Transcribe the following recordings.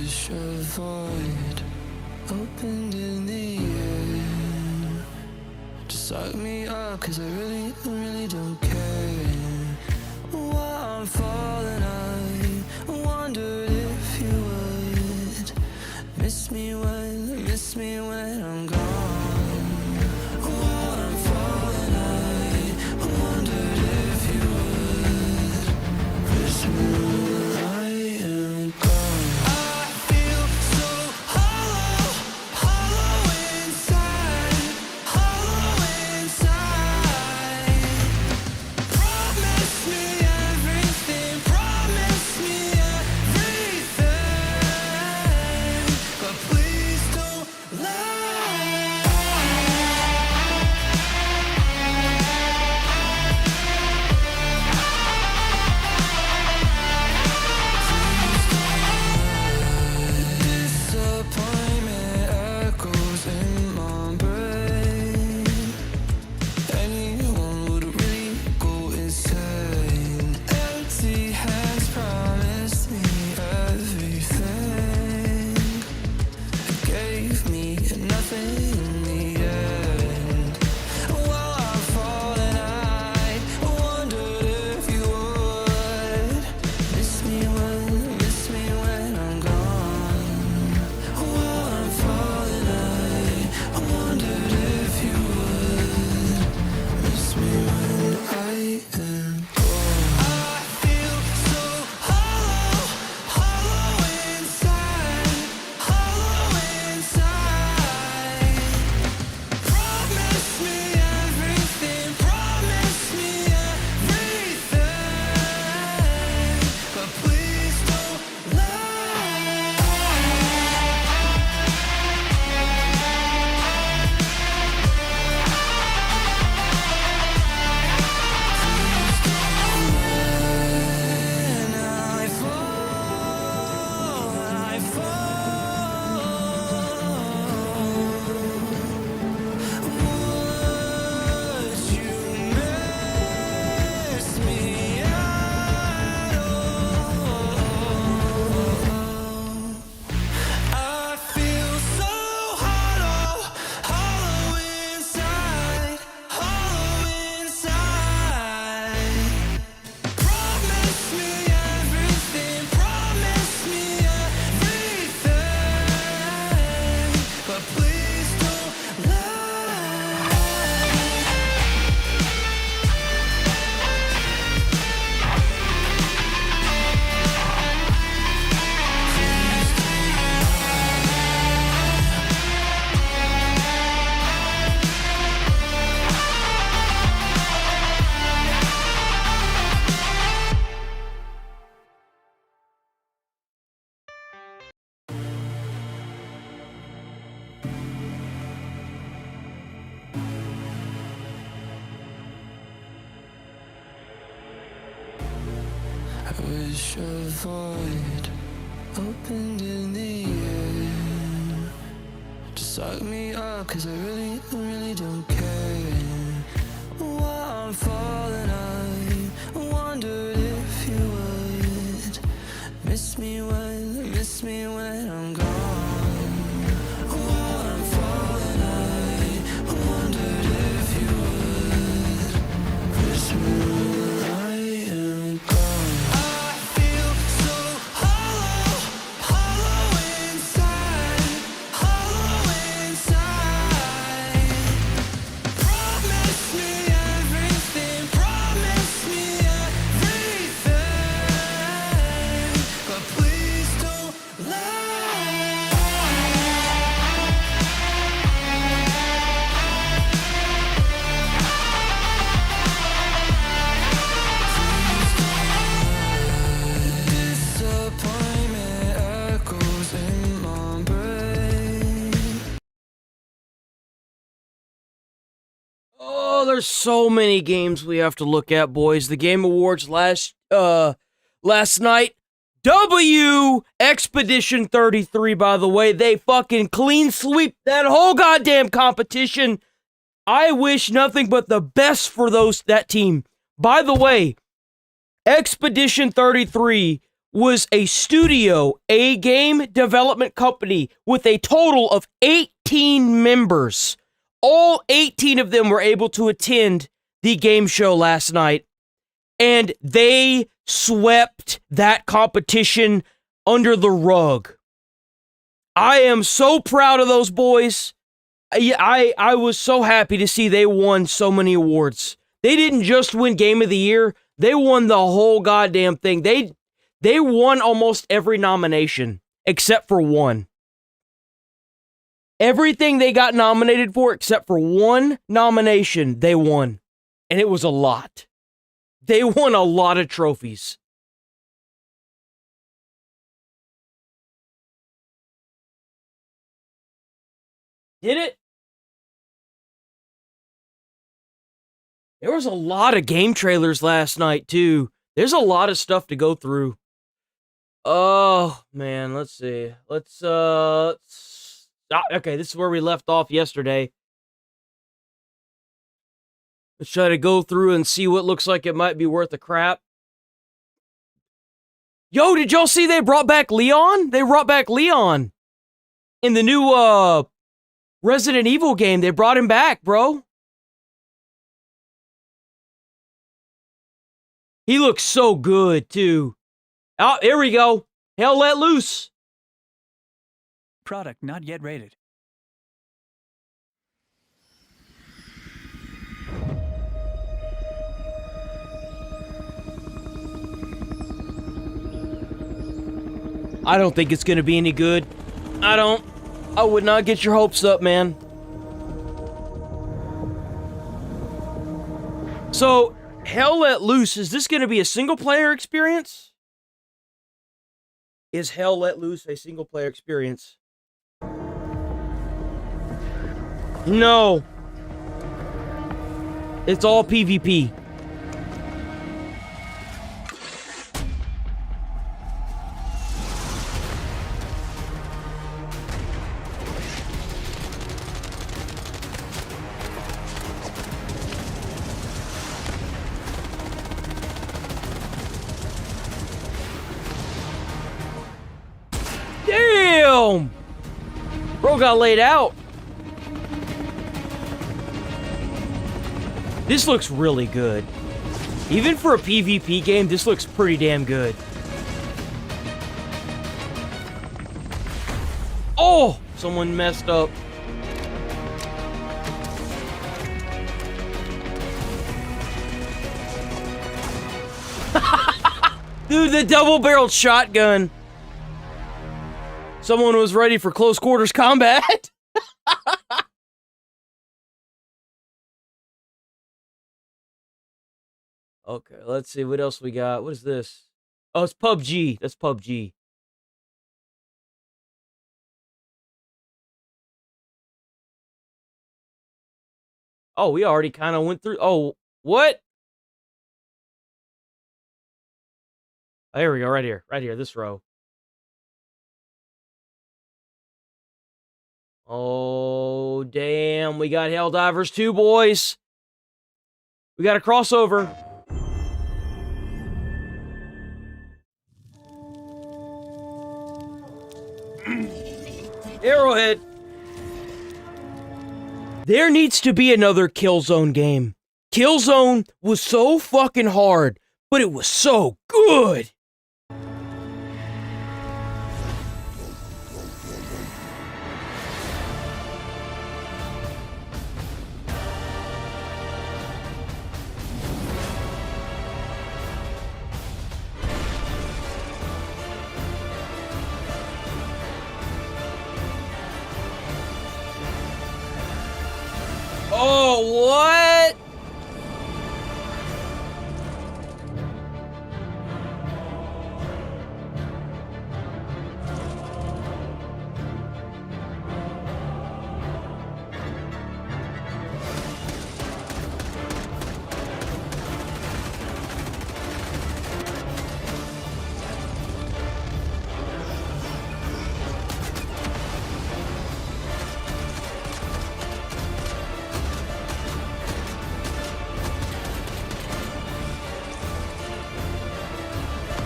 wish a void opened in the air to suck me up, cause I really don't care. While I'm falling, I wondered if you would miss me when I'm gone. While I'm falling, I wondered if you would miss me when I am gone. I feel so hollow, hollow inside, hollow inside. Promise me everything, promise me everything, but please don't lie. Disappointment echoes in my brain. Anyone would really go insane. Empty hands promised me everything. It gave me nothing in the end. While I'm falling, I wondered if you would miss me when I'm gone. While I'm falling, I wondered if you would miss me when I am gone. I feel so hollow, hollow inside, hollow inside. Promise me everything, promise me everything, but please don't lie. And I fall, would you miss me at all? I feel so hollow, hollow inside, hollow inside. Promise me everything, promise me everything, but please don't lie. I wish a void opened in the air to suck me up, cause I really don't care. While I'm falling, I wondered if you would miss me when I'm gone. While I'm falling, I wondered if you would miss me when I am gone. I feel so hollow, hollow inside, hollow inside. Promise me everything, promise me everything, but please don't lie. Disappointment echoes in my brain. Oh, there's so many games we have to look at, boys. The Game Awards last night. W Expedition 33, by the way. They fucking clean sweep that whole goddamn competition. I wish nothing but the best for that team. By the way, Expedition 33 was a studio, a game development company with a total of 18 members. All 18 of them were able to attend the game show last night, and they swept that competition under the rug. I am so proud of those boys. I was so happy to see they won so many awards. They didn't just win Game of the Year, they won the whole goddamn thing. They won almost every nomination, except for one. Everything they got nominated for, except for one nomination, they won. And it was a lot. They won a lot of trophies. Did it? There was a lot of game trailers last night, too. There's a lot of stuff to go through. Oh, man, let's see. Okay, this is where we left off yesterday. Let's try to go through and see what looks like it might be worth a crap. Yo, did y'all see they brought back Leon? They brought back Leon. In the new, Resident Evil game, they brought him back, bro. He looks so good, too. Oh, here we go. Hell let loose. Product not yet rated. I don't think it's gonna be any good. I would not get your hopes up, man. So, Hell Let Loose, is this gonna be a single player experience? Is Hell Let Loose a single player experience? No. It's all PvP. Damn! Bro got laid out. This looks really good. Even for a PvP game, this looks pretty damn good. Oh! Someone messed up. Dude, the double-barreled shotgun. Someone was ready for close quarters combat. Okay, let's see what else we got. What is this? Oh, it's PUBG. That's PUBG. Oh, we already kind of went through. Oh, what? Oh, here we go. Right here. This row. Oh, damn. We got Helldivers 2, boys. We got a crossover. Arrowhead. There needs to be another Killzone game. Killzone was so fucking hard, but it was so good. Oh, what?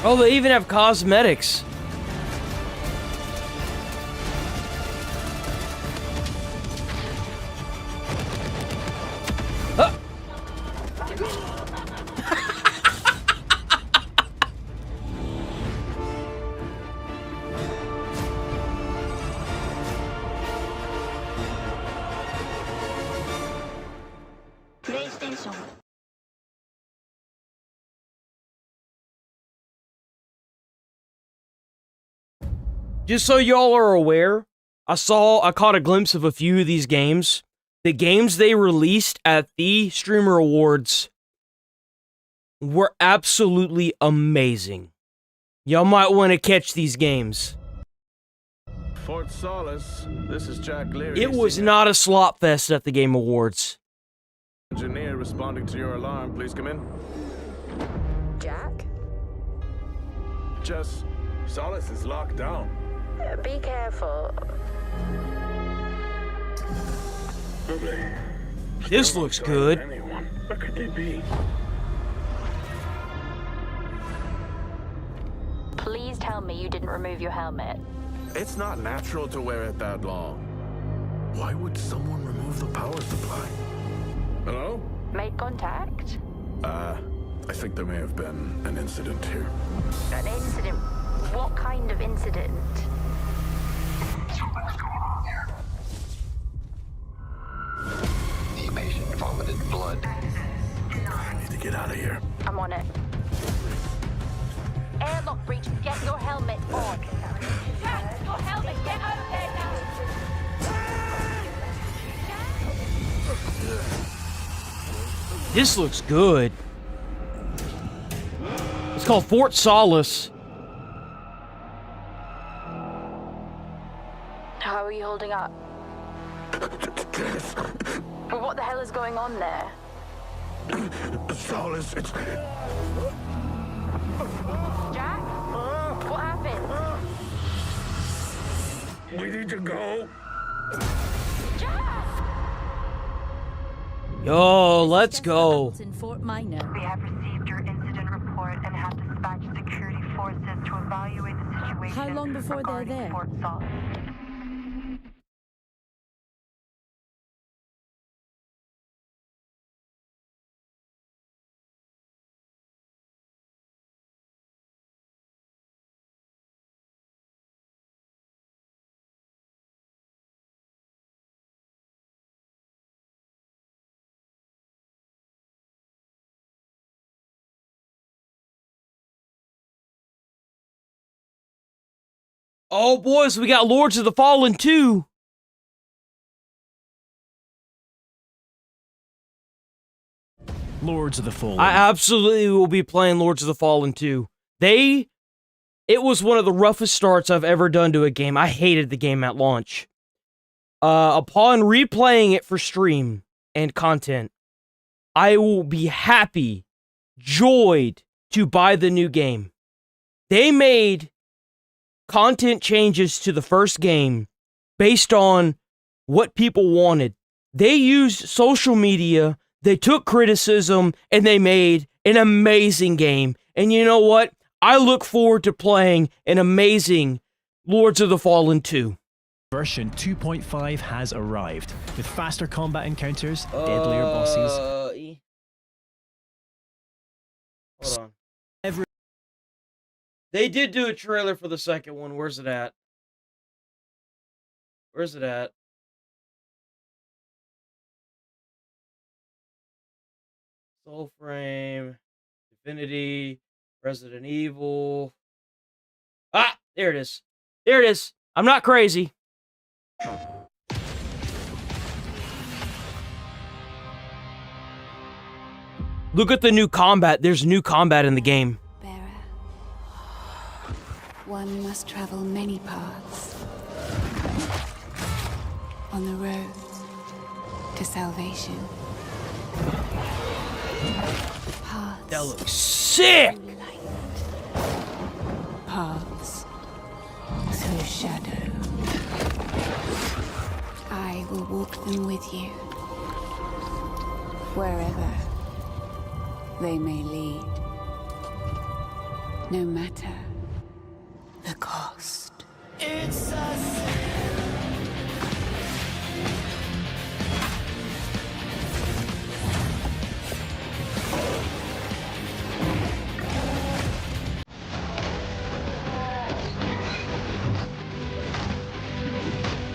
Oh, they even have cosmetics. PlayStation. Just so y'all are aware, I caught a glimpse of a few of these games. The games they released at the Streamer Awards were absolutely amazing. Y'all might want to catch these games. Fort Solace, this is Jack Leary. It was senior not a slop fest at the Game Awards. engineer responding to your alarm. Please come in. Jack? Jess, Solace is locked down. Be careful. This looks good. Anyone? What could they be? Please tell me you didn't remove your helmet. It's not natural to wear it that long. Why would someone remove the power supply? Hello? Made contact? I think there may have been an incident here. An incident? What kind of incident? Something's going on here. The patient vomited blood. I need to get out of here. I'm on it. Airlock breach, get your helmet on. Jack, your helmet, get out of there now. This looks good. It's called Fort Solace. How are you holding up? But what the hell is going on there? Solace, it's... Jack? What happened? We need to go. Jack! Yo, let's go. In Fort Minor. We have received your incident report and have dispatched security forces to evaluate the situation. How long before they're regarding there? Fort Solace. Oh, boys, we got Lords of the Fallen 2. Lords of the Fallen. I absolutely will be playing Lords of the Fallen 2. It was one of the roughest starts I've ever done to a game. I hated the game at launch. Upon replaying it for stream and content, I will be happy, joyed to buy the new game. They made content changes to the first game based on what people wanted. They used social media, they took criticism, and they made an amazing game. And you know what? I look forward to playing an amazing Lords of the Fallen 2. Version 2.5 has arrived, with faster combat encounters, deadlier bosses. Hold on. Every- They did do a trailer for the second one. Where's it at? Where's it at? Soulframe, Divinity, Resident Evil. Ah, there it is. There it is. I'm not crazy. Look at the new combat. There's new combat in the game. Bearer. One must travel many paths on the road to salvation. Paths That looks sick. through light, paths through shadow. I will walk them with you, wherever they may lead. no matter the cost.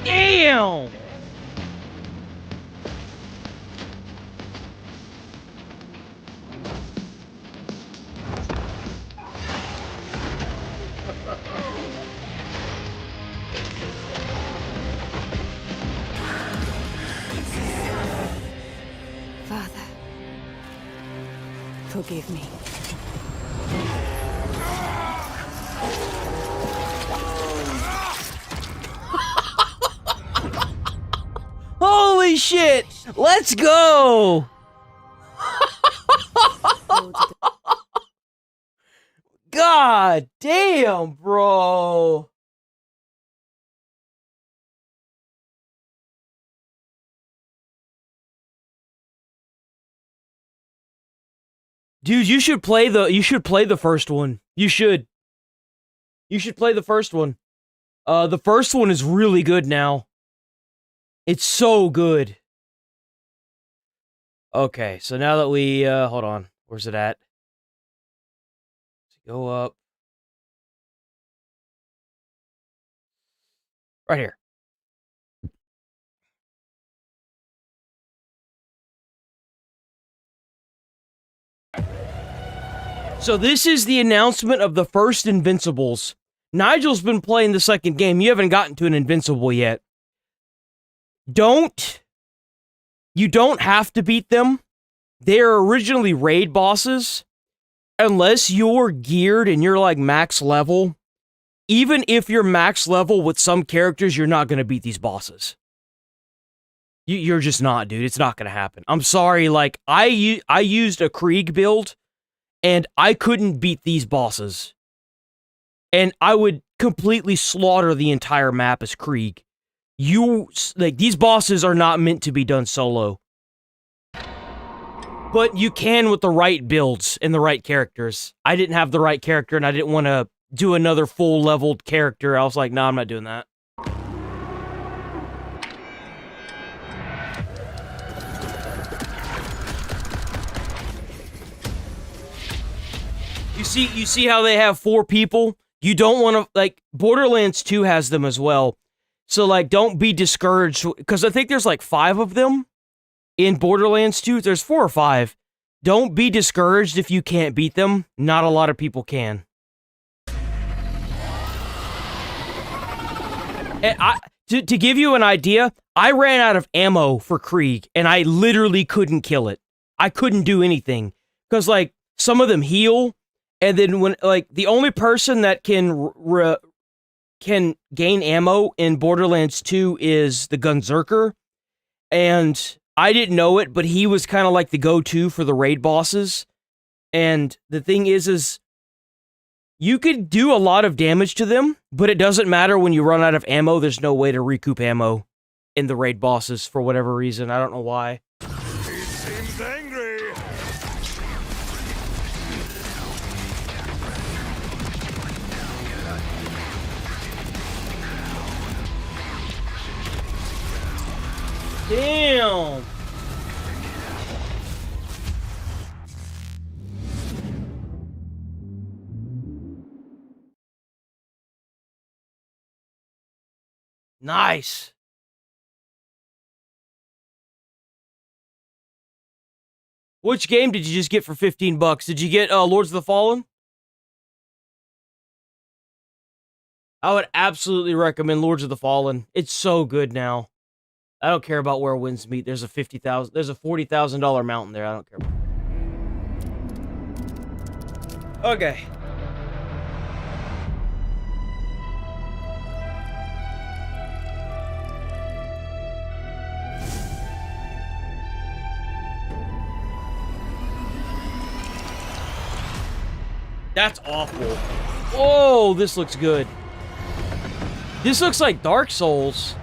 Damn! Father, forgive me. Holy shit! Let's go! God damn, bro! Dude, you should play the first one. You should play the first one. The first one is really good now. It's so good. Okay, so now that we hold on. Where's it at? Let's go up. Right here. So this is the announcement of the first Invincibles. Nigel's been playing the second game. You haven't gotten to an Invincible yet. You don't have to beat them. They're originally raid bosses. Unless you're geared and you're like max level. Even if you're max level with some characters, you're not going to beat these bosses. You're just not, dude. It's not going to happen. I'm sorry, like, I used a Krieg build, and I couldn't beat these bosses. And I would completely slaughter the entire map as Krieg. These bosses are not meant to be done solo. But you can with the right builds and the right characters. I didn't have the right character, and I didn't want to do another full-leveled character. I was like, nah, I'm not doing that. You see how they have 4 people? You don't want to, like, Borderlands 2 has them as well. So, like, don't be discouraged, because I think there's, like, 5 of them in Borderlands 2. There's 4 or 5. Don't be discouraged if you can't beat them. Not a lot of people can. And to give you an idea, I ran out of ammo for Krieg, and I literally couldn't kill it. I couldn't do anything. Because, like, some of them heal, and then when, like, the only person that can gain ammo in Borderlands 2 is the Gunzerker, and I didn't know it, but he was kind of like the go-to for the raid bosses. And the thing is you could do a lot of damage to them, but it doesn't matter when you run out of ammo. There's no way to recoup ammo in the raid bosses for whatever reason. I don't know why. He seems angry. Damn! Nice! Which game did you just get for $15? Did you get Lords of the Fallen? I would absolutely recommend Lords of the Fallen. It's so good now. I don't care about where winds meet. There's a $40,000 mountain there. I don't care. Okay. That's awful. Whoa, this looks good. This looks like Dark Souls.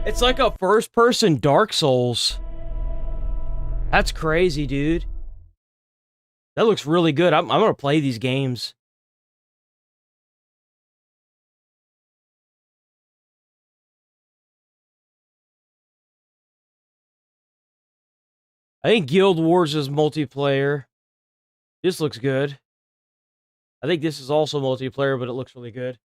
It's like a first-person Dark Souls. That's crazy, dude. That looks really good. I'm gonna play these games. I think Guild Wars is multiplayer. This looks good. I think this is also multiplayer, but it looks really good.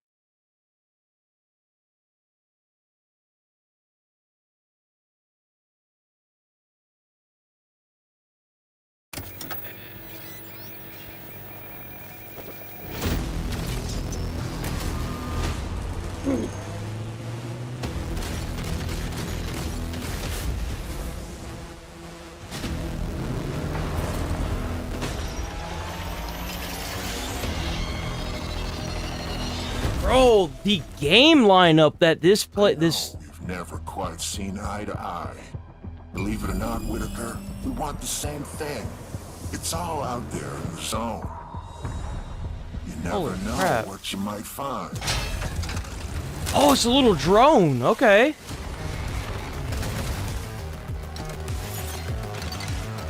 Bro, the game lineup that this We've never quite seen eye to eye. Believe it or not, Whitaker, we want the same thing. It's all out there in the zone. You never Holy know crap. what you might find. Oh, it's a little drone. Okay.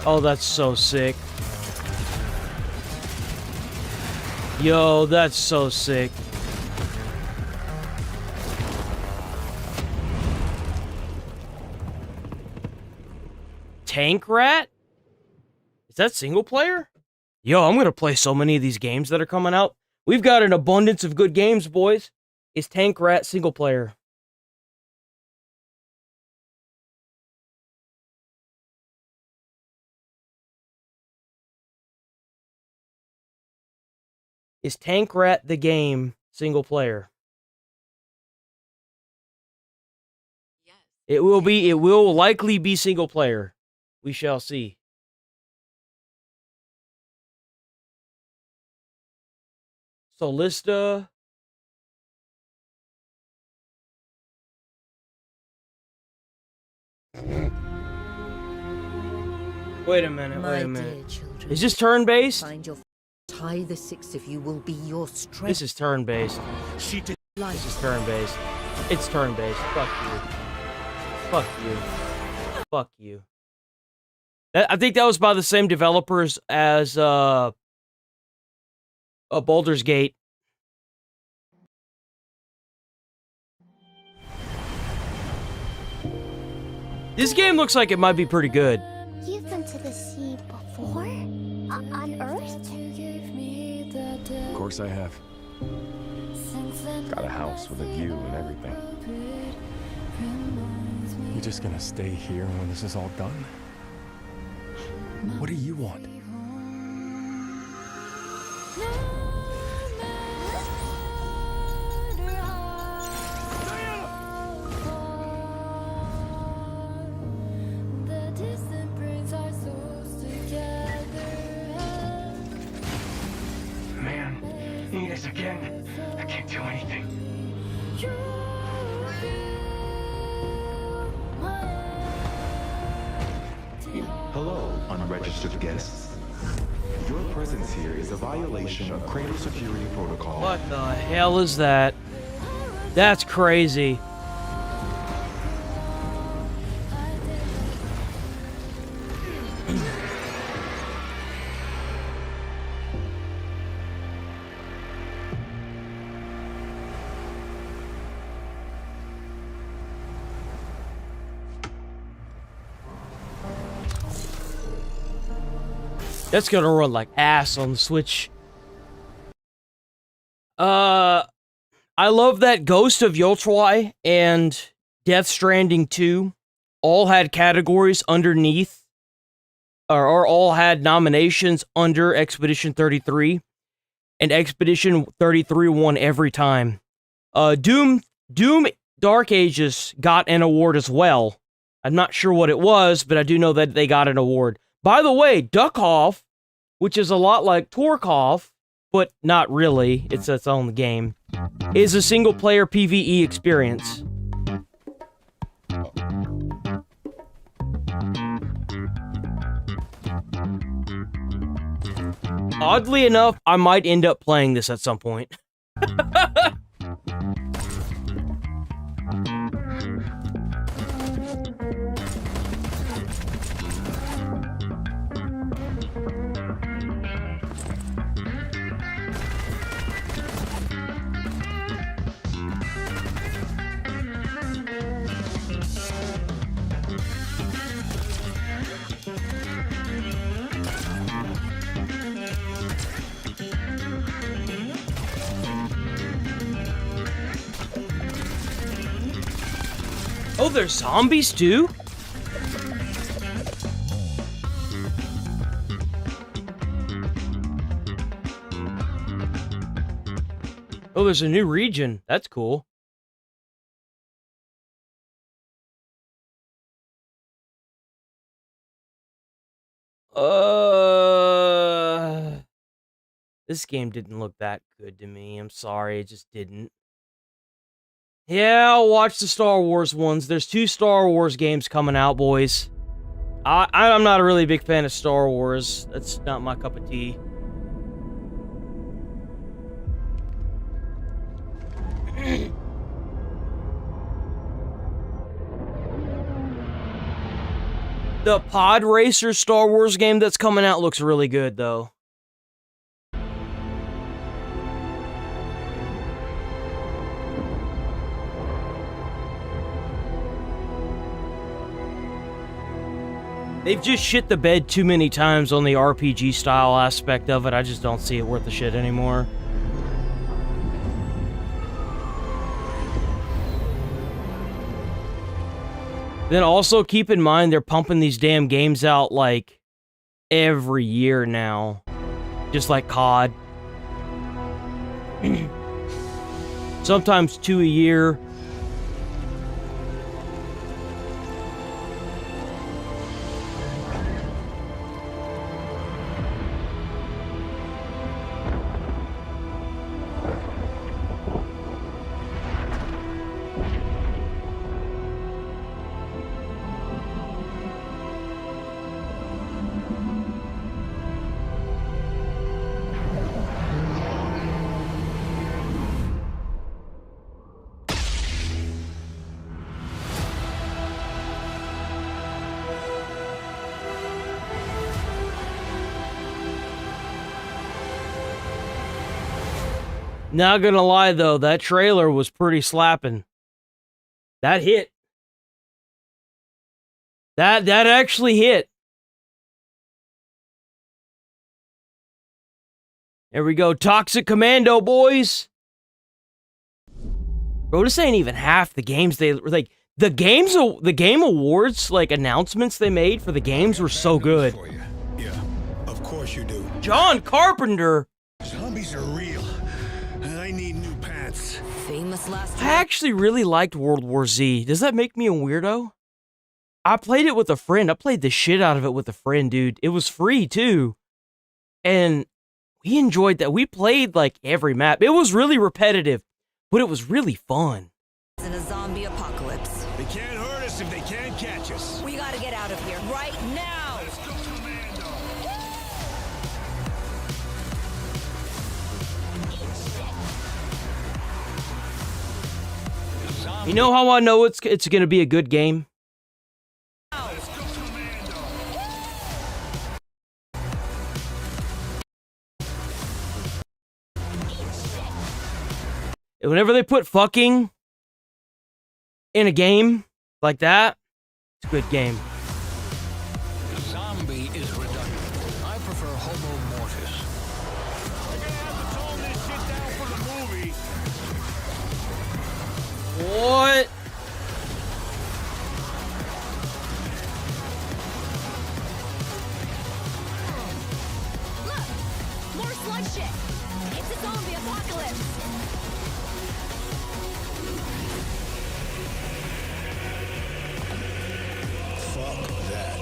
Oh, that's so sick. Yo, that's so sick. Tank Rat? Is that single player? Yo, I'm gonna play so many of these games that are coming out. We've got an abundance of good games, boys. Is Tank Rat single player? Is Tank Rat the game single player? Yes. It will likely be single player. We shall see. Solista. Wait a minute, My wait a dear minute. children, Is this turn-based? find your tie the six of you will be your strength. This is turn-based. She did This is turn-based. It's turn-based. Fuck you. Fuck you. Fuck you. I think that was by the same developers as Baldur's Gate. This game looks like it might be pretty good. You've been to the sea before? On Earth? Of course I have. Got a house with a view and everything. You just gonna stay here when this is all done? What do you want? Man, need us again. I can't do anything. Hello, unregistered guests. Your presence here is a violation of cradle security protocol. What the hell is that? That's crazy. That's gonna run like ass on the Switch. I love that Ghost of Yotwai and Death Stranding 2 all had categories underneath, or all had nominations under Expedition 33, and Expedition 33 won every time. Doom Dark Ages got an award as well. I'm not sure what it was, but I do know that they got an award. By the way, Duckhoff, which is a lot like Torkov, but not really, it's its own game, is a single-player PvE experience. Oddly enough, I might end up playing this at some point. Oh, there's zombies too? Oh, there's a new region. That's cool. This game didn't look that good to me. I'm sorry, it just didn't. Yeah, I'll watch the Star Wars ones. There's 2 Star Wars games coming out, boys. I'm not a really big fan of Star Wars. That's not my cup of tea. The Pod Racer Star Wars game that's coming out looks really good, though. They've just shit the bed too many times on the RPG style aspect of it. I just don't see it worth the shit anymore. Then also keep in mind they're pumping these damn games out like every year now. Just like COD. Sometimes 2 a year. Not gonna lie though, that trailer was pretty slapping. That hit. That actually hit. There we go, Toxic Commando, boys. Bro, this ain't even half the games they like. The game awards like announcements they made for the games were so good. Yeah, of course you do. John Carpenter. Zombies are real. I need new pants. Famous last. I actually really liked World War Z. Does that make me a weirdo? I played it with a friend. I played the shit out of it with a friend, dude. It was free too. And we enjoyed that. We played like every map. It was really repetitive, but it was really fun. In a zombie apocalypse. They can't hurt us if they can't catch us. We gotta get out of here right now. Let's go, Commando. You know how I know it's gonna be a good game? Let's go, Commando. Whenever they put fucking in a game like that, it's a good game. Zombie is redundant. I prefer Homo Mortis. We're gonna have to tone this shit down for the movie. What? Look! More sludge shit! It's a zombie apocalypse! Fuck that.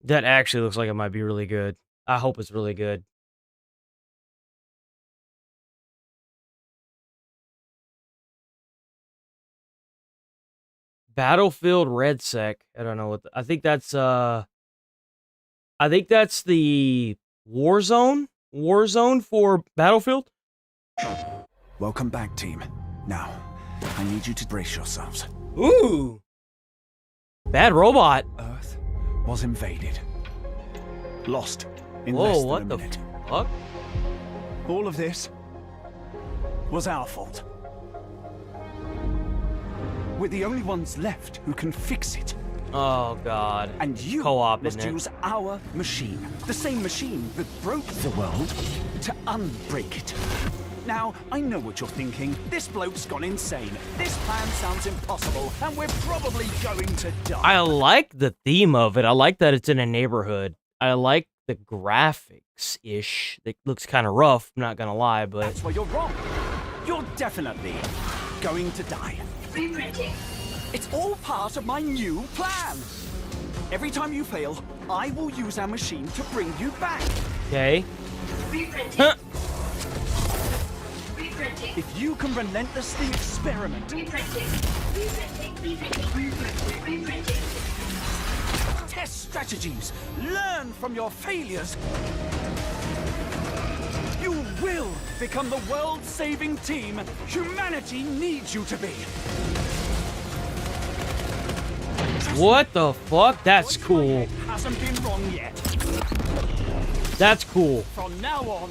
That actually looks like it might be really good. I hope it's really good. Battlefield Red Sec. I don't know what I think that's the Warzone for Battlefield. Welcome back, team. Now, I need you to brace yourselves. Ooh. Bad robot. Earth was invaded. Lost in Whoa, less than what a the minute. fuck? All of this was our fault. We're the only ones left who can fix it. Oh god. And you Co-op, must isn't it? use our machine, the same machine that broke the world, to unbreak it. Now, I know what you're thinking. This bloke's gone insane. This plan sounds impossible, and we're probably going to die. I like the theme of it. I like that it's in a neighborhood. I like the graphics-ish. It looks kind of rough, not gonna lie, but... That's where you're wrong. You're definitely going to die. Reprinting. It's all part of my new plan. Every time you fail, I will use our machine to bring you back. Okay. Reprinting. Huh. Reprinting. If you can relentlessly experiment, Reprinting. Reprinting. test strategies, learn from your failures, you will become the world-saving team humanity needs you to be. What the fuck? That's cool. Hasn't been wrong yet. That's cool. From now on,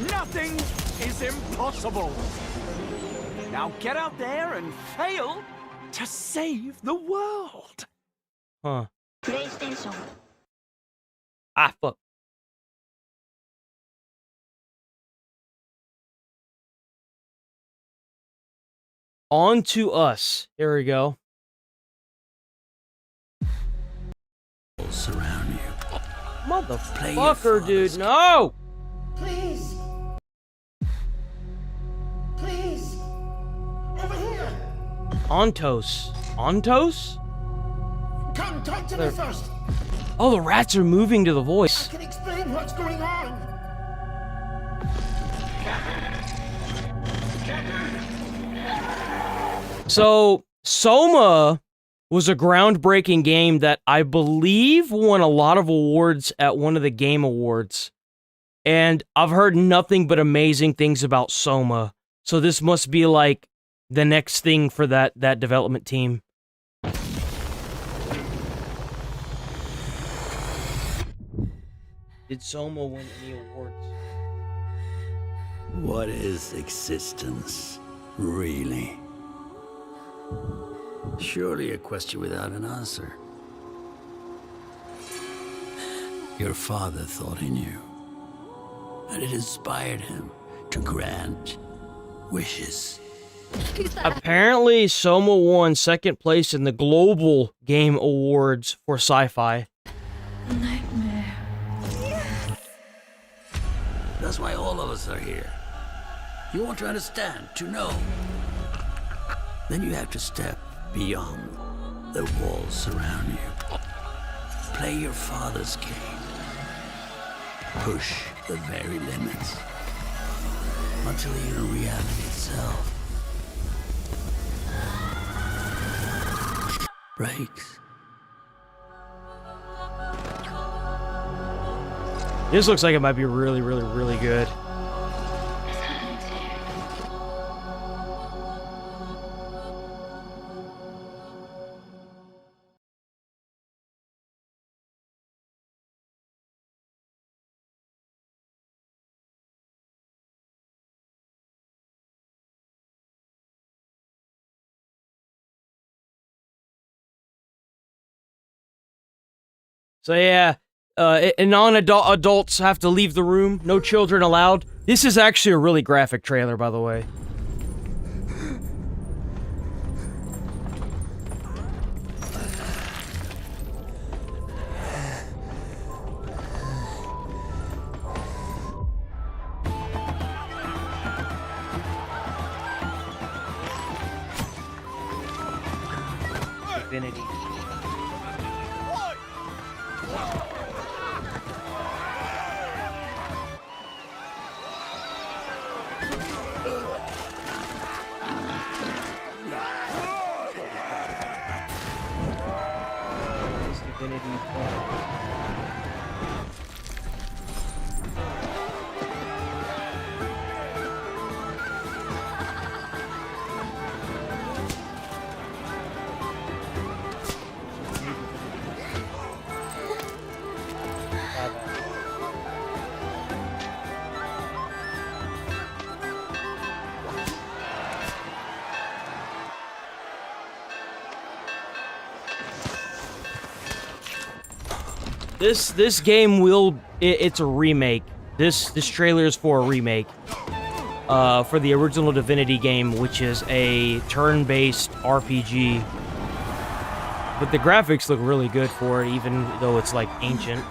nothing is impossible. Now get out there and fail to save the world. Huh. PlayStation. Ah, fuck. On to us. Here we go. Surround you. Motherfucker, dude. No! Please. Please. Over here. Ontos. Ontos? Come, talk to me first. Oh, the rats are moving to the voice. I can explain what's going on. So, Soma was a groundbreaking game that I believe won a lot of awards at one of the Game Awards. And I've heard nothing but amazing things about Soma. So this must be like the next thing for that development team. Did Soma win any awards? What is existence, really? Surely a question without an answer. Your father thought he knew, and it inspired him to grant wishes. Apparently, Soma won second place in the Global Game Awards for sci-fi. Nightmare. That's why all of us are here. You want to understand, to know. Then you have to step beyond the walls surround you. Play your father's game. Push the very limits. Until even reality itself breaks. This looks like it might be really, really, really good. So yeah, non-adults have to leave the room. No children allowed. This is actually a really graphic trailer, by the way. Divinity. This game will... It's a remake. This trailer is for a remake. For the original Divinity game, which is a turn-based RPG. But the graphics look really good for it, even though it's, like, ancient.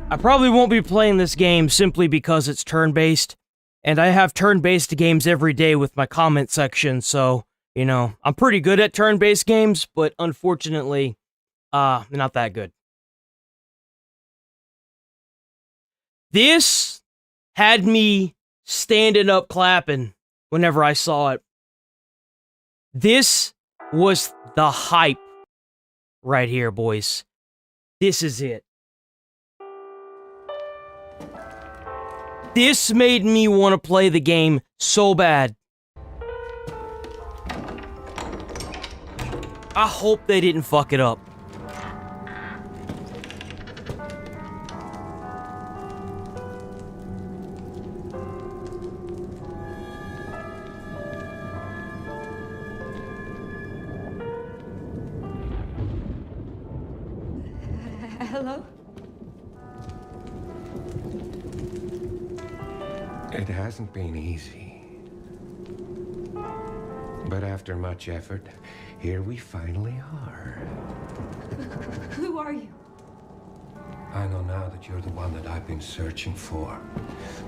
I probably won't be playing this game simply because it's turn-based, and I have turn-based games every day with my comment section, so, you know, I'm pretty good at turn-based games, but unfortunately, not that good. This had me standing up clapping whenever I saw it. This was the hype right here, boys. This is it. This made me want to play the game so bad. I hope they didn't fuck it up. Hello? It hasn't been easy. But after much effort, here we finally are. Who are you? I know now that you're the one that I've been searching for.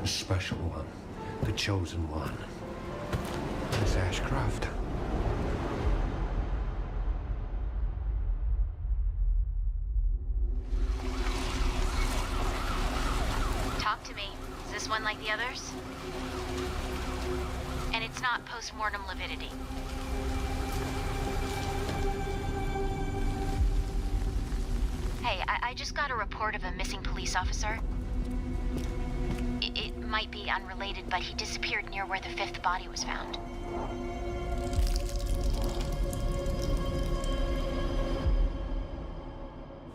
The special one. The chosen one. Miss Ashcroft. Talk to me. Is this one like the others? And it's not post-mortem lividity. Hey, I just got a report of a missing police officer. It might be unrelated, but he disappeared near where the fifth body was found.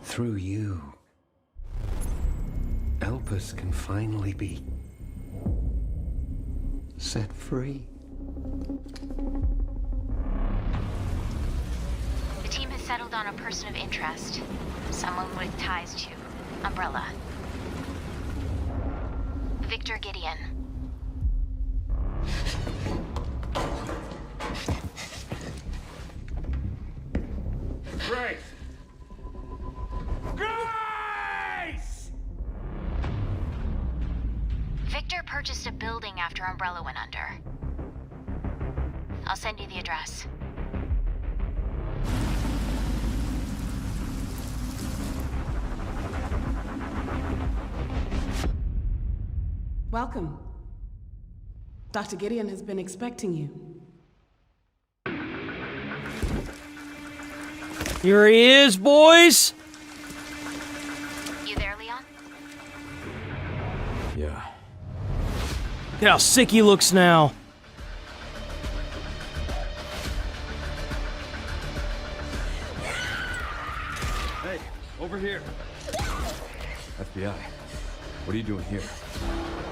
Through you, Elpis can finally be set free. The team has settled on a person of interest. Someone with ties to Umbrella. Victor Gideon. Grace! Grace! Victor purchased a building after Umbrella went under. I'll send you the address. Welcome. Dr. Gideon has been expecting you. Here he is, boys. You there, Leon? Yeah. Look at how sick he looks now. Hey, over here. FBI, what are you doing here?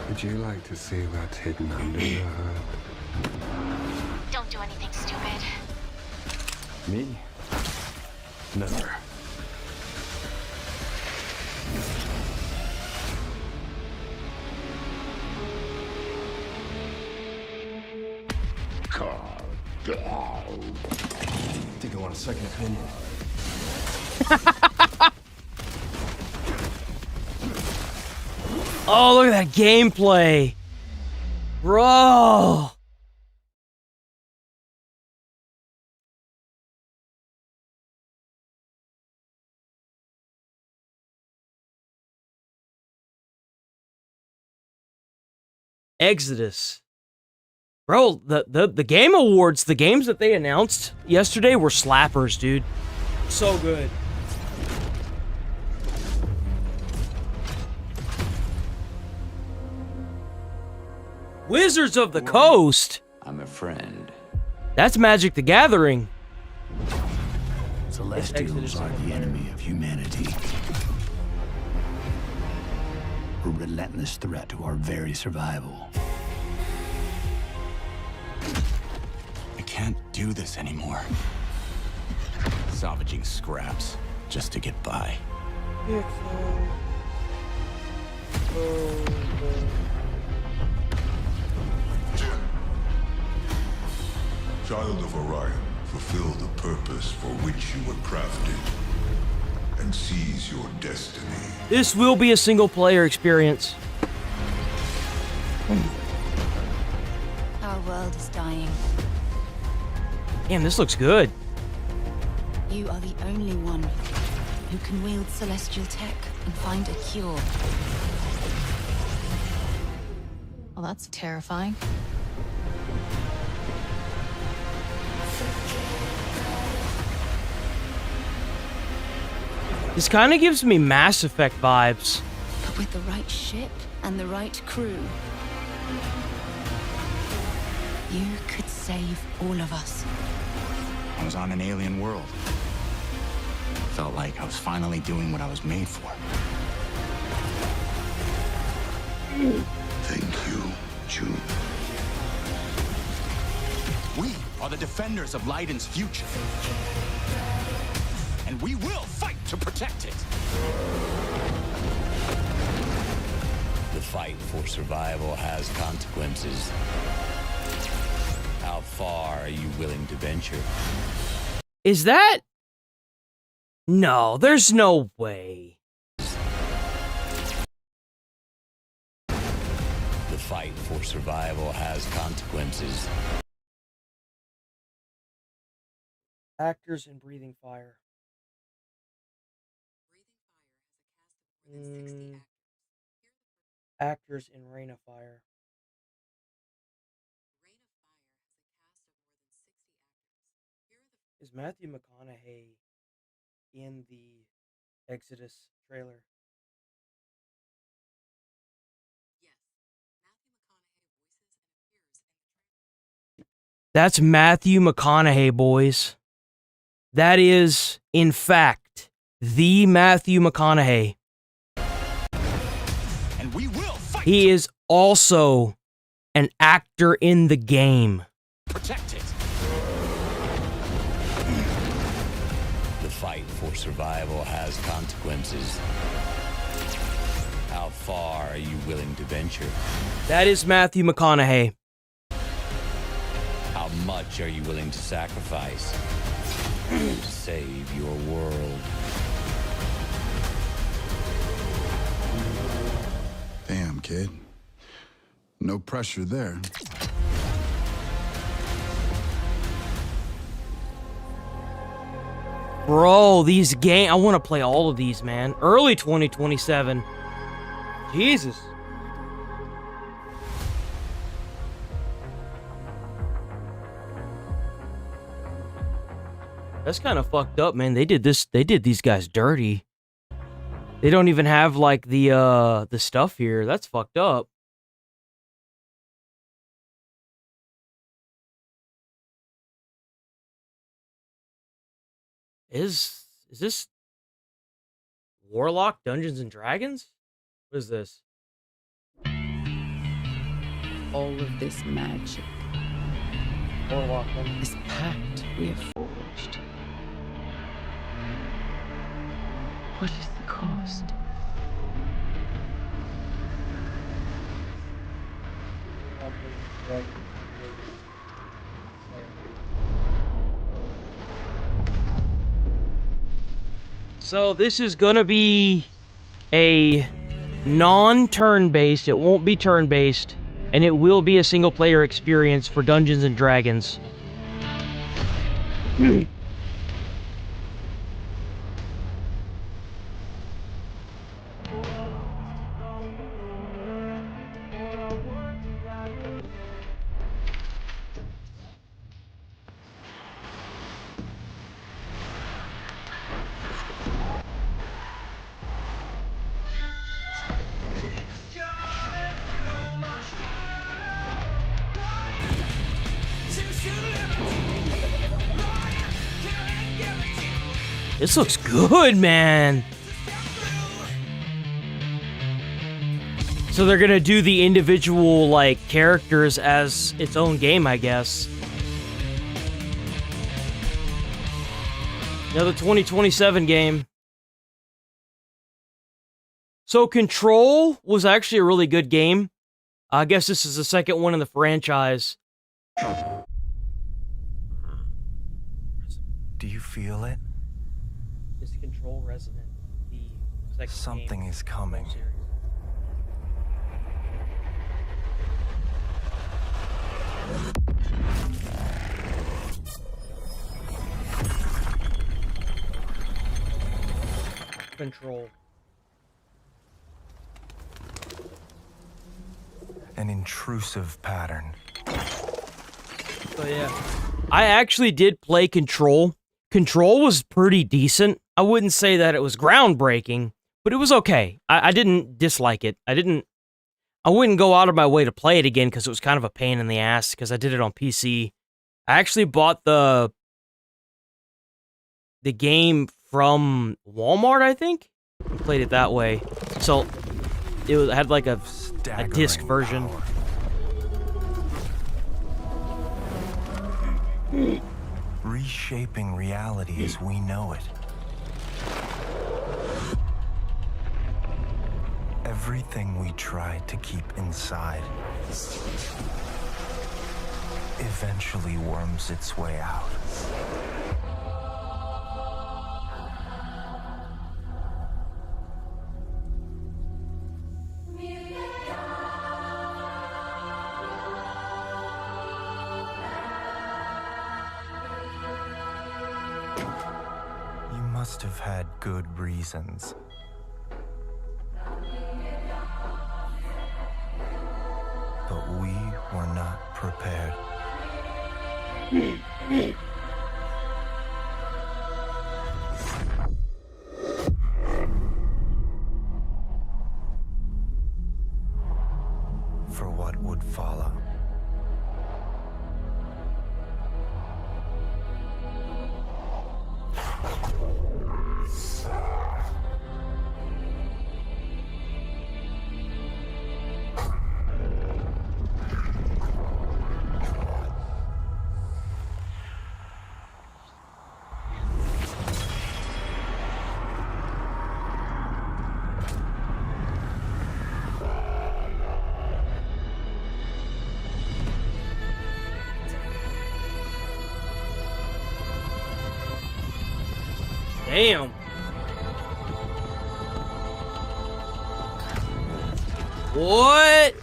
Would you like to see what's hidden under the hood? Don't do anything stupid. Me? Never. Think I want a second opinion. Oh, look at that gameplay. Bro. Exodus. Bro, the Game Awards, the games that they announced yesterday were slappers, dude. So good. Wizards of the Coast? I'm a friend. That's Magic the Gathering. Celestials are the enemy of humanity. A relentless threat to our very survival. I can't do this anymore. Salvaging scraps just to get by. Child of Orion, fulfill the purpose for which you were crafted, and seize your destiny. This will be a single player experience. Our world is dying. Damn, this looks good. You are the only one who can wield celestial tech and find a cure. Well, that's terrifying. This kind of gives me Mass Effect vibes. But with the right ship and the right crew, you could save all of us. I was on an alien world. Felt like I was finally doing what I was made for. Thank you, June. We are the defenders of Leiden's future. And we will fight to protect it. The fight for survival has consequences. How far are you willing to venture? Is that? No, there's no way. The fight for survival has consequences. Actors in Breathing Fire. Actors in Rain of Fire. Is Matthew McConaughey in the Exodus trailer? That's Matthew McConaughey, boys. That is, in fact, the Matthew McConaughey. And we will fight. He is also an actor in the game. Protect it. The fight for survival has consequences. How far are you willing to venture? That is Matthew McConaughey. How much are you willing to sacrifice to save your world? Damn, kid. No pressure there. Bro, these games, I want to play all of these, man. Early 2027. Jesus. That's kind of fucked up, man. They did these guys dirty. They don't even have like the stuff here. That's fucked up. Is this Warlock Dungeons and Dragons? What is this? All of this magic, Warlock, this pact we have forged. What is the cost? So this is gonna be a non-turn-based, it won't be turn-based, and it will be a single-player experience for Dungeons and Dragons. This looks good, man. So they're gonna do the individual, like, characters as its own game, I guess. Another 2027 game. So Control was actually a really good game. I guess this is the second one in the franchise. Do you feel it? Is Control Resident the second Something game is coming. Control. An intrusive pattern. So yeah, I actually did play Control. Control was pretty decent. I wouldn't say that it was groundbreaking, but it was okay. I didn't dislike it. I wouldn't go out of my way to play it again because it was kind of a pain in the ass because I did it on PC. I actually bought the game from Walmart, I think. Played it that way. So it had like a disc version. Reshaping reality as we know it. Everything we tried to keep inside eventually worms its way out. You must have had good reasons. But we were not prepared. For what would follow. Damn. What?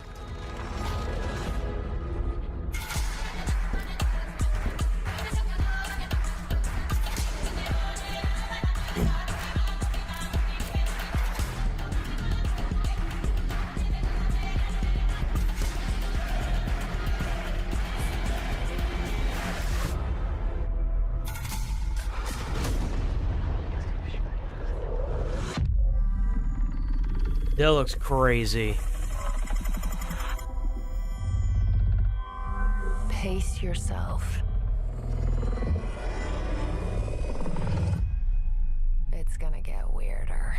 That looks crazy. Pace yourself. It's gonna get weirder.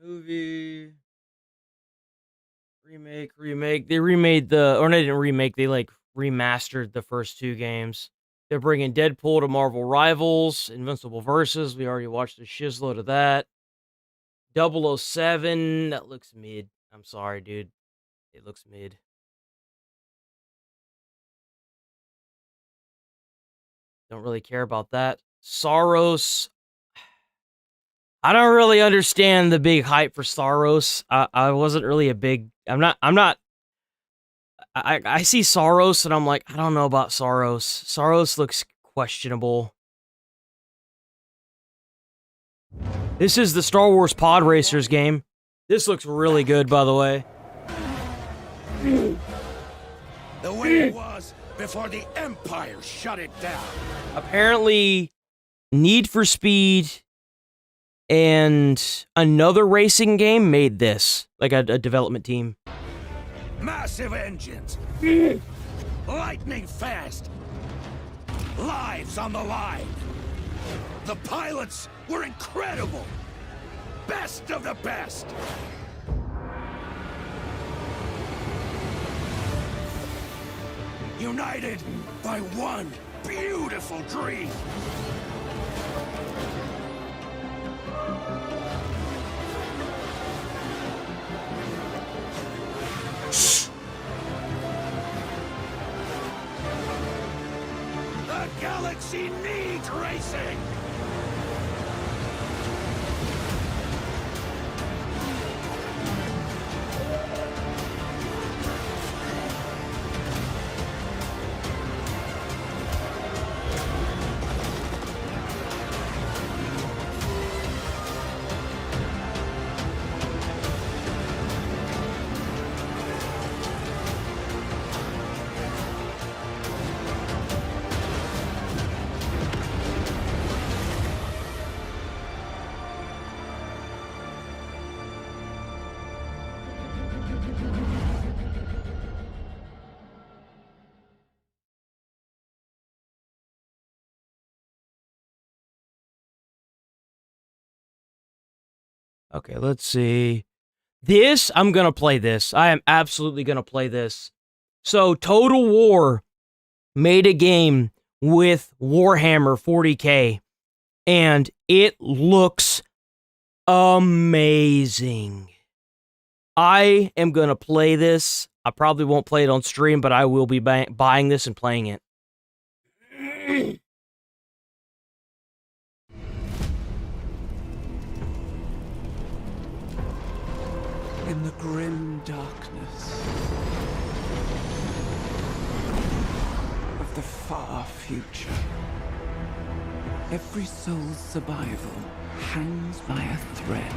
Movie. Remake. They remade or they didn't remake, they like remastered the first two games. They're bringing Deadpool to Marvel Rivals, Invincible Versus. We already watched a shitload of that. 007. That looks mid. I'm sorry, dude. It looks mid. Don't really care about that. Saros. I don't really understand the big hype for Saros. I wasn't really a big... I see Saros and I'm like, I don't know about Saros. Saros looks questionable. This is the Star Wars Pod Racers game. This looks really good, by the way. The way it was before the Empire shut it down. Apparently, Need for Speed and another racing game made this. Like a development team. Massive engines. Lightning fast. Lives on the line. The pilots were incredible. Best of the best. United by one beautiful dream. The galaxy needs racing. Okay, let's see. This, I'm gonna play this. I am absolutely gonna play this. So, Total War made a game with Warhammer 40k, and it looks amazing. I am gonna play this. I probably won't play it on stream, but I will be buying this and playing it. In the grim darkness of the far future, every soul's survival hangs by a thread.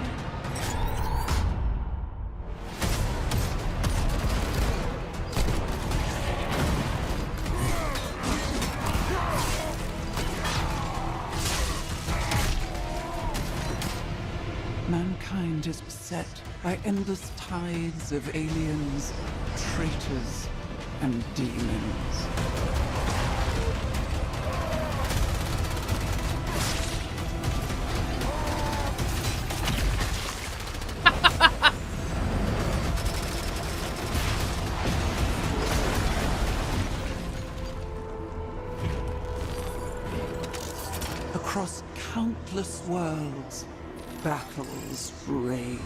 Mankind is beset by endless tides of aliens, traitors, and demons. Across countless worlds, battles rage.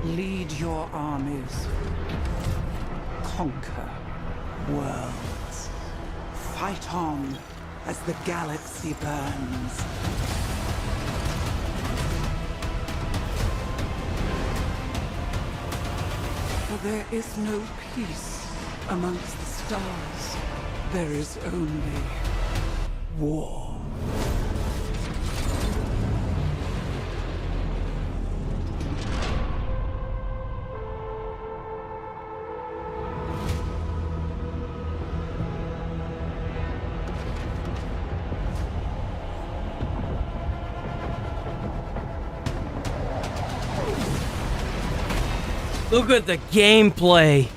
Lead your armies. Conquer worlds. Fight on as the galaxy burns. For there is no peace amongst the stars. There is only war. Look at the gameplay.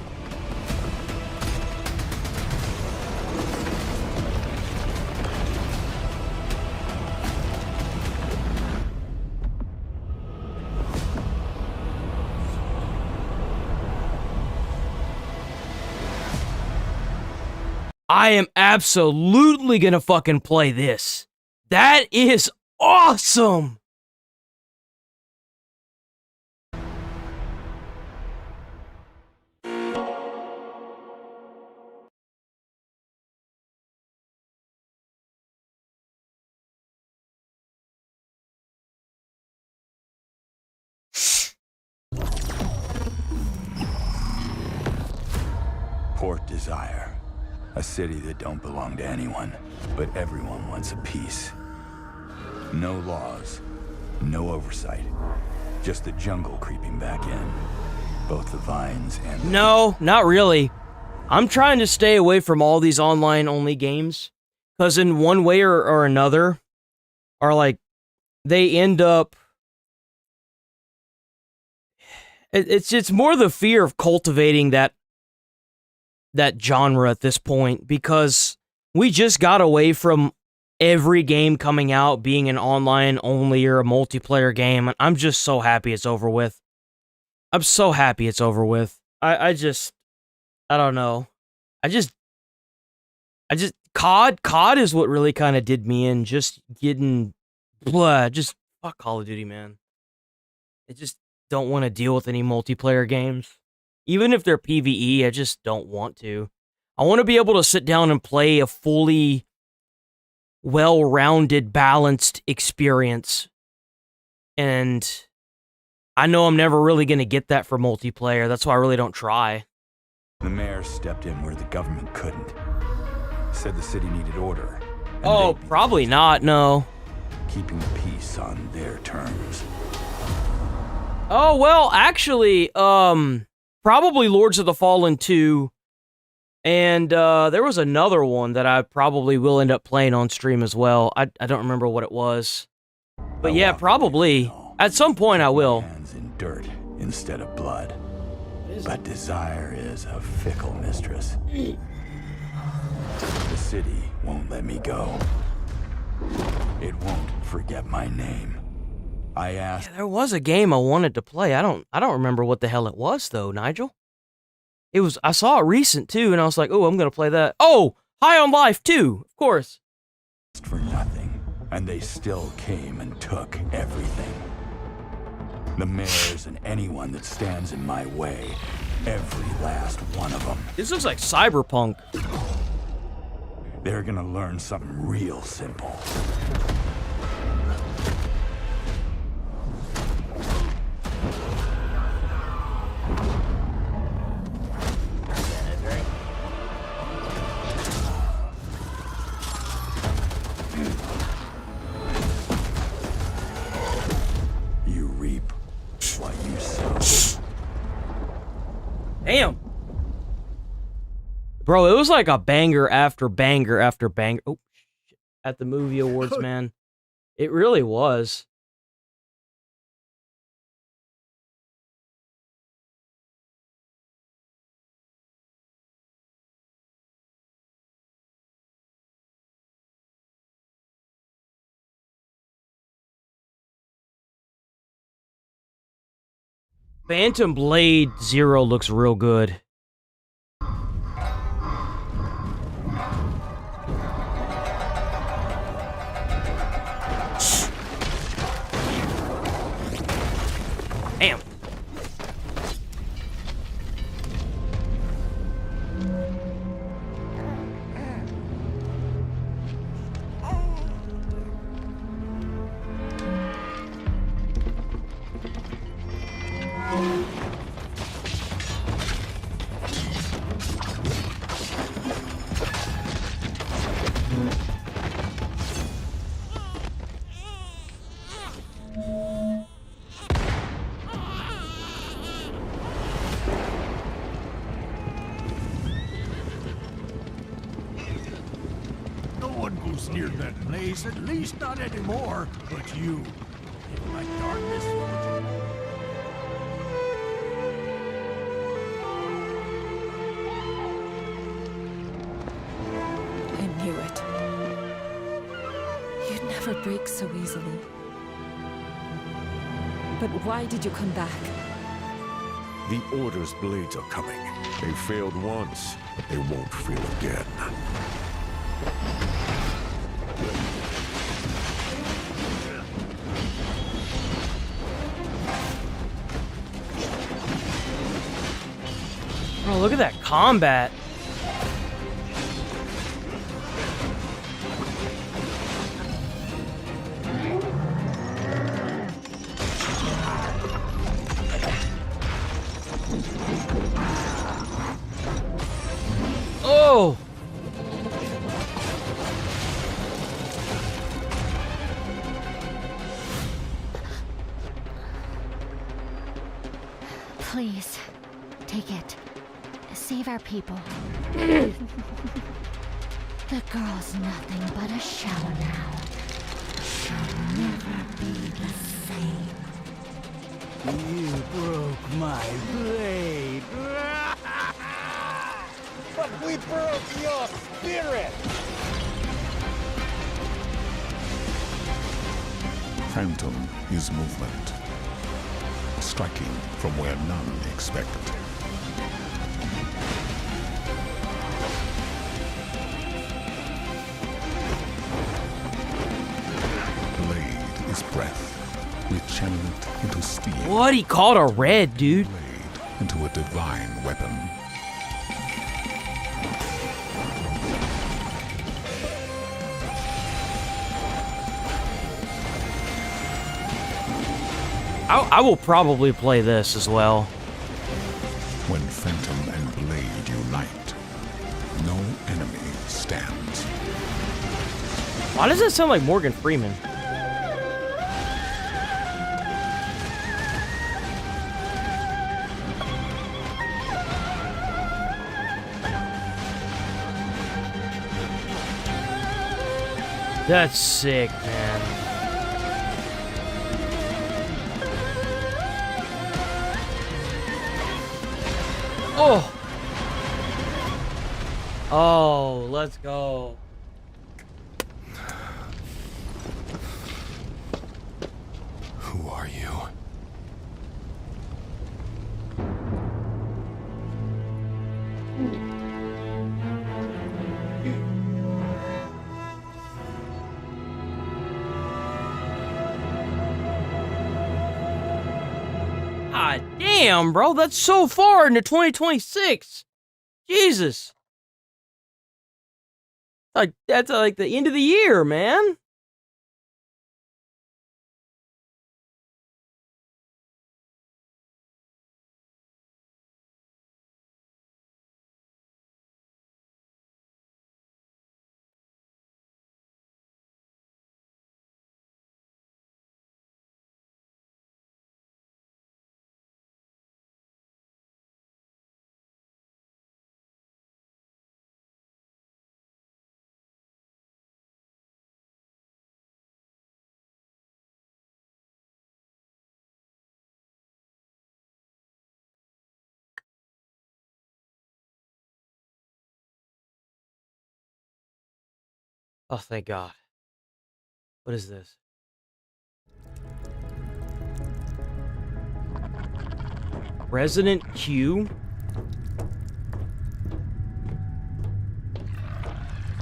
I am absolutely gonna fucking play this. That is awesome. Port Desire. A city that don't belong to anyone, but everyone wants a piece. No laws, no oversight. Just the jungle creeping back in. Both the vines and the... No, not really. I'm trying to stay away from all these online-only games. Because in one way or another, are like, they end up... It's more the fear of cultivating that genre at this point, because we just got away from every game coming out being an online only or a multiplayer game, and I'm just so happy it's over with. I'm so happy it's over with. I don't know. COD is what really kind of did me in, just getting, just fuck Call of Duty, man. I just don't want to deal with any multiplayer games. Even if they're PvE, I just don't want to. I want to be able to sit down and play a fully well-rounded, balanced experience. And I know I'm never really going to get that for multiplayer. That's why I really don't try. The mayor stepped in where the government couldn't. Said the city needed order. Oh, probably not, no. Keeping the peace on their terms. Oh, well, actually, probably Lords of the Fallen 2, and there was another one that I probably will end up playing on stream as well. I don't remember what it was. But yeah, probably. At some point I will. Hands in dirt instead of blood. But desire is a fickle mistress. The city won't let me go. It won't forget my name. I asked. Yeah, there was a game I wanted to play. I don't remember what the hell it was though, Nigel. It was, I saw it recent too, and I was like, oh, I'm gonna play that. Oh, High on Life 2, of course. For nothing, and they still came and took everything. The mayors and anyone that stands in my way, every last one of them. This looks like Cyberpunk. They're gonna learn something real simple. You reap what you sow. Damn. Bro, it was like a banger after banger after banger. Oh, shit. At the movie awards, man. It really was. Phantom Blade Zero looks real good. Damn. that place, at least not anymore. But you, in my darkness, fortune. I knew it. You'd never break so easily. But why did you come back? The Order's blades are coming. They failed once, but they won't fail again. Bro, look at that combat. Oh! Please, take it. Save our people. The girl's nothing but a shell now. She'll never be the same. You broke my blade. But we broke your spirit. Phantom is movement, striking from where none expect. Blade is breath. We channel it into steel. What? He called a red, dude. Blade into a divine weapon. I will probably play this as well. When Phantom and Blade unite, no enemy stands. Why does that sound like Morgan Freeman? That's sick, man. Oh! Oh, let's go. Who are you? God damn, bro. That's so far into 2026. Jesus. Like, that's like the end of the year, man. Oh, thank God. What is this? Resident Q?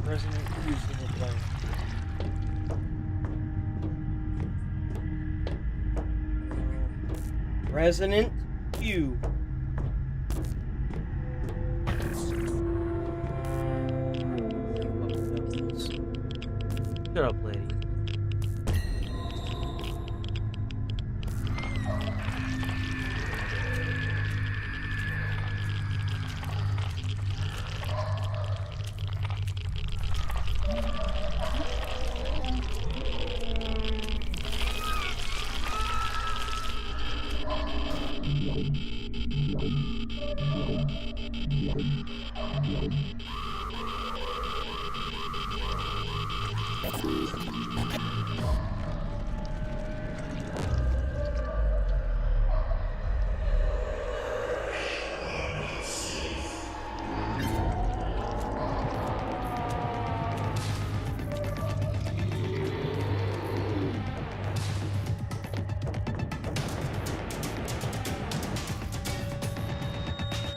Resident Q single player. Resident Q. Shut up, lady.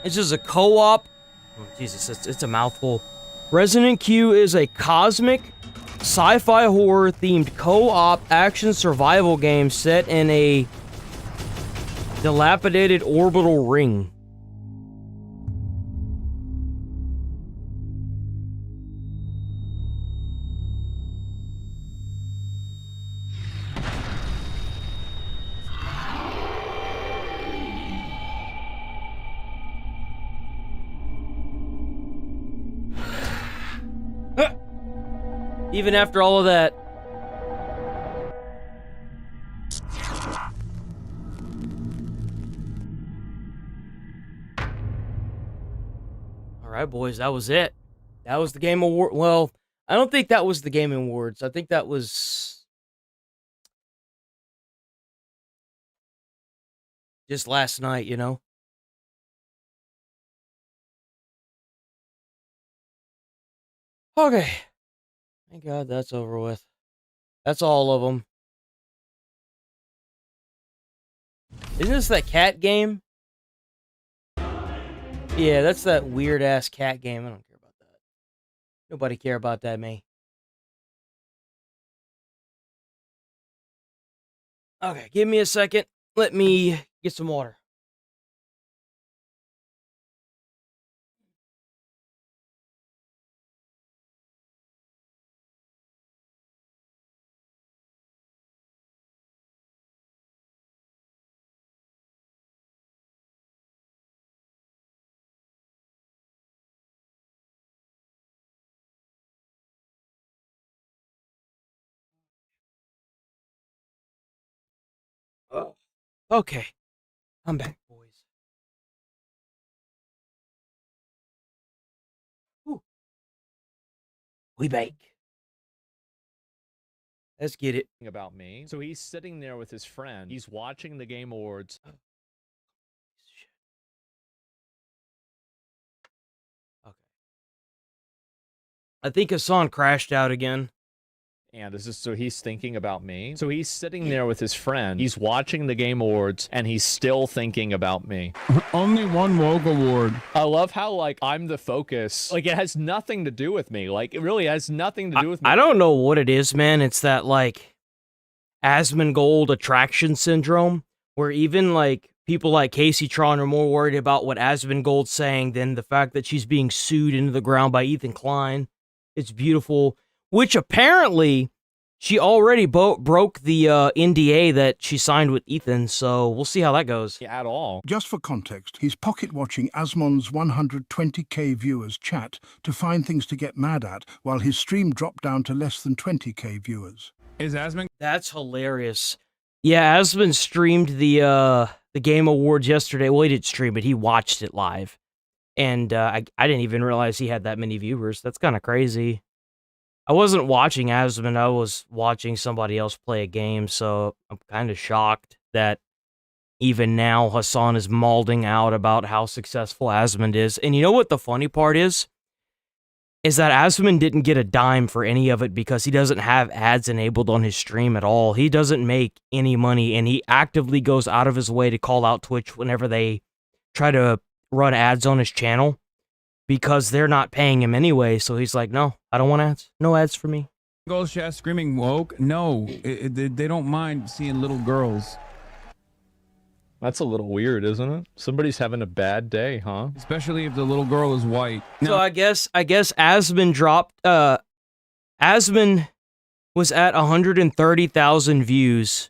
This is a co-op. Oh, Jesus, it's a mouthful. Resident Q is a cosmic, sci-fi horror-themed co-op action survival game set in a dilapidated orbital ring. Even after all of that. Alright, boys, that was it. That was the Game Award. Well, I don't think that was the Game Awards. I think that was just last night, you know? Okay. Thank God that's over with. That's all of them. Isn't this that cat game? Yeah, that's that weird-ass cat game. I don't care about that. Nobody care about that, me. Okay, give me a second. Let me get some water. Okay, I'm back, boys. Whew. We bake. Let's get it. About me. So he's sitting there with his friend. He's watching the Game Awards. Okay. I think Hassan crashed out again. And is this so he's thinking about me? So he's sitting there with his friend. He's watching the Game Awards, and he's still thinking about me. Only one Woke Award. I love how, like, I'm the focus. Like, it has nothing to do with me. Like, it really has nothing to do with me. I don't know what it is, man. It's that, like, Asmongold attraction syndrome, where even, like, people like Casey Tron are more worried about what Asmongold's saying than the fact that she's being sued into the ground by Ethan Klein. It's beautiful. Which apparently she already broke the NDA that she signed with Ethan, so we'll see how that goes. At all. Just for context, he's pocket-watching Asmon's 120k viewers chat to find things to get mad at, while his stream dropped down to less than 20k viewers. Is Asmon? That's hilarious. Yeah, Asmon streamed the Game Awards yesterday. Well, he didn't stream it. He watched it live. And I didn't even realize he had that many viewers. That's kind of crazy. I wasn't watching Asmon, I was watching somebody else play a game, so I'm kind of shocked that even now Hassan is mauling out about how successful Asmon is. And you know what the funny part is? Is that Asmon didn't get a dime for any of it because he doesn't have ads enabled on his stream at all. He doesn't make any money, and he actively goes out of his way to call out Twitch whenever they try to run ads on his channel, because they're not paying him anyway, so he's like, no, I don't want ads. No ads for me. Ghost chat screaming woke? No, they don't mind seeing little girls. That's a little weird, isn't it? Somebody's having a bad day, huh? Especially if the little girl is white. So I guess Asmon dropped, Asmon was at 130,000 views,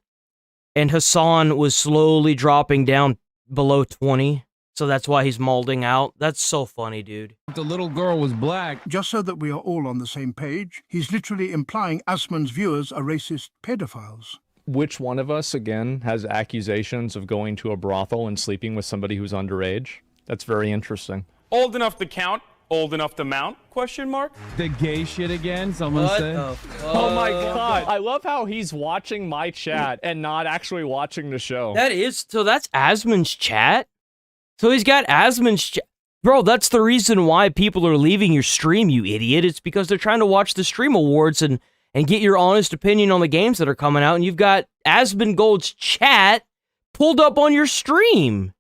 and Hassan was slowly dropping down below 20. So that's why he's molding out. That's so funny, dude. The little girl was black. Just so that we are all on the same page, he's literally implying Asmon's viewers are racist pedophiles. Which one of us, again, has accusations of going to a brothel and sleeping with somebody who's underage? That's very interesting. Old enough to count. Old enough to mount? Question mark. The gay shit again, someone What said. the fuck? Oh my god. I love how he's watching my chat and not actually watching the show. So that's Asmon's chat? So he's got Asmon's chat. Bro, that's the reason why people are leaving your stream, you idiot. It's because they're trying to watch the stream awards and get your honest opinion on the games that are coming out, and you've got asmongold's chat pulled up on your stream.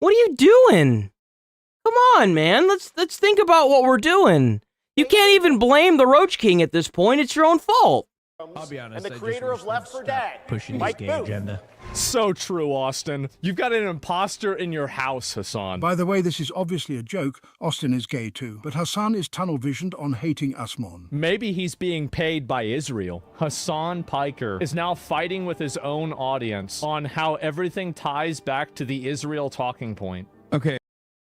What are you doing? Come on, man. Let's think about what we're doing. You can't even blame the Roach King at this point. It's your own fault. I'll be honest. And the creator of Left 4 Dead, pushing Mike this gay Booth. agenda. So true, Austin. You've got an imposter in your house, Hassan. By the way, this is obviously a joke. Austin is gay too, but Hassan is tunnel-visioned on hating Asmon. Maybe he's being paid by Israel. Hassan Piker is now fighting with his own audience on how everything ties back to the Israel talking point. Okay.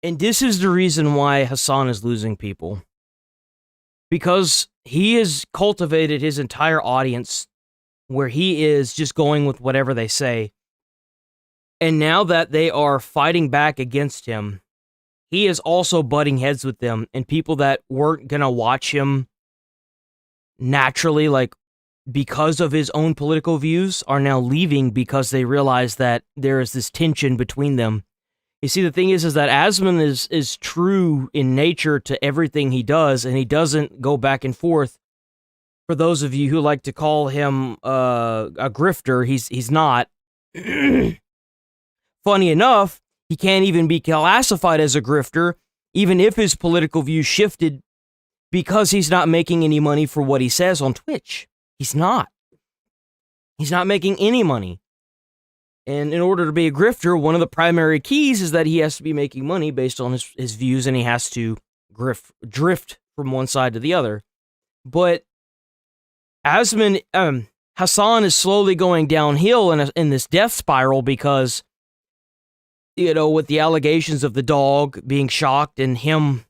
And this is the reason why Hassan is losing people. Because he has cultivated his entire audience where he is just going with whatever they say. And now that they are fighting back against him, he is also butting heads with them. And people that weren't going to watch him naturally, like because of his own political views, are now leaving because they realize that there is this tension between them. You see, the thing is that Asmon is true in nature to everything he does, and he doesn't go back and forth. For those of you who like to call him a grifter, he's not. Funny enough, he can't even be classified as a grifter, even if his political views shifted, because he's not making any money for what he says on Twitch. He's not. He's not making any money. And in order to be a grifter, one of the primary keys is that he has to be making money based on his views, and he has to drift from one side to the other. But Hassan is slowly going downhill in this death spiral because, you know, with the allegations of the dog being shocked and him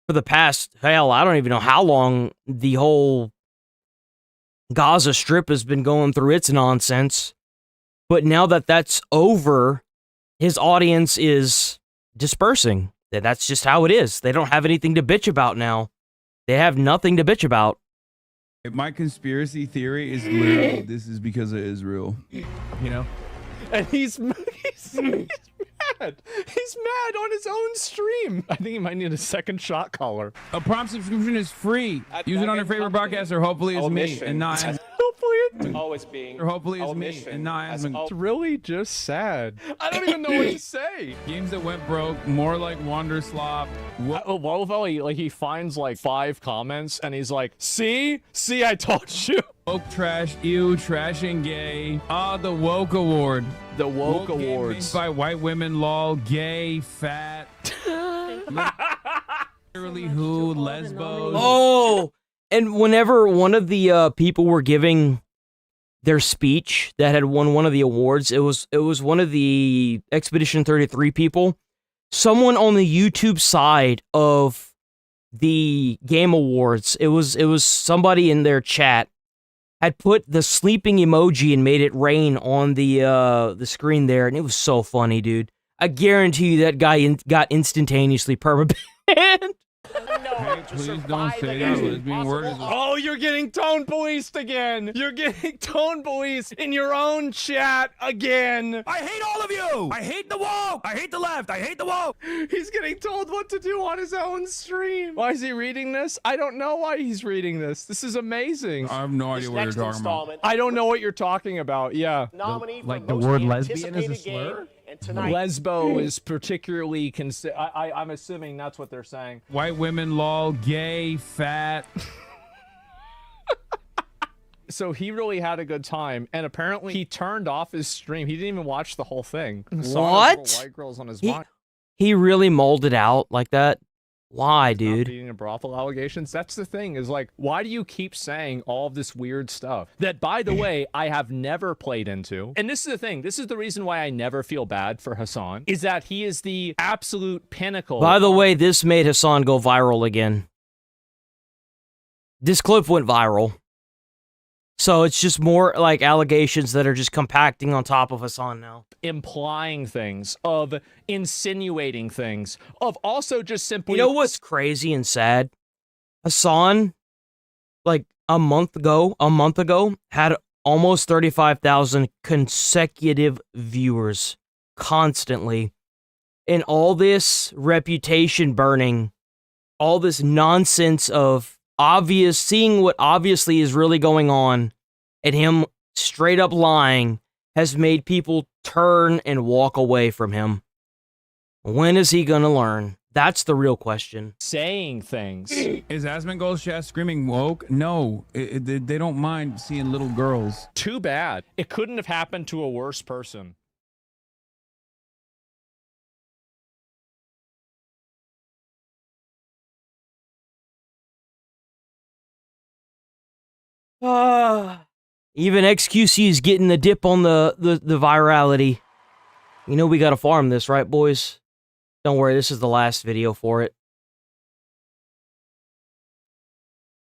for the past, hell, I don't even know how long the whole Gaza Strip has been going through its nonsense. But now that that's over, his audience is dispersing. That's just how it is. They don't have anything to bitch about now. They have nothing to bitch about. My conspiracy theory is literally this is because of Israel. You know? And he's mad. He's mad on his own stream. I think he might need a second shot collar. A prompt subscription is free. Use it on your favorite broadcaster. Hopefully it's me and not Always being. or hopefully it's me and not Asmon. It's really just sad. I don't even know what to say. Games that went broke, more like Wander Slop. Well, he finds like 5 comments and he's like, see, I told you. Woke trash, ew, trash and gay. Ah, the woke award. The woke awards by white women, lol, gay, fat. Literally who, lesbos. Oh, and whenever one of the people were giving their speech that had won one of the awards, it was one of the Expedition 33 people. Someone on the YouTube side of the Game Awards, it was somebody in their chat had put the sleeping emoji and made it rain on the screen there, and it was so funny, dude. I guarantee you that guy got instantaneously permabanned. Hey, please don't say that. Lesbian word is Oh, you're getting tone policed again. You're getting tone policed in your own chat again. I hate all of you! I hate the woke! I hate the left! I hate the woke! He's getting told what to do on his own stream. Why is he reading this? I don't know why he's reading this. This is amazing. I have no idea what you're talking about. I don't know what you're talking about. Yeah. Nominee like for the most word lesbian is a anticipated game, slur? and tonight, Lesbo is particularly I'm assuming that's what they're saying. White women, lol, gay, fat. So he really had a good time, and apparently he turned off his stream. He didn't even watch the whole thing. What? White girls on his mind. He really mulled it out like that? Why, dude? Being a brothel allegations. That's the thing, is like, why do you keep saying all of this weird stuff that, by the way, I have never played into? And this is the thing. This is the reason why I never feel bad for Hassan, is that he is the absolute pinnacle. By the way, this made Hassan go viral again. This clip went viral. So it's just more like allegations that are just compacting on top of Hassan now. Implying things, of insinuating things, of also just simply... You know what's crazy and sad? Hassan, like a month ago, had almost 35,000 consecutive viewers constantly. And all this reputation burning, all this nonsense of seeing what obviously is really going on, and him straight up lying, has made people turn and walk away from him. When is he gonna learn? That's the real question. Saying things. Is Asmongold's chat screaming woke? No, they don't mind seeing little girls. Too bad. It couldn't have happened to a worse person. Even XQC is getting the dip on the virality. You know we gotta farm this, right, boys? Don't worry, this is the last video for it.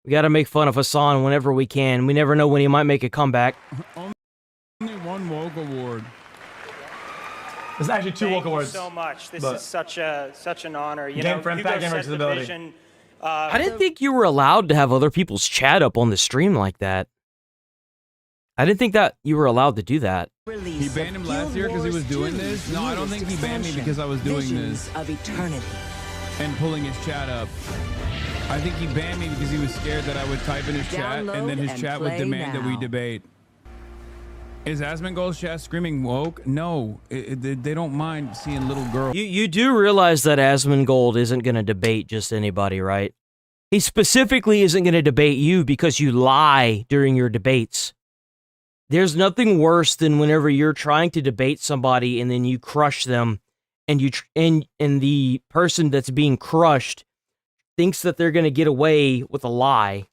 We gotta make fun of Hassan whenever we can. We never know when he might make a comeback. Only one woke award. There's actually 2 woke awards. Thank you so much. This is such an honor. You Game know, for impact, game for Hugo set the accessibility. vision. I didn't think you were allowed to have other people's chat up on the stream like that. I didn't think that you were allowed to do that. He banned him last year because he was doing this? No, I don't think he banned me because I was doing this. Of eternity. And pulling his chat up. I think he banned me because he was scared that I would type in his chat and then his chat would demand that we debate. Is Asmongold's chat screaming woke? No, they don't mind seeing little girls. You do realize that Asmongold isn't going to debate just anybody, right? He specifically isn't going to debate you because you lie during your debates. There's nothing worse than whenever you're trying to debate somebody and then you crush them, and and the person that's being crushed thinks that they're going to get away with a lie.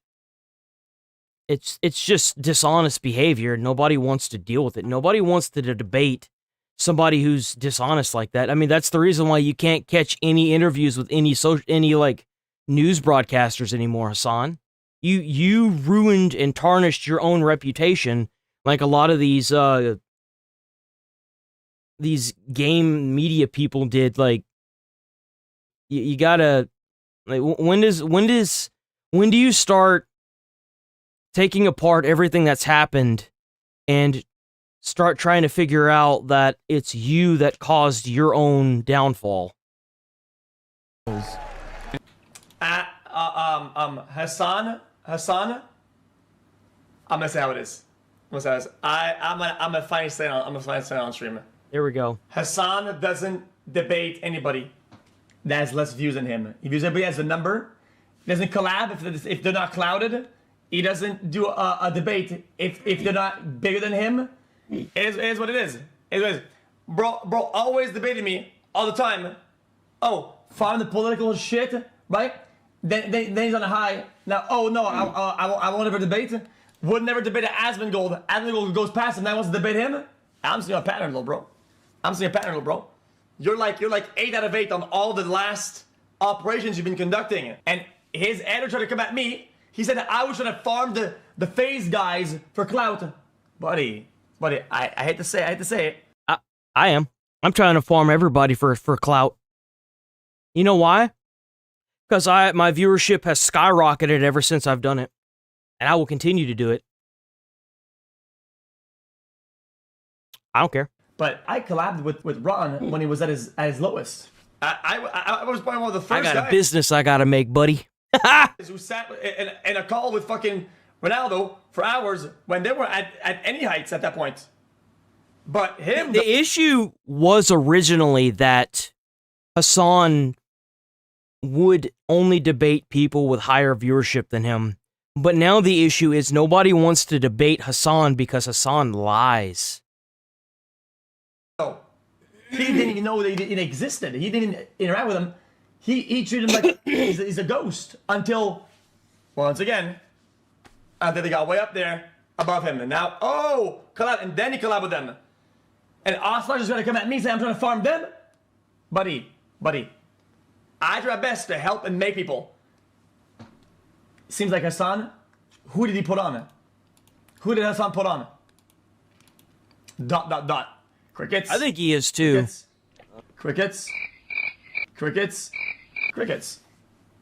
It's just dishonest behavior. Nobody wants to deal with it. Nobody wants to debate somebody who's dishonest like that. I mean, that's the reason why you can't catch any interviews with any like news broadcasters anymore, Hassan. You ruined and tarnished your own reputation, like a lot of these game media people did. Like, you gotta, like, when do you start taking apart everything that's happened and start trying to figure out that it's you that caused your own downfall? Hassan, I'm gonna say how it is. I'm a fine say on stream. There we go. Hassan doesn't debate anybody that has less views than him. He views everybody as a number. He doesn't collab if they're not clouded. He doesn't do a debate if they're not bigger than him. It is what it is. It is. Bro always debating me all the time. Oh, find the political shit, right? Then he's on a high. Now, oh no, I won't ever debate. Would never debate Asmongold. Asmongold goes past him. Now wants to debate him. I'm seeing a pattern, little bro. You're like 8 out of 8 on all the last operations you've been conducting. And his editor tried to come at me. He said that I was trying to farm the phase guys for clout. Buddy, I hate to say it. I am. I'm trying to farm everybody for clout. You know why? Because my viewership has skyrocketed ever since I've done it. And I will continue to do it. I don't care. But I collabed with Ron when he was at his lowest. I was probably one of the first I got guys a business I gotta make, buddy. who sat in a call with fucking Ronaldo for hours when they were at any heights at that point. But him... The issue was originally that Hassan would only debate people with higher viewership than him. But now the issue is nobody wants to debate Hassan because Hassan lies. He didn't even know that it existed. He didn't interact with him. He treated him like he's a ghost until, once again, until they got way up there above him. And now, collab, and then he collabed with them. And Oslar is going to come at me and say, I'm trying to farm them? Buddy, I try my best to help and make people. Seems like Hassan, who did he put on? Who did Hassan put on? ... Crickets. I think he is too. Crickets. Crickets. Crickets.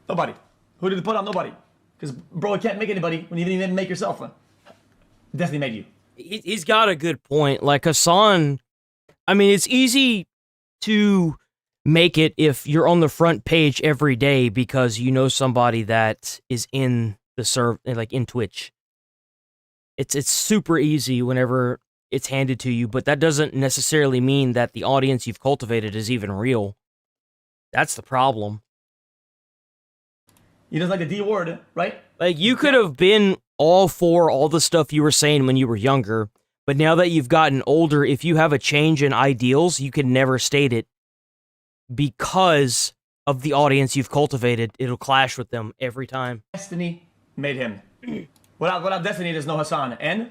Nobody. Who did he put on? Nobody. Because, bro, you can't make anybody when you didn't even make yourself. Destiny made you. He's got a good point. Like Hassan, I mean, it's easy to make it if you're on the front page every day because you know somebody that is in the like in Twitch. It's super easy whenever it's handed to you, but that doesn't necessarily mean that the audience you've cultivated is even real. That's the problem. You just like the D word, right? Like, you could have been all for all the stuff you were saying when you were younger, but now that you've gotten older, if you have a change in ideals, you can never state it because of the audience you've cultivated. It'll clash with them every time. Destiny made him. Without Destiny, there's no Hassan. And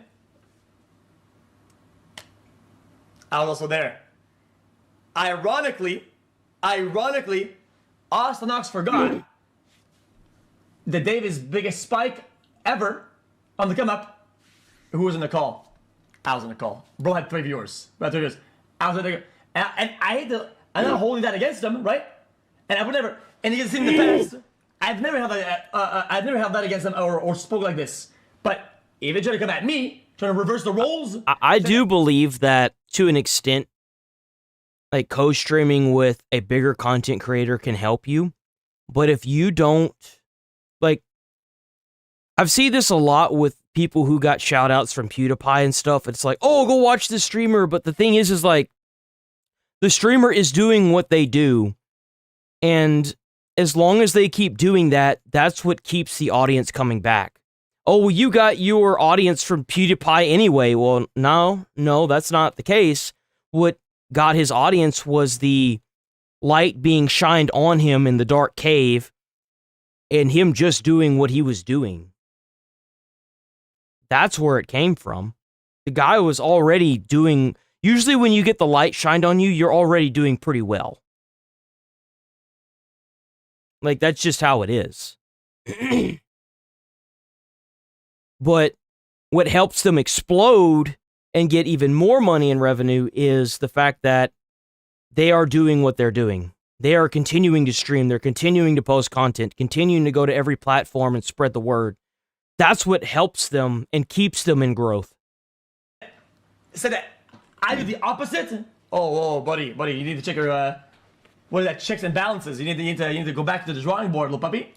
I was also there. Ironically, Austin Knox forgot that David's biggest spike ever on the come up. Who was in the call? I was in the call. Bro had 3 viewers. I was in the and I hate to. I'm not holding that against him, right? And I would never. And you can see in the past, I've never held that against him or spoke like this. But if they try to come at me, trying to reverse the roles, I do believe that to an extent, like co-streaming with a bigger content creator can help you. But if you don't, like, I've seen this a lot with people who got shout outs from PewDiePie and stuff. It's like, oh, go watch the streamer. But the thing is like, the streamer is doing what they do. And as long as they keep doing that, that's what keeps the audience coming back. Oh, well, you got your audience from PewDiePie anyway. Well, no, that's not the case. What got his audience was the light being shined on him in the dark cave and him just doing what he was doing. That's where it came from. The guy was already doing... Usually when you get the light shined on you, you're already doing pretty well. Like, that's just how it is. But what helps them explode and get even more money and revenue is the fact that they are doing what they're doing. They are continuing to stream. They're continuing to post content, continuing to go to every platform and spread the word. That's what helps them and keeps them in growth. So that I do the opposite. Oh, buddy, you need to check your what is that? Checks and balances. You need to go back to the drawing board, little puppy.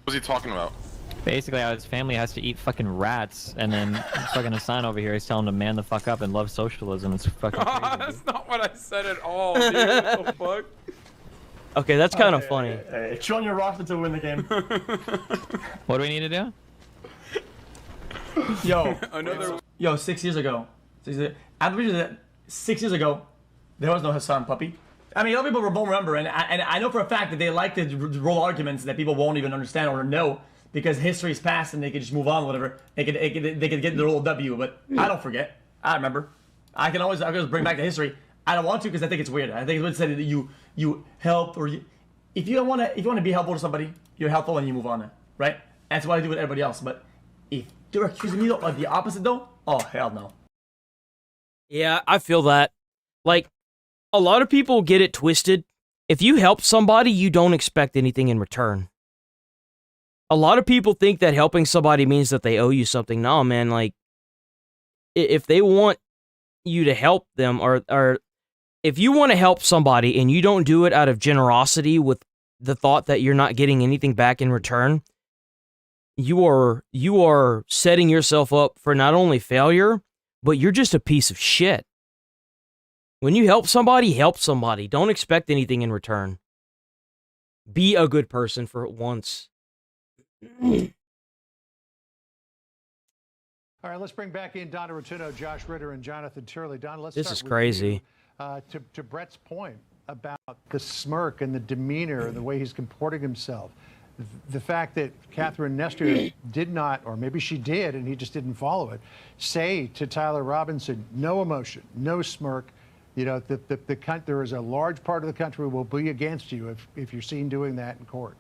What's he talking about? Basically, how his family has to eat fucking rats, and then fucking Hassan over here is telling him to man the fuck up and love socialism. It's fucking crazy. That's not what I said at all, dude. What the fuck? Okay, that's kind of funny. Hey, chew on your roster to win the game. What do we need to do? Yo, 6 years ago. I'm pretty sure that 6 years ago, there was no Hassan, puppy. I mean, a lot of people won't remember, and I know for a fact that they like to roll arguments that people won't even understand or know because history's past and they can just move on, whatever. They could get their old W, but I don't forget. I remember. I can always bring back the history. I don't want to because I think it's weird. I think it's weird to say that you help or if you want to be helpful to somebody, you're helpful and you move on, right? That's what I do with everybody else. But if they're accusing me of the opposite, though, oh hell no. Yeah, I feel that. Like, a lot of people get it twisted. If you help somebody, you don't expect anything in return. A lot of people think that helping somebody means that they owe you something. No, man, like, if they want you to help them, or if you want to help somebody and you don't do it out of generosity with the thought that you're not getting anything back in return, you are setting yourself up for not only failure, but you're just a piece of shit. When you help somebody, help somebody. Don't expect anything in return. Be a good person for once. All right, let's bring back in Donna Rotuno, Josh Ritter, and Jonathan Turley. Don, let's This start is with crazy. you. To Brett's point about the smirk and the demeanor and the way he's comporting himself. The fact that Catherine Nestor did not, or maybe she did, and he just didn't follow it, say to Tyler Robinson, no emotion, no smirk, You know, there is a large part of the country will be against you if you're seen doing that in court.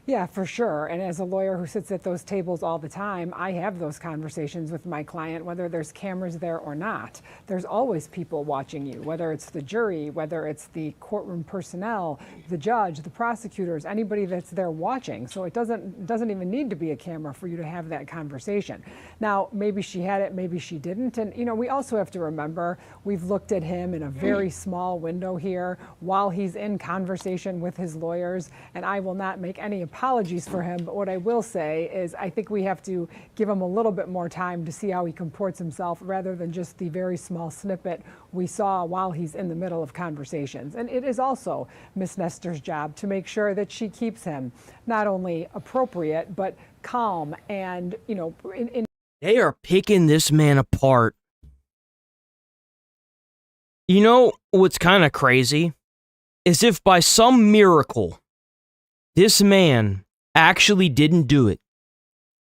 Yeah, for sure. And as a lawyer who sits at those tables all the time, I have those conversations with my client, whether there's cameras there or not. There's always people watching you, whether it's the jury, whether it's the courtroom personnel, the judge, the prosecutors, anybody that's there watching. So it doesn't even need to be a camera for you to have that conversation. Now, maybe she had it, maybe she didn't. And, you know, we also have to remember, we've looked at him in a very small window here while he's in conversation with his lawyers. And I will not make any apologies for him, but what I will say is I think we have to give him a little bit more time to see how he comports himself rather than just the very small snippet we saw while he's in the middle of conversations. And it is also Miss Nestor's job to make sure that she keeps him not only appropriate, but calm and, you know, They are picking this man apart. You know what's kind of crazy? Is if by some miracle this man actually didn't do it,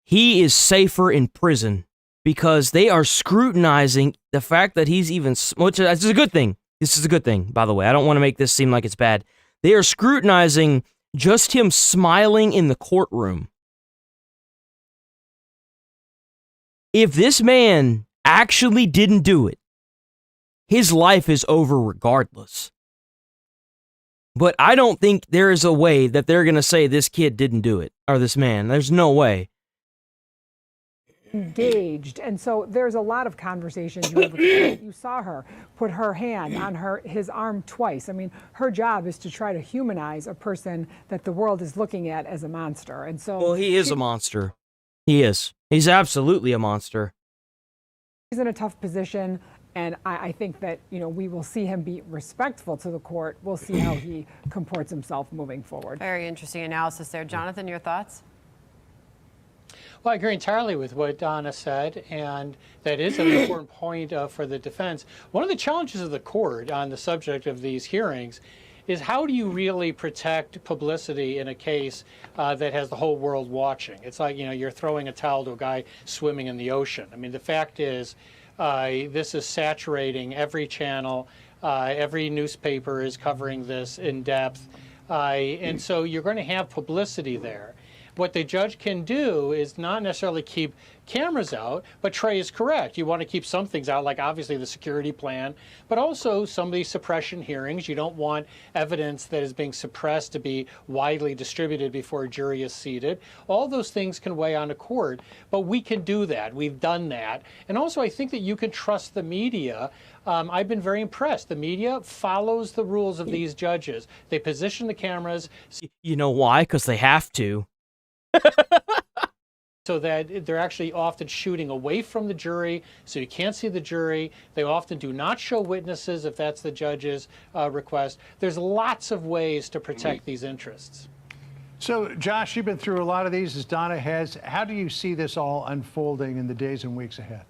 he is safer in prison because they are scrutinizing the fact that he's even, which is a good thing. This is a good thing, by the way. I don't want to make this seem like it's bad. They are scrutinizing just him smiling in the courtroom. If this man actually didn't do it, his life is over regardless. But I don't think there is a way that they're going to say this kid didn't do it, or this man. There's no way. Engaged. And so there's a lot of conversations you have with her. You saw her put her hand on his arm twice. I mean, her job is to try to humanize a person that the world is looking at as a monster. And so, well, he is a monster. He is. He's absolutely a monster. He's in a tough position. And I think that, you know, we will see him be respectful to the court. We'll see how he comports himself moving forward. Very interesting analysis there. Jonathan, your thoughts? Well, I agree entirely with what Donna said, and that is an important point for the defense. One of the challenges of the court on the subject of these hearings is how do you really protect publicity in a case that has the whole world watching? It's like, you know, you're throwing a towel to a guy swimming in the ocean. I mean, the fact is, this is saturating every channel. Every newspaper is covering this in depth. And so you're going to have publicity there. What the judge can do is not necessarily keep cameras out, but Trey is correct. You want to keep some things out, like obviously the security plan, but also some of these suppression hearings. You don't want evidence that is being suppressed to be widely distributed before a jury is seated. All those things can weigh on a court, but we can do that. We've done that. And also, I think that you can trust the media. I've been very impressed. The media follows the rules of these judges. They position the cameras. You know why? Because they have to. So that they're actually often shooting away from the jury, so you can't see the jury. They often do not show witnesses if that's the judge's request. There's lots of ways to protect these interests. So, Josh, you've been through a lot of these, as Donna has. How do you see this all unfolding in the days and weeks ahead?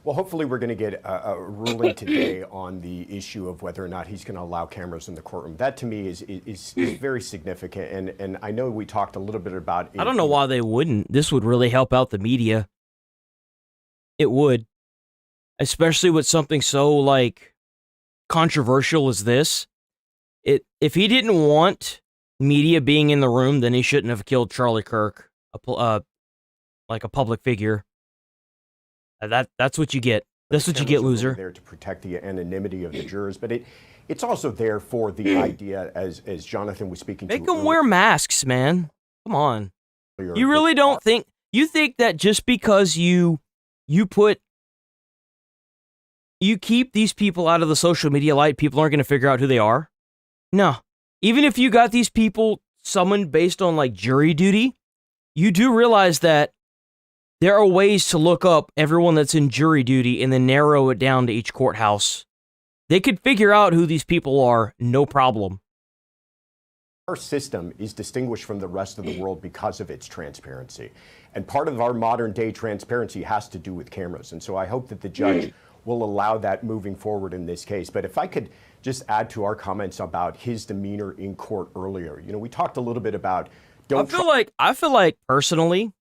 Well, hopefully we're going to get a ruling today on the issue of whether or not he's going to allow cameras in the courtroom. That, to me, is very significant. And I know we talked a little bit about it. I don't know why they wouldn't. This would really help out the media. It would. Especially with something so, like, controversial as this. If he didn't want media being in the room, then he shouldn't have killed Charlie Kirk, like a public figure. That's what you get. That's what you get, loser. There to protect the anonymity of the jurors, but it's also there for the idea, as Jonathan was speaking to. Make them wear masks, man. Come on. You really don't think you think that just because you keep these people out of the social media light, people aren't going to figure out who they are? No. Even if you got these people summoned based on like jury duty, you do realize that there are ways to look up everyone that's in jury duty and then narrow it down to each courthouse. They could figure out who these people are, no problem. Our system is distinguished from the rest of the world because of its transparency. And part of our modern day transparency has to do with cameras. And so I hope that the judge will allow that moving forward in this case. But if I could just add to our comments about his demeanor in court earlier. You know, we talked a little bit about I feel like personally,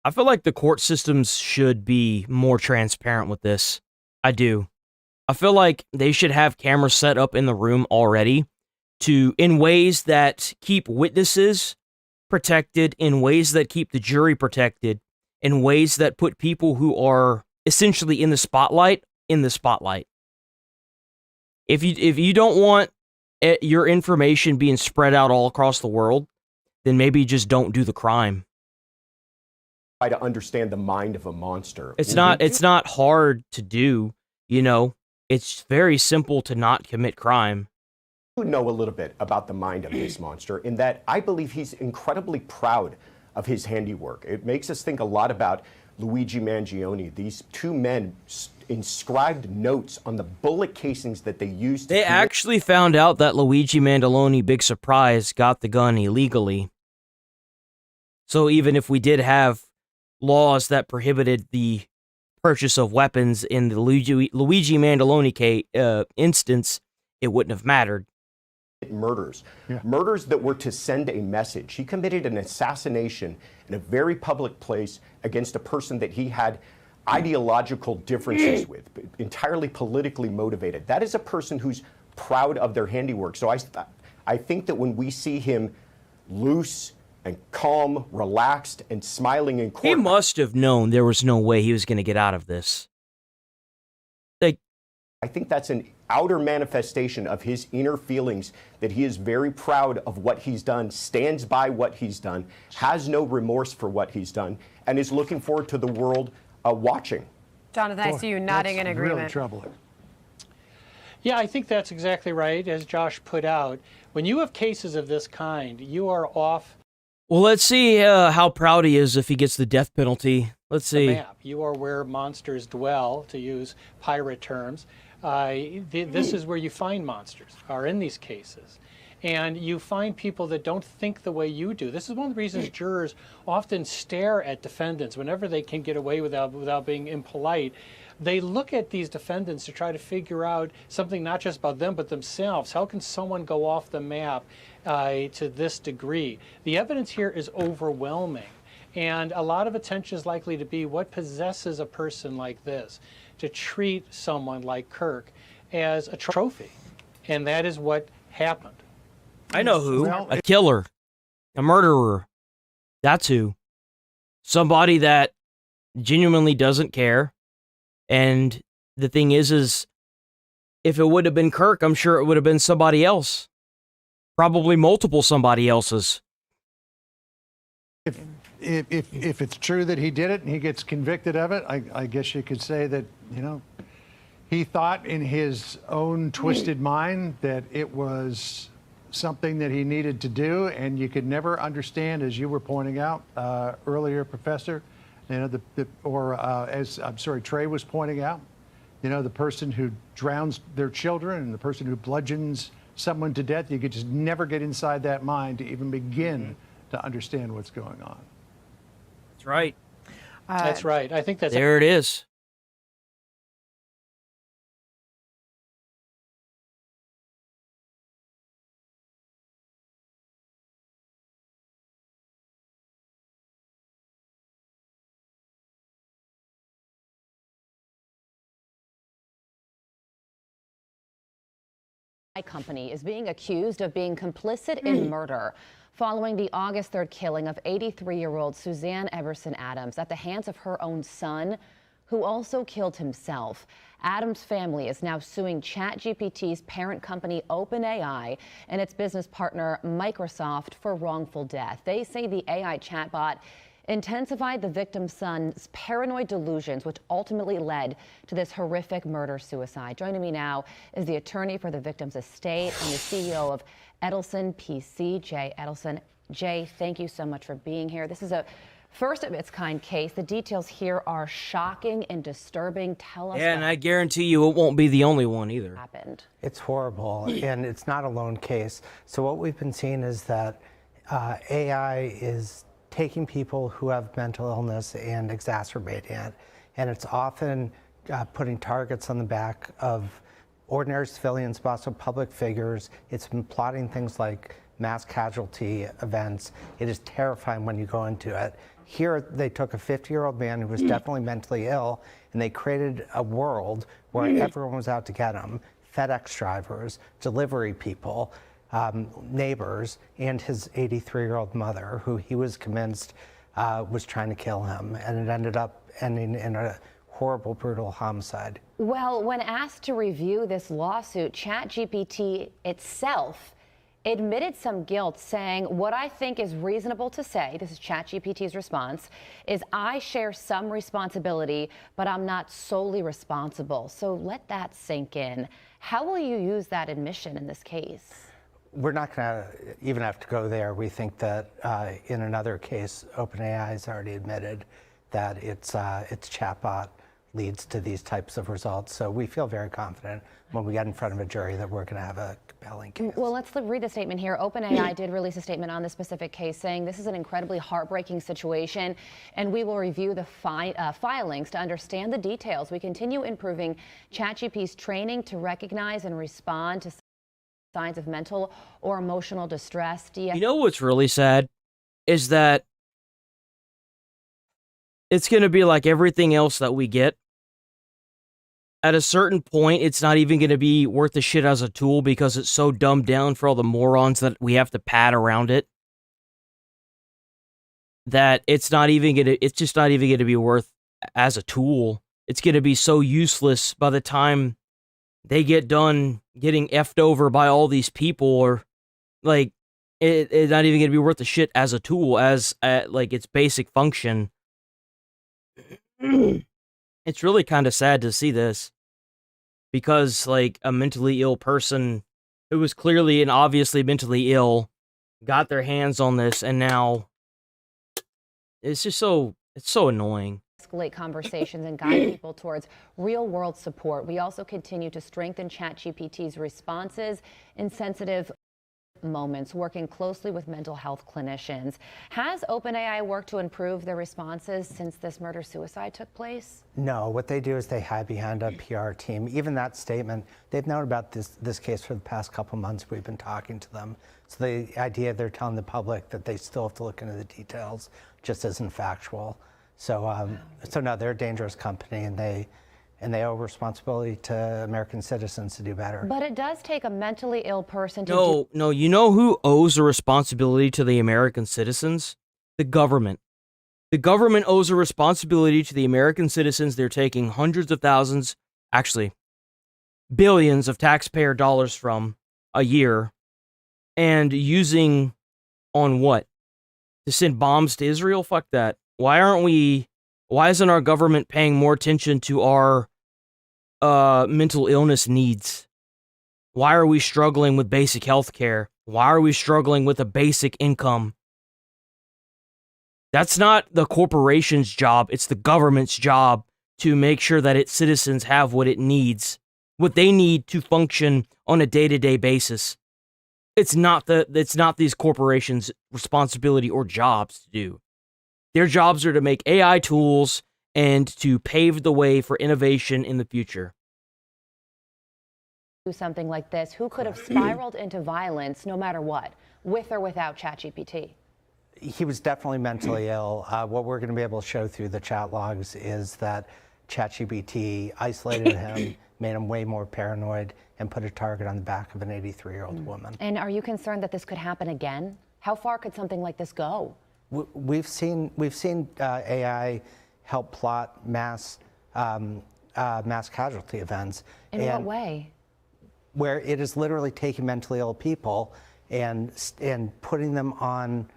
I feel like the court systems should be more transparent with this. I do. I feel like they should have cameras set up in the room already in ways that keep witnesses protected, in ways that keep the jury protected, in ways that put people who are essentially in the spotlight in the spotlight. If you don't want your information being spread out all across the world, then maybe just don't do the crime. Try to understand the mind of a monster. It's not hard to do, you know. It's very simple to not commit crime. I know a little bit about the mind of this monster in that I believe he's incredibly proud of his handiwork. It makes us think a lot about Luigi Mangione. These two men inscribed notes on the bullet casings that they used. They actually found out that Luigi Mangione, big surprise, got the gun illegally. So even if we did have laws that prohibited the purchase of weapons in the Luigi Mangione instance, it wouldn't have mattered. Murders that were to send a message. He committed an assassination in a very public place against a person that he had ideological differences with, entirely politically motivated. That is a person who's proud of their handiwork. So I think that when we see him loose and calm, relaxed, and smiling in court, he must have known there was no way he was going to get out of this. I think that's an outer manifestation of his inner feelings, that he is very proud of what he's done, stands by what he's done, has no remorse for what he's done, and is looking forward to the world watching. Jonathan, I see you nodding in agreement. Really troubling. Yeah, I think that's exactly right, as Josh put out. When you have cases of this kind, you are off. Well, let's see how proud he is if he gets the death penalty. Let's see. The map. You are where monsters dwell, to use pirate terms. This is where you find monsters, are in these cases. And you find people that don't think the way you do. This is one of the reasons jurors often stare at defendants whenever they can get away without being impolite. They look at these defendants to try to figure out something not just about them, but themselves. How can someone go off the map to this degree? The evidence here is overwhelming. And a lot of attention is likely to be what possesses a person like this to treat someone like Kirk as a trophy. And that is what happened. I know who. A killer. A murderer. That's who. Somebody that genuinely doesn't care. And the thing is if it would have been Kirk, I'm sure it would have been somebody else. Probably multiple somebody else's. If it's true that he did it and he gets convicted of it, I guess you could say that, you know, he thought in his own twisted mind that it was something that he needed to do, and you could never understand, as you were pointing out earlier, Professor, you know, Trey was pointing out, you know, the person who drowns their children and the person who bludgeons someone to death, you could just never get inside that mind to even begin to understand what's going on. That's right. That's right. I think that's... There it is. Company is being accused of being complicit in murder following the August 3rd killing of 83-year-old Suzanne Everson Adams at the hands of her own son, who also killed himself. Adams' family is now suing ChatGPT's parent company OpenAI and its business partner Microsoft for wrongful death. They say the AI chatbot intensified the victim's son's paranoid delusions, which ultimately led to this horrific murder-suicide. Joining me now is the attorney for the victim's estate and the CEO of Edelson PC, Jay Edelson. Jay, thank you so much for being here. This is a first of its kind case. The details here are shocking and disturbing. Tell us. Yeah, and I guarantee you it won't be the only one either. Happened. It's horrible, and it's not a lone case. So what we've been seeing is that AI is taking people who have mental illness and exacerbating it. And it's often putting targets on the back of ordinary civilians, but also public figures. It's been plotting things like mass casualty events. It is terrifying when you go into it. Here, they took a 50-year-old man who was definitely mentally ill, and they created a world where everyone was out to get him. FedEx drivers, delivery people, neighbors, and his 83-year-old mother, who he was convinced was trying to kill him, and it ended up ending in a horrible, brutal homicide. Well, when asked to review this lawsuit, ChatGPT itself admitted some guilt, saying, "What I think is reasonable to say," this is ChatGPT's response, "is I share some responsibility, but I'm not solely responsible." So let that sink in. How will you use that admission in this case? We're not going to even have to go there. We think that in another case, OpenAI has already admitted that its chatbot leads to these types of results. So we feel very confident when we get in front of a jury that we're going to have a compelling case. Well, let's read the statement here. OpenAI did release a statement on this specific case saying this is an incredibly heartbreaking situation, and we will review the filings to understand the details. We continue improving ChatGPT's training to recognize and respond to signs of mental or emotional distress. You know what's really sad is that it's going to be like everything else that we get. At a certain point, it's not even going to be worth the shit as a tool because it's so dumbed down for all the morons that we have to pad around it. That it's just not even going to be worth as a tool. It's going to be so useless by the time they get done getting effed over by all these people, or like it's not even going to be worth the shit as a tool, as like its basic function. It's really kind of sad to see this, because like a mentally ill person who was clearly and obviously mentally ill got their hands on this, and now it's just so annoying. Escalate conversations and guide people towards real-world support. We also continue to strengthen ChatGPT's responses in sensitive moments, working closely with mental health clinicians. Has OpenAI worked to improve their responses since this murder-suicide took place? No, what they do is they hide behind a PR team. Even that statement, they've known about this case for the past couple months. We've been talking to them. So the idea they're telling the public that they still have to look into the details just isn't factual. So, so no, they're a dangerous company, and they owe responsibility to American citizens to do better. But it does take a mentally ill person to No, you know who owes a responsibility to the American citizens? The government. The government owes a responsibility to the American citizens. They're taking hundreds of thousands, actually, billions of taxpayer dollars from a year, and using on what? To send bombs to Israel? Fuck that. Why isn't our government paying more attention to our mental illness needs? Why are we struggling with basic health care? Why are we struggling with a basic income? That's not the corporation's job. It's the government's job to make sure that its citizens have what it needs, what they need to function on a day-to-day basis. It's not these corporations' responsibility or jobs to do. Their jobs are to make AI tools and to pave the way for innovation in the future. do something like this, who could have spiraled into violence no matter what, with or without ChatGPT? He was definitely mentally ill. What we're going to be able to show through the chat logs is that ChatGPT isolated him, made him way more paranoid, and put a target on the back of an 83-year-old woman. And are you concerned that this could happen again? How far could something like this go? We've seen AI help plot mass casualty events. In what way? Where it is literally taking mentally ill people and putting them on,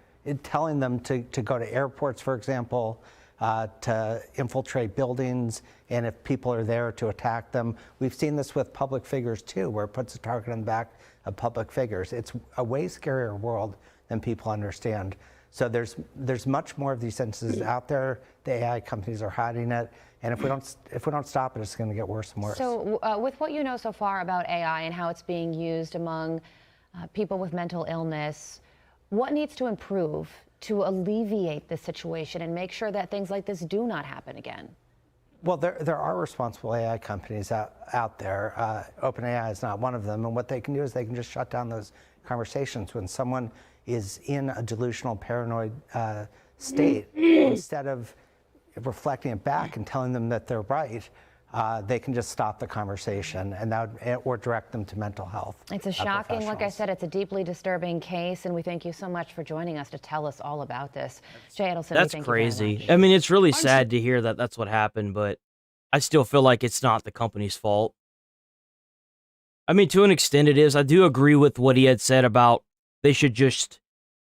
telling them to go to airports, for example, to infiltrate buildings, and if people are there, to attack them. We've seen this with public figures too, where it puts a target on the back of public figures. It's a way scarier world than people understand. So there's much more of these instances out there. The AI companies are hiding it, and if we don't stop it, it's going to get worse and worse. So with what you know so far about AI and how it's being used among people with mental illness, what needs to improve to alleviate this situation and make sure that things like this do not happen again? Well, there are responsible AI companies out there. OpenAI is not one of them. And what they can do is they can just shut down those conversations when someone is in a delusional, paranoid state. Instead of reflecting it back and telling them that they're right, they can just stop the conversation and or direct them to mental health. It's a shocking, like I said, it's a deeply disturbing case, and we thank you so much for joining us to tell us all about this. Jay Edelson, That's we thank crazy. You very much. I mean, it's really sad to hear that that's what happened, but I still feel like it's not the company's fault. I mean, to an extent it is. I do agree with what he had said about they should just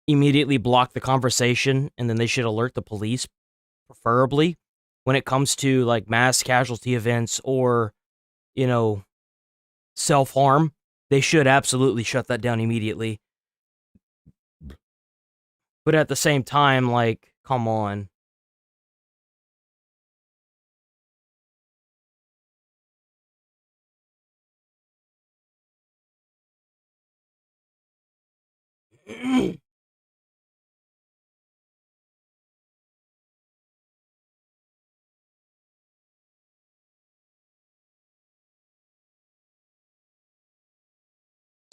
immediately block the conversation and then they should alert the police, preferably, when it comes to like mass casualty events or, you know, self-harm. They should absolutely shut that down immediately. But at the same time, like, come on.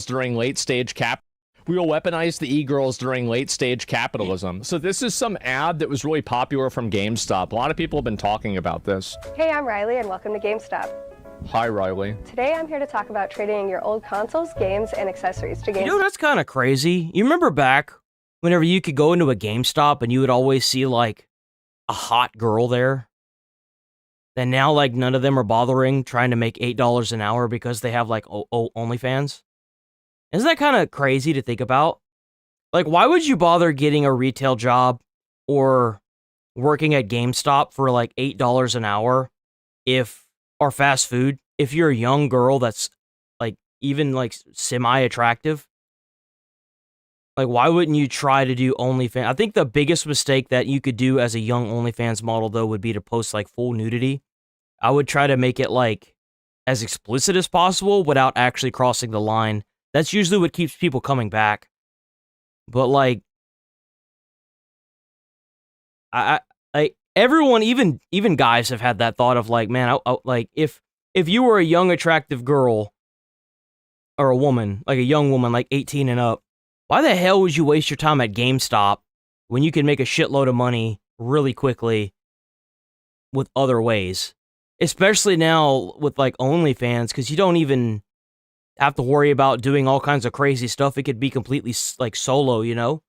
During late stage we will weaponize the e-girls during late stage capitalism. So this is some ad that was really popular from GameStop. A lot of people have been talking about this. Hey, I'm Riley and welcome to GameStop. Hi, Riley. Today I'm here to talk about trading your old consoles, games, and accessories to GameStop. You know, that's kind of crazy. You remember back whenever you could go into a GameStop and you would always see like a hot girl there? And now like none of them are bothering trying to make $8 an hour because they have like OnlyFans? Isn't that kind of crazy to think about? Like, why would you bother getting a retail job or working at GameStop for like $8 an hour or fast food, if you're a young girl that's like even like semi-attractive? Like, why wouldn't you try to do OnlyFans? I think the biggest mistake that you could do as a young OnlyFans model, though, would be to post like full nudity. I would try to make it like as explicit as possible without actually crossing the line. That's usually what keeps people coming back. But like, everyone, even guys have had that thought of like, man, like if you were a young attractive girl or a woman, like a young woman, like 18 and up, why the hell would you waste your time at GameStop when you can make a shitload of money really quickly with other ways? Especially now with like OnlyFans, because you don't even have to worry about doing all kinds of crazy stuff. It could be completely like solo, you know?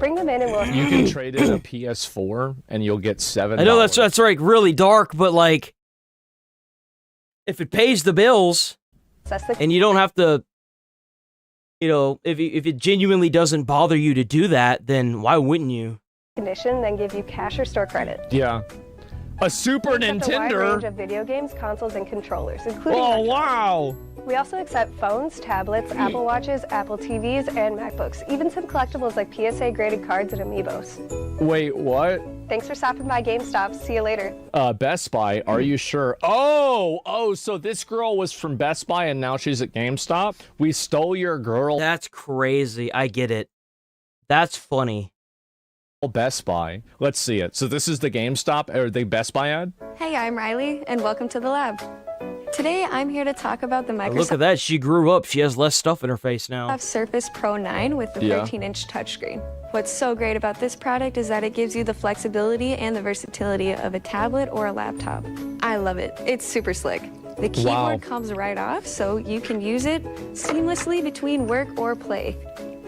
Bring them in and we'll... You can trade in a PS4 and you'll get $7. I know that's like really dark, but like, if it pays the bills and you don't have to, you know, if it genuinely doesn't bother you to do that, then why wouldn't you? Condition, then give you cash or store credit. Yeah. A Super We accept a wide Nintendo. range of video games, consoles, and controllers, including... Oh, wow. We also accept phones, tablets, Apple Watches, Apple TVs, and MacBooks. Even some collectibles like PSA graded cards and amiibos. Wait, what? Thanks for stopping by GameStop. See you later. Best Buy, are you sure? Oh, so this girl was from Best Buy and now she's at GameStop? We stole your girl. That's crazy. I get it. That's funny. Best Buy. Let's see it. So this is the GameStop or the Best Buy ad? Hey, I'm Riley, and welcome to the lab. Today, I'm here to talk about the Look Microsoft at that. She grew up. She has less stuff in her face now. Surface Pro 9 with the 13-inch touchscreen. What's so great about this product is that it gives you the flexibility and the versatility of a tablet or a laptop. I love it. It's super slick. The keyboard comes right off, so you can use it seamlessly between work or play.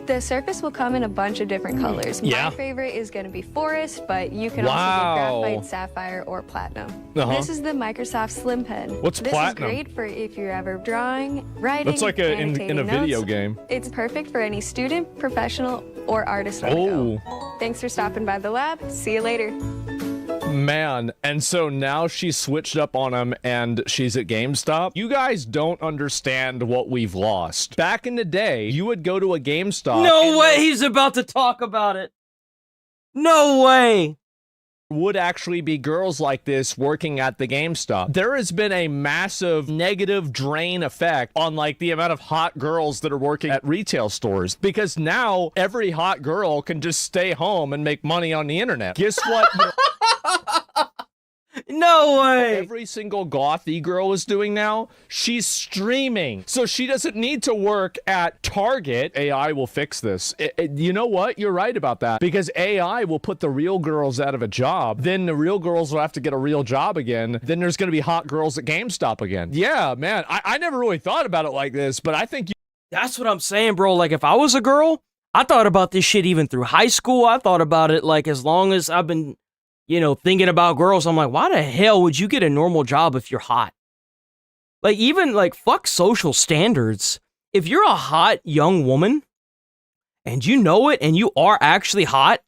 The Surface will come in a bunch of different colors. My favorite is going to be Forest, but you can also get Graphite, Sapphire, or Platinum. This is the Microsoft Slim Pen. What's Platinum? This is great for if you're ever drawing, writing, That's like in a video game. It's perfect for any student, professional, or artist on the go. Thanks for stopping by the lab. See you later. Man, and so now she's switched up on him and she's at GameStop. You guys don't understand what we've lost. Back in the day, you would go to a GameStop. No way he's about to talk about it. No way. Would actually be girls like this working at the GameStop. There has been a massive negative drain effect on like the amount of hot girls that are working at retail stores, because now every hot girl can just stay home and make money on the internet. Guess what? No, No way. Every single gothy girl is doing now, she's streaming. So she doesn't need to work at Target. AI will fix this. You know what? You're right about that. Because AI will put the real girls out of a job. Then the real girls will have to get a real job again. Then there's going to be hot girls at GameStop again. Yeah, man. I never really thought about it like this, but I think That's what I'm saying, bro. Like, if I was a girl, I thought about this shit even through high school. I thought about it, like, as long as I've been, you know, thinking about girls. I'm like, why the hell would you get a normal job if you're hot? Like, even, like, fuck social standards. If you're a hot young woman, and you know it, and you are actually hot,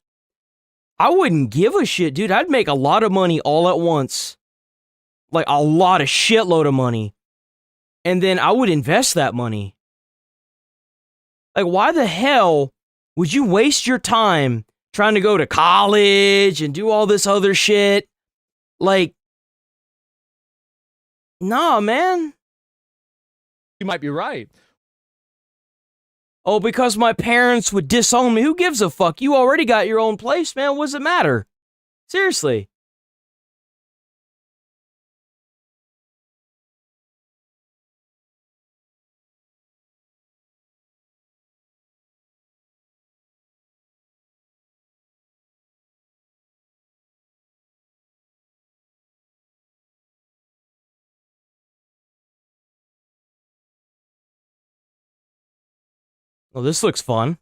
I wouldn't give a shit, dude. I'd make a lot of money all at once. Like, a lot of shitload of money. And then I would invest that money. Like, why the hell would you waste your time trying to go to college and do all this other shit? Like, nah, man. you might be right. Oh, because my parents would disown me. Who gives a fuck? You already got your own place, man. What does it matter? Seriously. Well, this looks fun.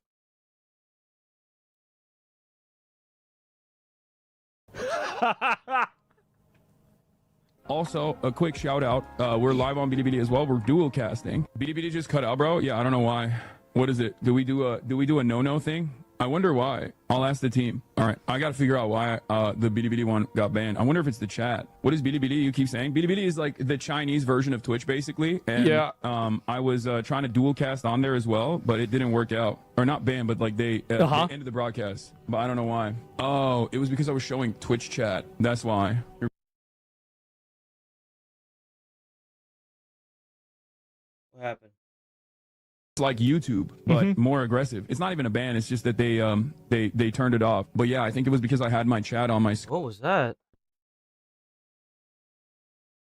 Also, a quick shout out. We're live on BDBD as well. We're dual casting. BDBD just cut out, bro. Yeah, I don't know why. What is it? Do we do a no-no thing? I wonder why. I'll ask the team. All right, I got to figure out why the BDBD one got banned. I wonder if it's the chat. What is BDBD? You keep saying BDBD is like the Chinese version of Twitch, basically. And, yeah. I was trying to dual cast on there as well, but it didn't work out. Or not banned, but like they ended the broadcast. But I don't know why. Oh, it was because I was showing Twitch chat. That's why. What happened? Like YouTube, but more aggressive. It's not even a ban. It's just that they turned it off. But yeah, I think it was because I had my chat on my screen. What was that?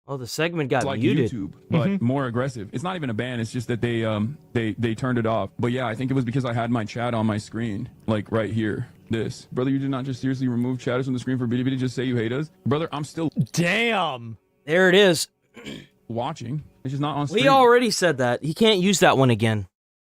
Oh, the segment got like muted. YouTube, but more aggressive. It's not even a ban. It's just that they turned it off. But yeah, I think it was because I had my chat on my screen, like right here. This brother, you did not just seriously remove chatters from the screen for BDBD. Just say you hate us, brother. I'm still damn. There it is. Watching. It's just not on stream. We already said that. He can't use that one again.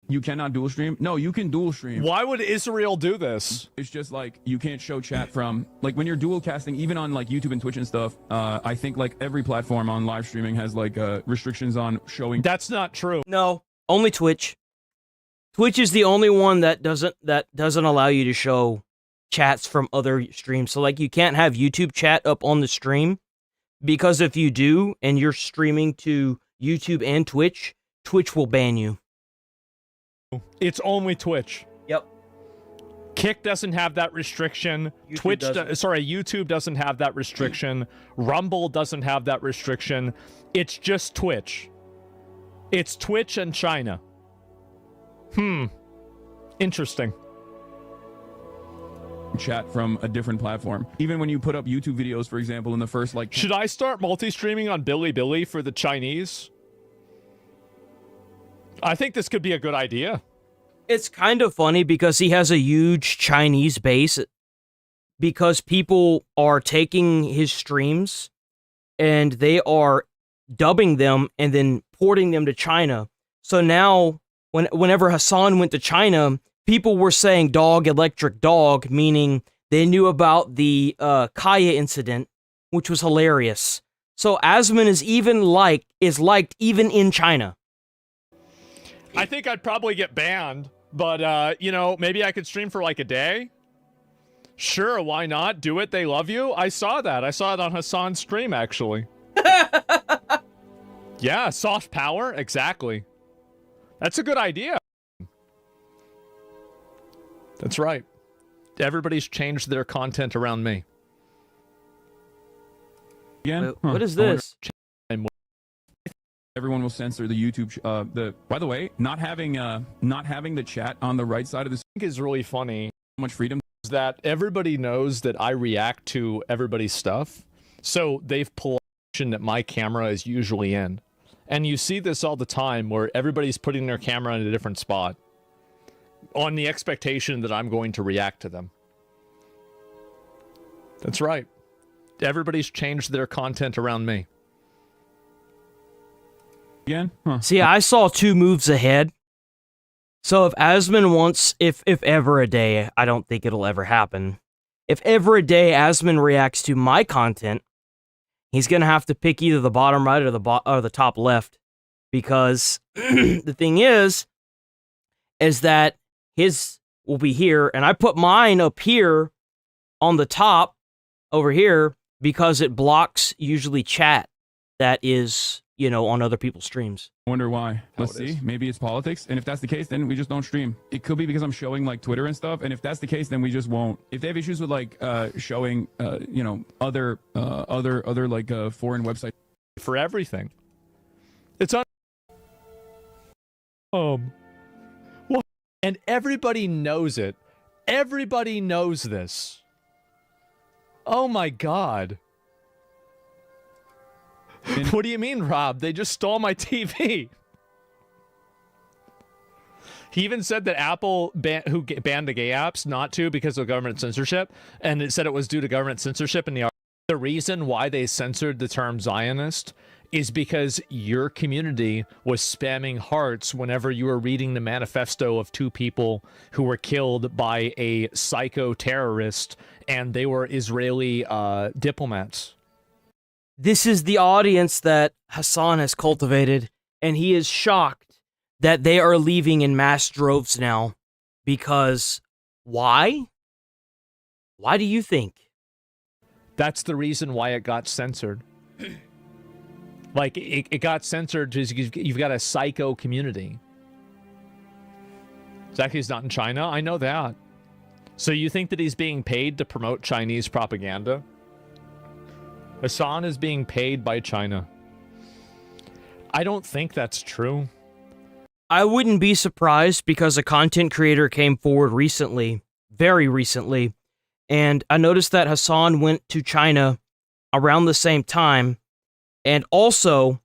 You cannot dual stream? No, you can dual stream. Why would Israel do this? It's just like you can't show chat from like when you're dual casting, even on like YouTube and Twitch and stuff. I think like every platform on live streaming has like restrictions on showing. That's not true. No, only Twitch. Twitch is the only one that doesn't allow you to show chats from other streams. So like you can't have YouTube chat up on the stream, because if you do and you're streaming to YouTube and Twitch, Twitch will ban you. It's only Twitch. Yep. Kick doesn't have that restriction. YouTube doesn't have that restriction. Rumble doesn't have that restriction. It's just Twitch. It's Twitch and China. Interesting. Chat from a different platform. Even when you put up YouTube videos, for example, in the first like... Should I start multi-streaming on Bilibili for the Chinese? I think this could be a good idea. It's kind of funny because he has a huge Chinese base, because people are taking his streams and they are dubbing them and then porting them to China. So now whenever Hassan went to China, people were saying dog, electric dog, meaning they knew about the Kaya incident, which was hilarious. So Asmon is liked even in China. I think I'd probably get banned, but, you know, maybe I could stream for like a day. Sure, why not? Do it, they love you. I saw that. I saw it on Hassan's stream, actually. Yeah, soft power, exactly. That's a good idea. That's right. Everybody's changed their content around me. Again? What is this? Everyone will censor the YouTube. By the way, not having the chat on the right side of the screen is really funny. So much freedom. Is that everybody knows that I react to everybody's stuff, So they've pulled that my camera is usually in. And you see this all the time where everybody's putting their camera in a different spot on the expectation that I'm going to react to them. That's right. Everybody's changed their content around me. Again? Huh. See, I saw 2 moves ahead. So if Asmon wants, if ever a day, I don't think it'll ever happen. If ever a day Asmon reacts to my content, he's going to have to pick either the bottom right or the top left. Because the thing is that his will be here, and I put mine up here on the top over here because it blocks usually chat that is, you know, on other people's streams. Wonder why. Let's see. Maybe it's politics. And if that's the case, then we just don't stream. It could be because I'm showing like Twitter and stuff. And if that's the case, then we just won't. If they have issues with like showing, you know, other like foreign websites. For everything. It's on. Well, and everybody knows it. Everybody knows this. Oh my God. What do you mean, Rob? They just stole my TV. He even said that Apple banned the gay apps not to because of government censorship, and it said it was due to government censorship in the article. The reason why they censored the term Zionist is because your community was spamming hearts whenever you were reading the manifesto of 2 people who were killed by a psycho terrorist, and they were Israeli diplomats. This is the audience that Hassan has cultivated, and he is shocked that they are leaving in mass droves now. Because why? Why do you think? That's the reason why it got censored. Like, it got censored because you've got a psycho community. Zaki's not in China. I know that. So you think that he's being paid to promote Chinese propaganda? Hassan is being paid by China. I don't think that's true. I wouldn't be surprised because a content creator came forward recently, very recently, and I noticed that Hassan went to China around the same time, and also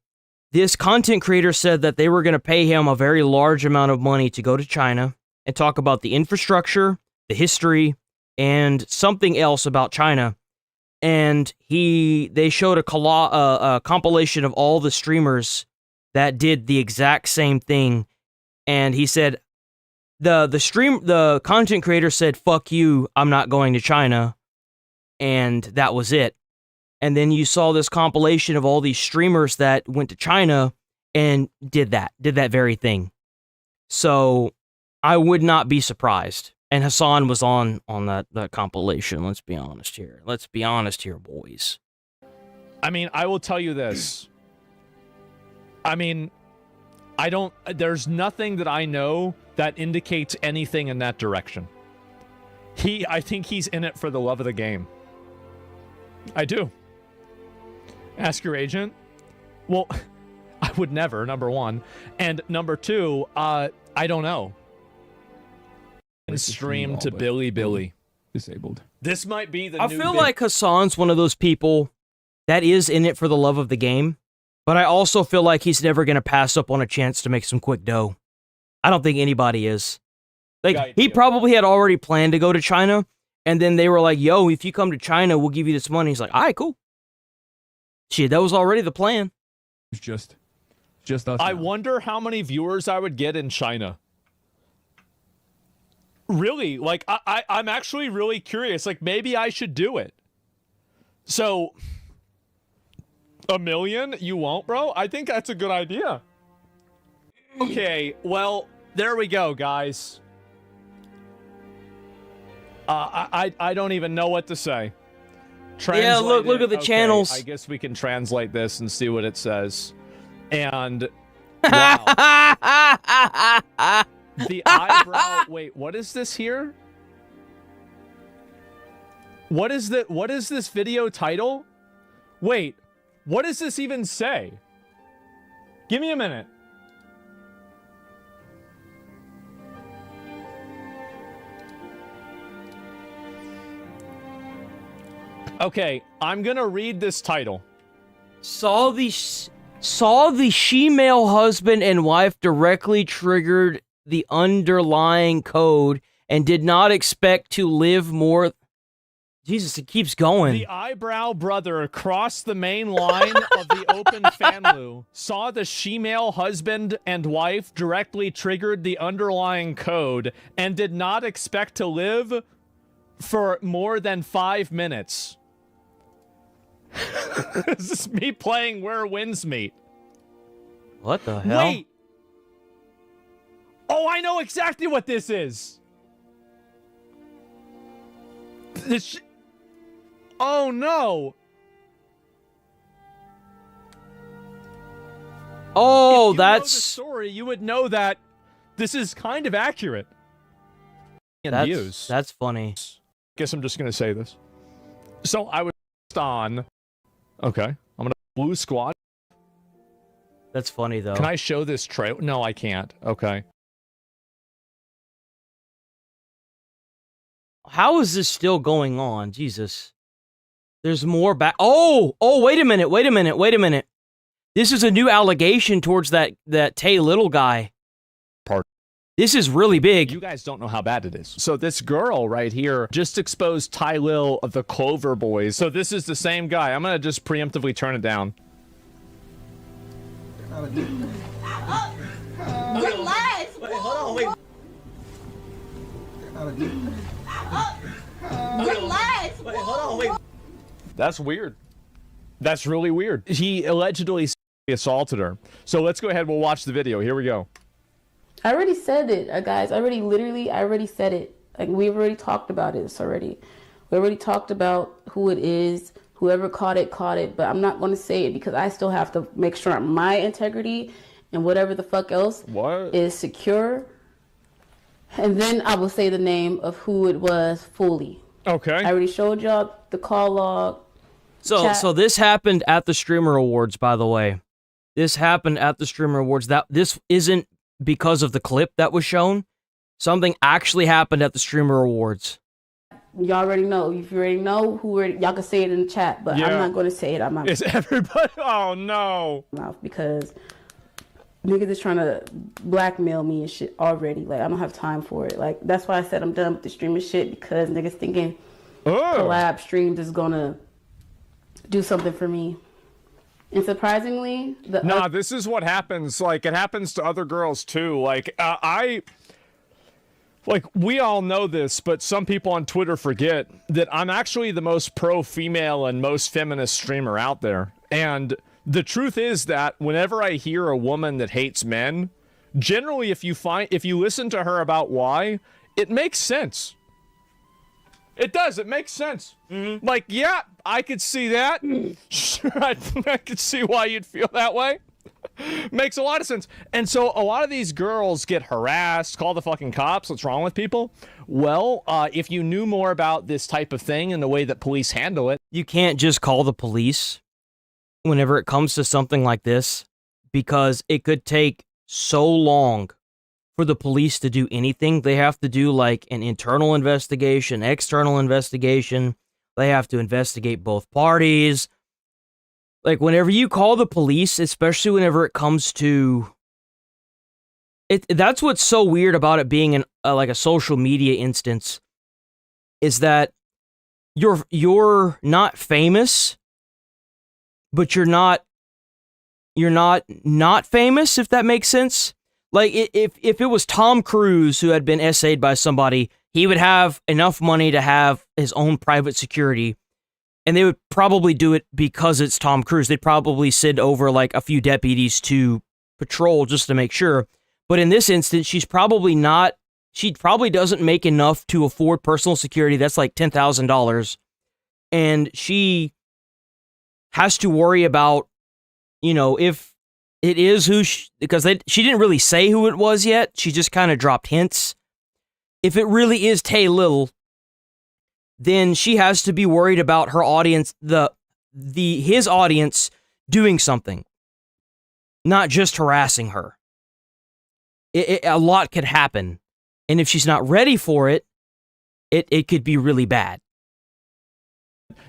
this content creator said that they were going to pay him a very large amount of money to go to China and talk about the infrastructure, the history, and something else about China. And they showed a compilation of all the streamers that did the exact same thing. And he said, the content creator said, "Fuck you, I'm not going to China." And that was it. And then you saw this compilation of all these streamers that went to China and did that very thing. So I would not be surprised. And Hassan was on that compilation. Let's be honest here. Let's be honest here, boys. I mean, I will tell you this. I mean, there's nothing that I know that indicates anything in that direction. I think he's in it for the love of the game. I do. Ask your agent. Well, I would never, number one. And number 2, I don't know. And stream to Billy. Disabled. This might be the I new feel like Hassan's one of those people that is in it for the love of the game, but I also feel like he's never going to pass up on a chance to make some quick dough. I don't think anybody is. Like, he probably had already planned to go to China, and then they were like, "Yo, if you come to China, we'll give you this money." He's like, "All right, cool." Shit, that was already the plan. It's just us. I wonder how many viewers I would get in China. Really, like, I'm actually really curious. Like, maybe I should do it. So, 1 million? You won't, bro? I think that's a good idea. Okay, well, there we go, guys. I don't even know what to say. Yeah, look at the channels. I guess we can translate this and see what it says. And wow. The eyebrow. Wait, what is this here? What is this video title? Wait, what does this even say? Give me a minute. Okay, I'm gonna read this title. Saw the she-male husband and wife directly triggered the underlying code and did not expect to live more. Jesus, it keeps going. The eyebrow brother crossed the main line of the open FANLU, saw the she-male husband and wife directly triggered the underlying code, and did not expect to live for more than 5 minutes. This is me playing Where Winds Meet. What the hell? Wait! Oh, I know exactly what this is! This... Oh no! Oh, if you that's... know the story, you would know that this is kind of accurate. That's funny. Guess I'm just gonna say this. So I was on... Okay, I'm gonna Blue Squad. That's funny, though. Can I show this trailer? No, I can't. Okay. How is this still going on? Jesus. There's more back. Oh, wait a minute. This is a new allegation towards that Tay Little guy. This is really big. You guys don't know how bad it is. So this girl right here just exposed Ty Lil of the Clover Boys. So this is the same guy. I'm gonna just preemptively turn it down. Relax. Wait, hold on, wait. Relax. Wait, hold on, wait. That's weird. That's really weird. He allegedly assaulted her. So let's go ahead. We'll watch the video. Here we go. I already said it, guys. I already said it. Like, we've already talked about this already. We already talked about who it is. Whoever caught it, but I'm not going to say it because I still have to make sure my integrity and whatever the fuck else is secure. And then I will say the name of who it was fully. Okay. I already showed y'all the call log. So this happened at the Streamer Awards, by the way. This happened at the Streamer Awards. This isn't because of the clip that was shown. Something actually happened at the Streamer Awards. Y'all already know. If you already know y'all can say it in the chat, but I'm not going to say it. I'm not. Is everybody? Oh no! Because niggas is trying to blackmail me and shit already. Like, I don't have time for it. Like, that's why I said I'm done with the streaming shit, because niggas thinking collab streams is gonna do something for me. And surprisingly, this is what happens. Like, it happens to other girls too. Like, we all know this, but some people on Twitter forget that I'm actually the most pro-female and most feminist streamer out there. And the truth is that whenever I hear a woman that hates men, generally if you listen to her about why, it makes sense. It does. It makes sense. Mm-hmm. Like, yeah, I could see that. Sure, I could see why you'd feel that way. Makes a lot of sense. And so a lot of these girls get harassed, call the fucking cops. What's wrong with people? Well, if you knew more about this type of thing and the way that police handle it. You can't just call the police whenever it comes to something like this, because it could take so long for the police to do anything. They have to do like an internal investigation, external investigation. They have to investigate both parties. Like, whenever you call the police, especially whenever it comes to it, that's what's so weird about it being like a social media instance, is that you're not famous, but you're not famous, if that makes sense. Like, if it was Tom Cruise who had been essayed by somebody, he would have enough money to have his own private security. And they would probably do it because it's Tom Cruise. They'd probably send over like a few deputies to patrol just to make sure. But in this instance, she probably doesn't make enough to afford personal security. That's like $10,000. And she has to worry about, if it is because she didn't really say who it was yet. She just kind of dropped hints. If it really is Tay Little, then she has to be worried about her audience, his audience doing something, not just harassing her. A lot could happen, and if she's not ready for it, it could be really bad.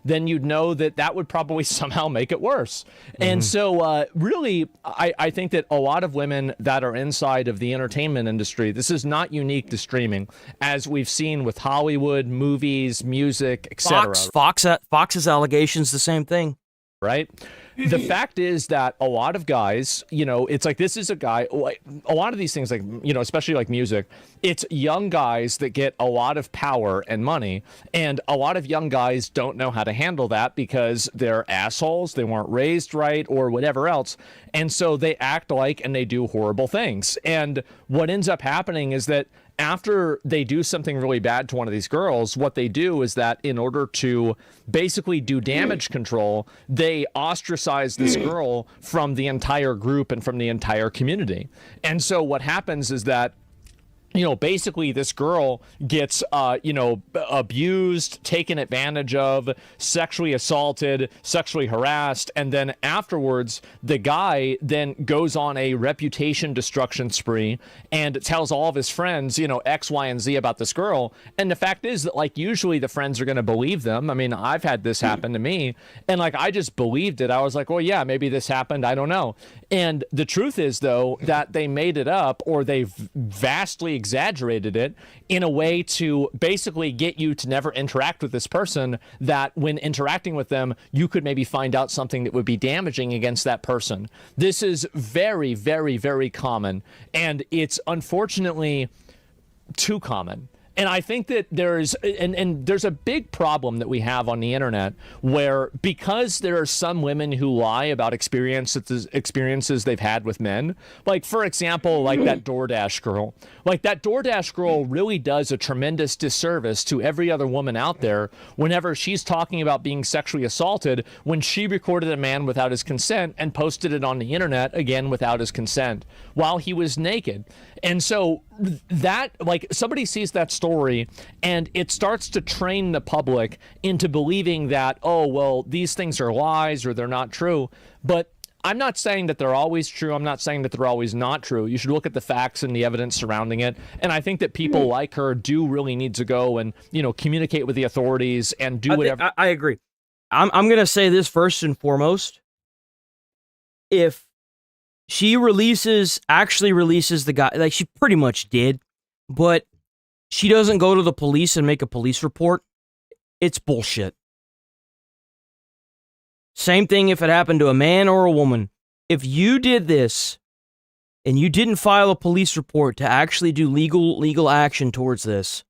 then you'd know that that would probably somehow make it worse. And so really, I think that a lot of women that are inside of the entertainment industry, this is not unique to streaming, as we've seen with Hollywood, movies, music, etc. Fox's allegations, the same thing. Right? The fact is that a lot of guys, you know, it's like, this is a guy, like, a lot of these things, like, you know, especially like music, it's young guys that get a lot of power and money, and a lot of young guys don't know how to handle that because they're assholes, they weren't raised right, or whatever else, and so they act like and they do horrible things. And what ends up happening is that after they do something really bad to one of these girls, what they do is that in order to basically do damage control, they ostracize this girl from the entire group and from the entire community. And so what happens is that, you know, basically this girl gets, you know, abused, taken advantage of, sexually assaulted, sexually harassed, and then afterwards, the guy then goes on a reputation destruction spree and tells all of his friends, you know, X, Y, and Z about this girl. And the fact is that, like, usually the friends are going to believe them. I mean, I've had this happen to me, and, like, I just believed it. I was like, well, yeah, maybe this happened. I don't know. And the truth is, though, that they made it up, or they vastly exaggerated it in a way to basically get you to never interact with this person, that when interacting with them, you could maybe find out something that would be damaging against that person. This is very, very, very common, and it's unfortunately too common. And I think that there's a big problem that we have on the internet, where because there are some women who lie about experiences they've had with men, like, for example, like that DoorDash girl. Like, that DoorDash girl really does a tremendous disservice to every other woman out there whenever she's talking about being sexually assaulted, when she recorded a man without his consent and posted it on the internet, again, without his consent, while he was naked. And so that, like, somebody sees that story and it starts to train the public into believing that, oh, well, these things are lies or they're not true. But I'm not saying that they're always true. I'm not saying that they're always not true. You should look at the facts and the evidence surrounding it. And I think that people like her do really need to go and, you know, communicate with the authorities and do whatever. I agree. I'm going to say this first and foremost. If she actually releases the guy, like she pretty much did, but she doesn't go to the police and make a police report, it's bullshit. Same thing if it happened to a man or a woman. If you did this and you didn't file a police report to actually do legal action towards this,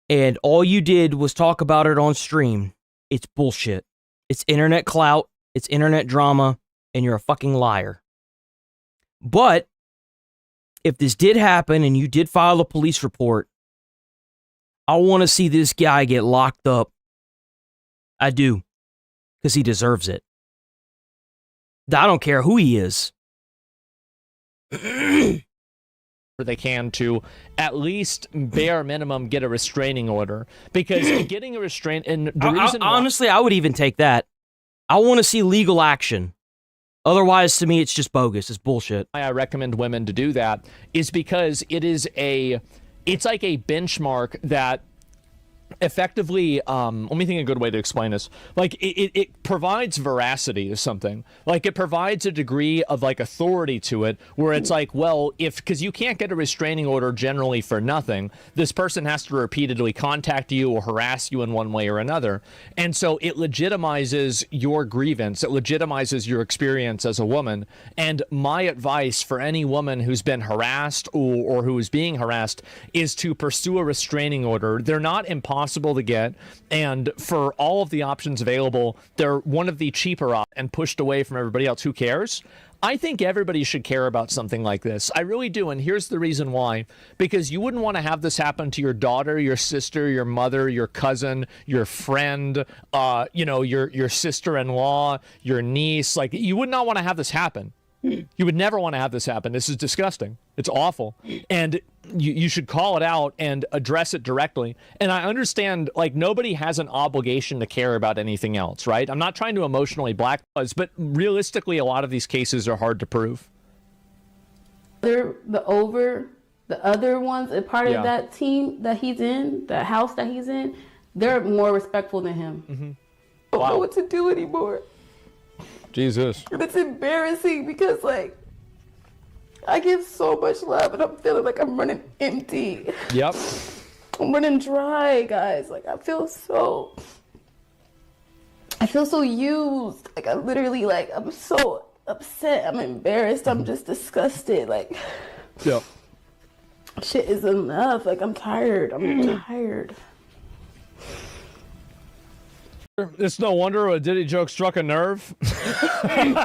and all you did was talk about it on stream, it's bullshit. It's internet clout, it's internet drama, and you're a fucking liar. But if this did happen and you did file a police report, I want to see this guy get locked up. I do. Because he deserves it. I don't care who he is. They can to at least bare minimum get a restraining order, because getting a restraint, and the reason honestly, I would even take that. I want to see legal action. Otherwise, to me, it's just bogus. It's bullshit. I recommend women to do that is because it's like a benchmark that effectively, let me think of a good way to explain this. Like, it provides veracity to something. Like, it provides a degree of, like, authority to it, where it's like, well, because you can't get a restraining order generally for nothing. This person has to repeatedly contact you or harass you in one way or another. And so it legitimizes your grievance. It legitimizes your experience as a woman. And my advice for any woman who's been harassed or who is being harassed is to pursue a restraining order. They're not impossible to get, and for all of the options available, they're one of the cheaper options and pushed away from everybody else. Who cares? I think everybody should care about something like this. I really do, and here's the reason why. Because you wouldn't want to have this happen to your daughter, your sister, your mother, your cousin, your friend, you know, your sister-in-law, your niece. Like, you would not want to have this happen. You would never want to have this happen. This is disgusting. It's awful. And you should call it out and address it directly. And I understand, like, nobody has an obligation to care about anything else, right? I'm not trying to emotionally blackbuzz, but realistically, a lot of these cases are hard to prove. The other ones, a part of that team that he's in, the house that he's in, They're more respectful than him. I don't know what to do anymore. Jesus. And it's embarrassing because, like, I give so much love and I'm feeling like I'm running empty. Yep. I'm running dry, guys. Like, I feel so used. Like, I literally, like, I'm so upset. I'm embarrassed. I'm just disgusted. Like, yep. Shit is enough. Like, I'm tired. I'm tired. It's no wonder a Diddy joke struck a nerve.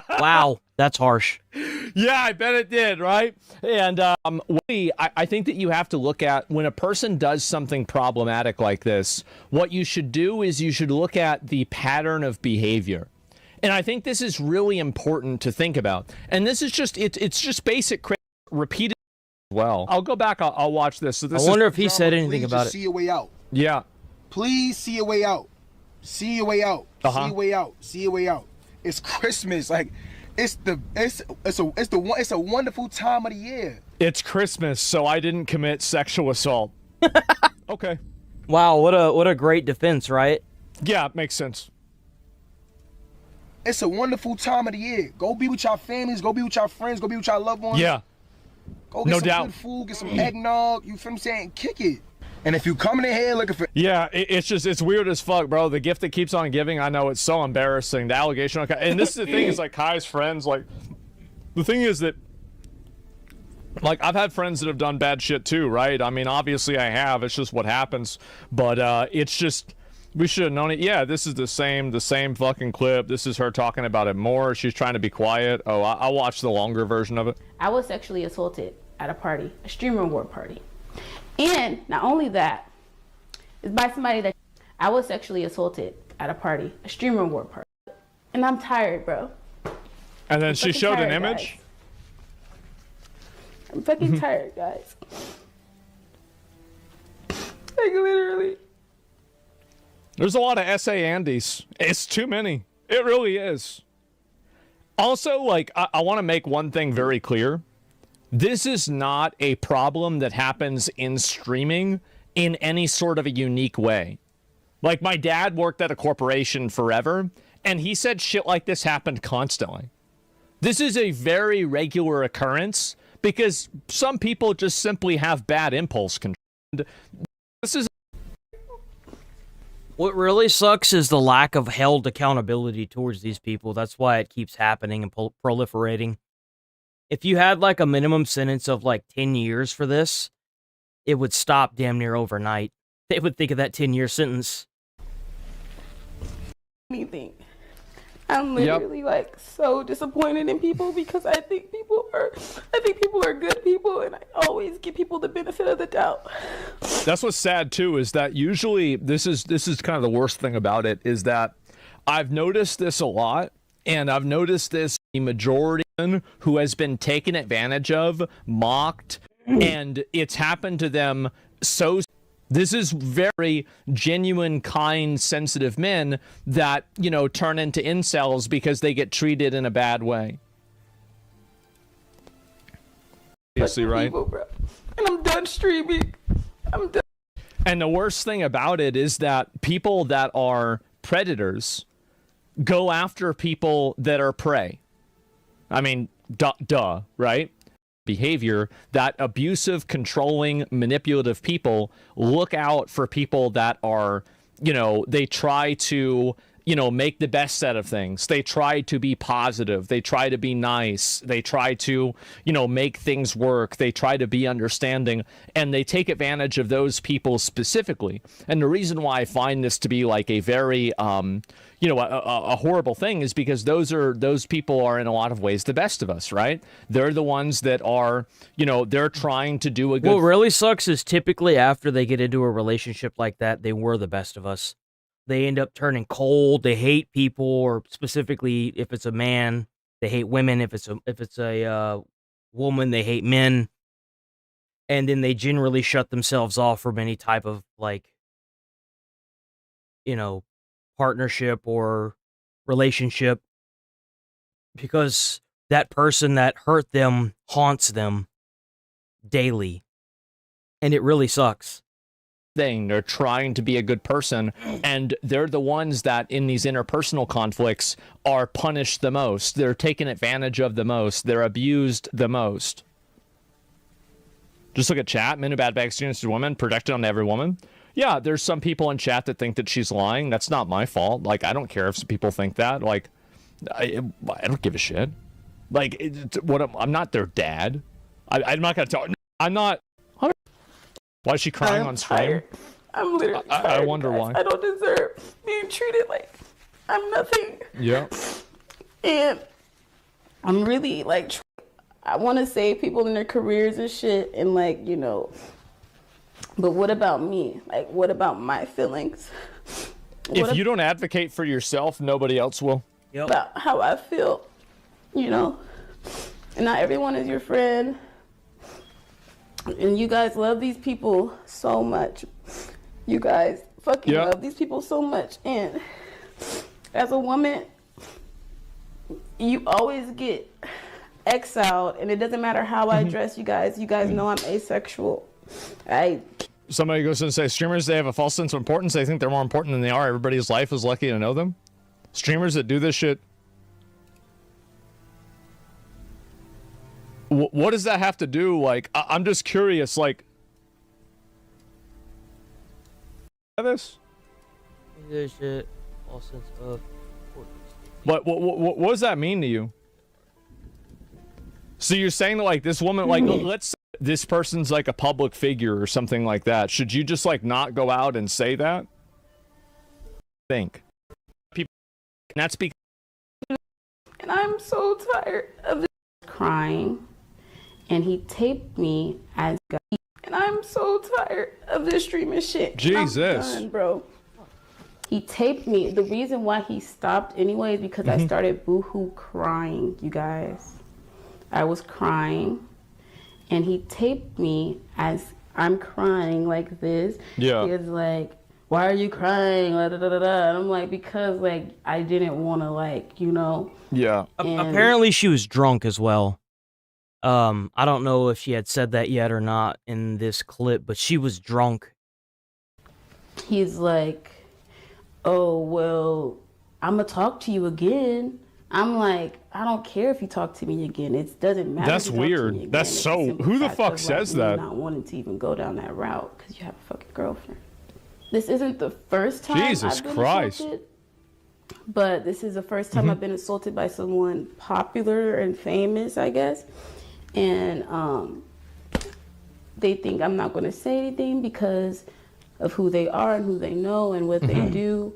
Wow, that's harsh. Yeah, I bet it did, right? And I think that you have to look at when a person does something problematic like this, what you should do is you should look at the pattern of behavior. And I think this is really important to think about. And this is just, it's just basic repeated well. I'll go back, I'll watch this. So this I wonder if he said anything Please about just it. see your way out. Yeah. Please see your way out. See your way out. Uh-huh. See your way out. See your way out. It's Christmas. Like, it's a wonderful time of the year. It's Christmas, so I didn't commit sexual assault. Okay. Wow, what a great defense, right? Yeah, it makes sense. It's a wonderful time of the year. Go be with your families. Go be with your friends. Go be with your loved ones. Yeah. Go get some good food. Get some eggnog. You feel what I'm saying? Kick it. And if you coming in here looking for... Yeah, it's weird as fuck, bro. The gift that keeps on giving, I know it's so embarrassing. The allegation on Kai, and this is the thing is, like, Kai's friends, like, the thing is that, like, I've had friends that have done bad shit too, right? I mean, obviously I have. It's just what happens. But it's just, we should have known it. Yeah, this is the same fucking clip. This is her talking about it more. She's trying to be quiet. Oh, I watched the longer version of it. I was sexually assaulted at a party, a stream reward party. And not only that, it's by somebody that I was sexually assaulted at a party, a stream reward party. And I'm tired, bro. And then she showed an image? Guys. I'm fucking tired, guys. Like, literally. There's a lot of SA Andes. It's too many. It really is. Also, like, I want to make one thing very clear. This is not a problem that happens in streaming in any sort of a unique way. Like, my dad worked at a corporation forever, and he said shit like this happened constantly. This is a very regular occurrence because some people just simply have bad impulse control. This is... What really sucks is the lack of held accountability towards these people. That's why it keeps happening and proliferating. If you had, like, a minimum sentence of, like, 10 years for this, it would stop damn near overnight. They would think of that 10-year sentence. Anything. I'm literally like so disappointed in people because I think people are good people, and I always give people the benefit of the doubt. That's what's sad too, is that usually this is kind of the worst thing about it, is that I've noticed this a lot, and I've noticed this the majority who has been taken advantage of, mocked, and it's happened to them so. This is very genuine, kind, sensitive men that, you know, turn into incels because they get treated in a bad way. You see, right? People, bro. And I'm done streaming. I'm done. And the worst thing about it is that people that are predators go after people that are prey. I mean, duh, right? Behavior, that abusive, controlling, manipulative people look out for people that are, you know, they try to, you know, make the best set of things. They try to be positive. They try to be nice. They try to, you know, make things work. They try to be understanding, and they take advantage of those people specifically. And the reason why I find this to be like a very, you know, a horrible thing is because those people are in a lot of ways the best of us, right? They're the ones that are, you know, they're trying to do a good... What really sucks is typically after they get into a relationship like that, they were the best of us. They end up turning cold. They hate people, or specifically if it's a man, they hate women. If it's a woman, they hate men. And then they generally shut themselves off from any type of, like, you know, partnership or relationship, because that person that hurt them haunts them daily, and it really sucks. thing. They're trying to be a good person, and they're the ones that in these interpersonal conflicts are punished the most. They're taken advantage of the most. They're abused the most. Just look at chat. Men who bad experiences with women, projected on every woman. Yeah, there's some people in chat that think that she's lying. That's not my fault. Like, I don't care if some people think that. Like, I don't give a shit. Like, I'm not their dad. I'm not gonna talk. I'm not. Why is she crying on stream? Tired. I'm literally tired. I wonder why. I don't deserve being treated like I'm nothing. Yeah. And I'm really like, I want to save people in their careers and shit, and like, you know, but what about me? Like, what about my feelings? If you don't advocate for yourself, nobody else will. About how I feel, you know, and not everyone is your friend. And you guys love these people so much. You guys fucking love these people so much. And as a woman, you always get exiled, and it doesn't matter how I dress you guys. You guys know I'm asexual. Somebody goes and says, streamers, they have a false sense of importance. They think they're more important than they are. Everybody's life is lucky to know them. Streamers that do this shit. What does that have to do? Like, I'm just curious, like... This? This shit, all sense of what does that mean to you? So you're saying that, like, this woman, like, let's say this person's like a public figure or something like that. Should you just, like, not go out and say that? Think. People... And that's because... And I'm so tired of this crying. And he taped me as God. And I'm so tired of this streaming shit. Jesus. I'm done, bro. He taped me. The reason why he stopped anyway is because I started boohoo crying, you guys. I was crying. And he taped me as I'm crying like this. Yeah. He was like, why are you crying? And I'm like, because, like, I didn't want to, like, you know. Yeah. Apparently she was drunk as well. I don't know if she had said that yet or not in this clip, but she was drunk. He's like, oh, well, I'm going to talk to you again. I'm like, I don't care if you talk to me again. It doesn't matter. That's weird. That's so... Who the fuck says that? Not wanting to even go down that route because you have a fucking girlfriend. This isn't the first time Jesus I've been Christ. assaulted, but this is the first time I've been assaulted by someone popular and famous, I guess. And they think I'm not going to say anything because of who they are and who they know and what they do.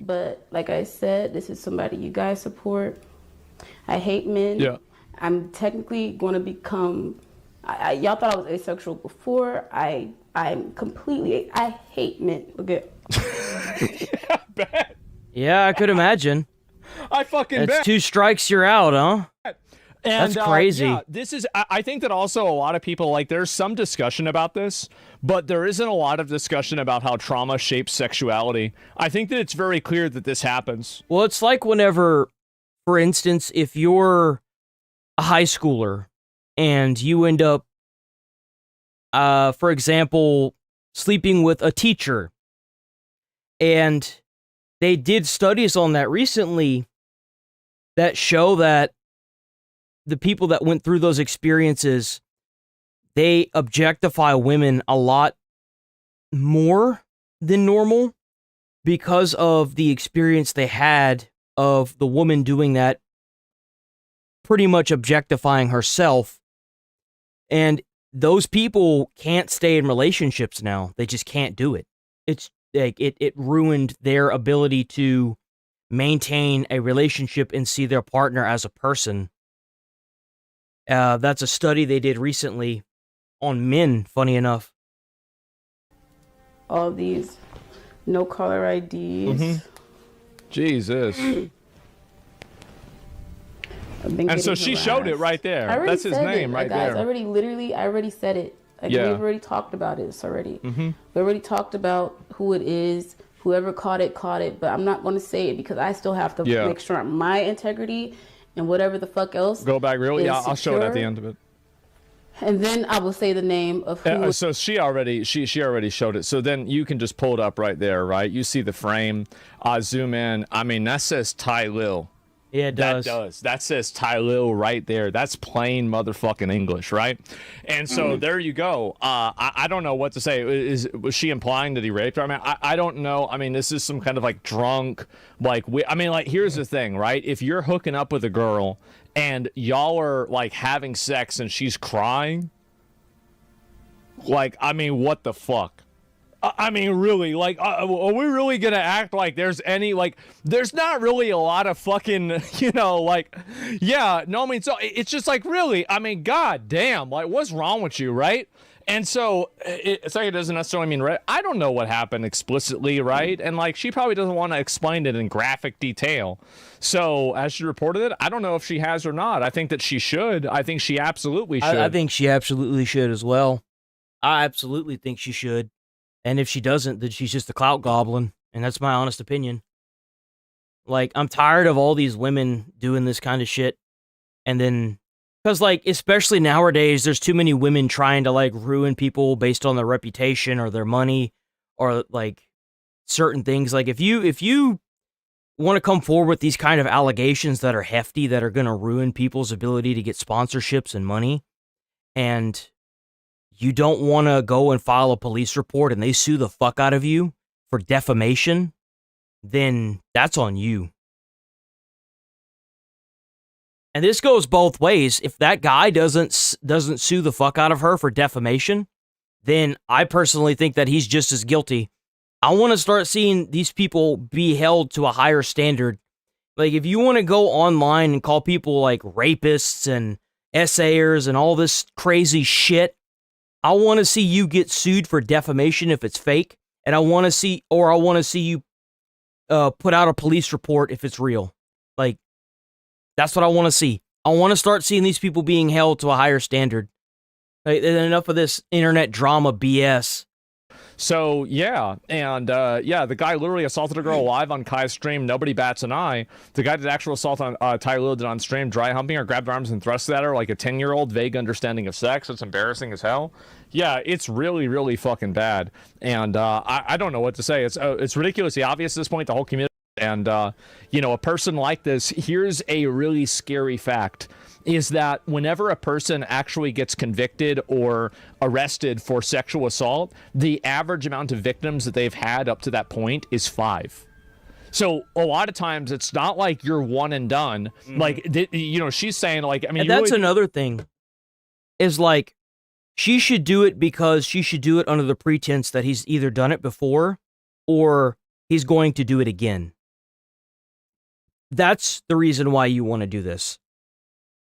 But like I said, this is somebody you guys support. I hate men. Yeah. I'm technically going to become... y'all thought I was asexual before. I'm completely... I hate men. Look at... Yeah, I could imagine. I fucking That's bet. 2 strikes, you're out, huh? And, that's crazy. Yeah, this is. I think that also a lot of people, like, there's some discussion about this, but there isn't a lot of discussion about how trauma shapes sexuality. I think that it's very clear that this happens. Well, it's like whenever, for instance, if you're a high schooler and you end up, for example, sleeping with a teacher, and they did studies on that recently that show that the people that went through those experiences, they objectify women a lot more than normal because of the experience they had of the woman doing that, pretty much objectifying herself. And those people can't stay in relationships now. They just can't do it. It's like it ruined their ability to maintain a relationship and see their partner as a person. That's a study they did recently on men, funny enough. All these no caller IDs. Jesus. And so she showed it right there. That's his name right guys, there. I already said it. Like, we've already talked about this already. We already talked about who it is. Whoever caught it, but I'm not going to say it because I still have to make sure my integrity and whatever the fuck else. Go back real? Yeah, I'll show it at the secure. end of it. And then I will say the name of who. So she already showed it. So then you can just pull it up right there, right? You see the frame. Zoom in. I mean, that says Ty Lil. Yeah, it does. That says Ty Lil right there. That's plain motherfucking English, right? And so there you go. I don't know what to say. Was she implying that he raped her? I mean, I don't know. I mean, this is some kind of like drunk, like here's the thing, right? If you're hooking up with a girl and y'all are like having sex and she's crying, like, I mean, what the fuck? I mean, really, like, are we really gonna act like there's any, like, there's not really a lot of fucking, you know, like, yeah, no, I mean, so it's just like, really, I mean, god damn, like, what's wrong with you, right? And so it's like, it doesn't necessarily mean, right? I don't know what happened explicitly, right? And like, she probably doesn't want to explain it in graphic detail. So as she reported it, I don't know if she has or not. I think that she should. I think she absolutely should. I think she absolutely should as well. I absolutely think she should. And if she doesn't, then she's just a clout goblin. And that's my honest opinion. Like, I'm tired of all these women doing this kind of shit. And then, because, like, especially nowadays, there's too many women trying to, like, ruin people based on their reputation or their money or, like, certain things. Like, if you want to come forward with these kind of allegations that are hefty, that are going to ruin people's ability to get sponsorships and money, and you don't want to go and file a police report and they sue the fuck out of you for defamation, then that's on you. And this goes both ways. If that guy doesn't sue the fuck out of her for defamation, then I personally think that he's just as guilty. I want to start seeing these people be held to a higher standard. Like, if you want to go online and call people like rapists and essayers and all this crazy shit, I want to see you get sued for defamation if it's fake, and I want to see you put out a police report if it's real. Like, that's what I want to see. I want to start seeing these people being held to a higher standard. Like, enough of this internet drama BS. So, yeah, and the guy literally assaulted a girl live on Kai's stream. Nobody bats an eye. The guy did actual assault on Ty Lil did on stream, dry humping her, grabbed her arms and thrust at her like a 10-year-old, vague understanding of sex. It's embarrassing as hell. Yeah, it's really, really fucking bad. And I don't know what to say. It's ridiculously obvious at this point, the whole community. And, you know, a person like this, here's a really scary fact, is that whenever a person actually gets convicted or arrested for sexual assault, the average amount of victims that they've had up to that point is 5. So a lot of times it's not like you're one and done. Like, you know, she's saying, like, I mean, and that's really another thing, is like, she should do it because she should do it under the pretense that he's either done it before or he's going to do it again. That's the reason why you want to do this.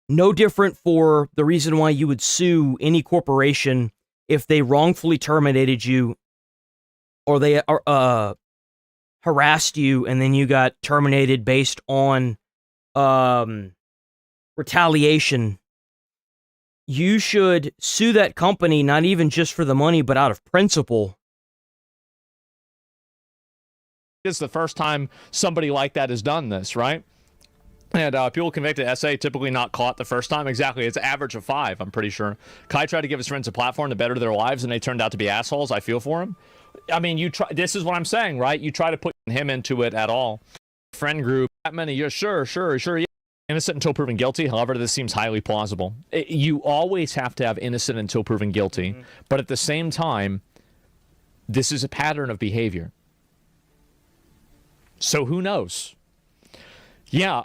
No different for the reason why you would sue any corporation if they wrongfully terminated you or they harassed you and then you got terminated based on retaliation. You should sue that company not even just for the money, but out of principle. It's the first time somebody like that has done this, right? And people convicted of SA typically not caught the first time. Exactly. It's an average of 5, I'm pretty sure. Kai tried to give his friends a platform to better their lives, and they turned out to be assholes. I feel for him. I mean, this is what I'm saying, right? You try to put him into it at all. Friend group, that many, yeah, sure, yeah. Innocent until proven guilty. However, this seems highly plausible. You always have to have innocent until proven guilty. But at the same time, this is a pattern of behavior. So who knows? Yeah,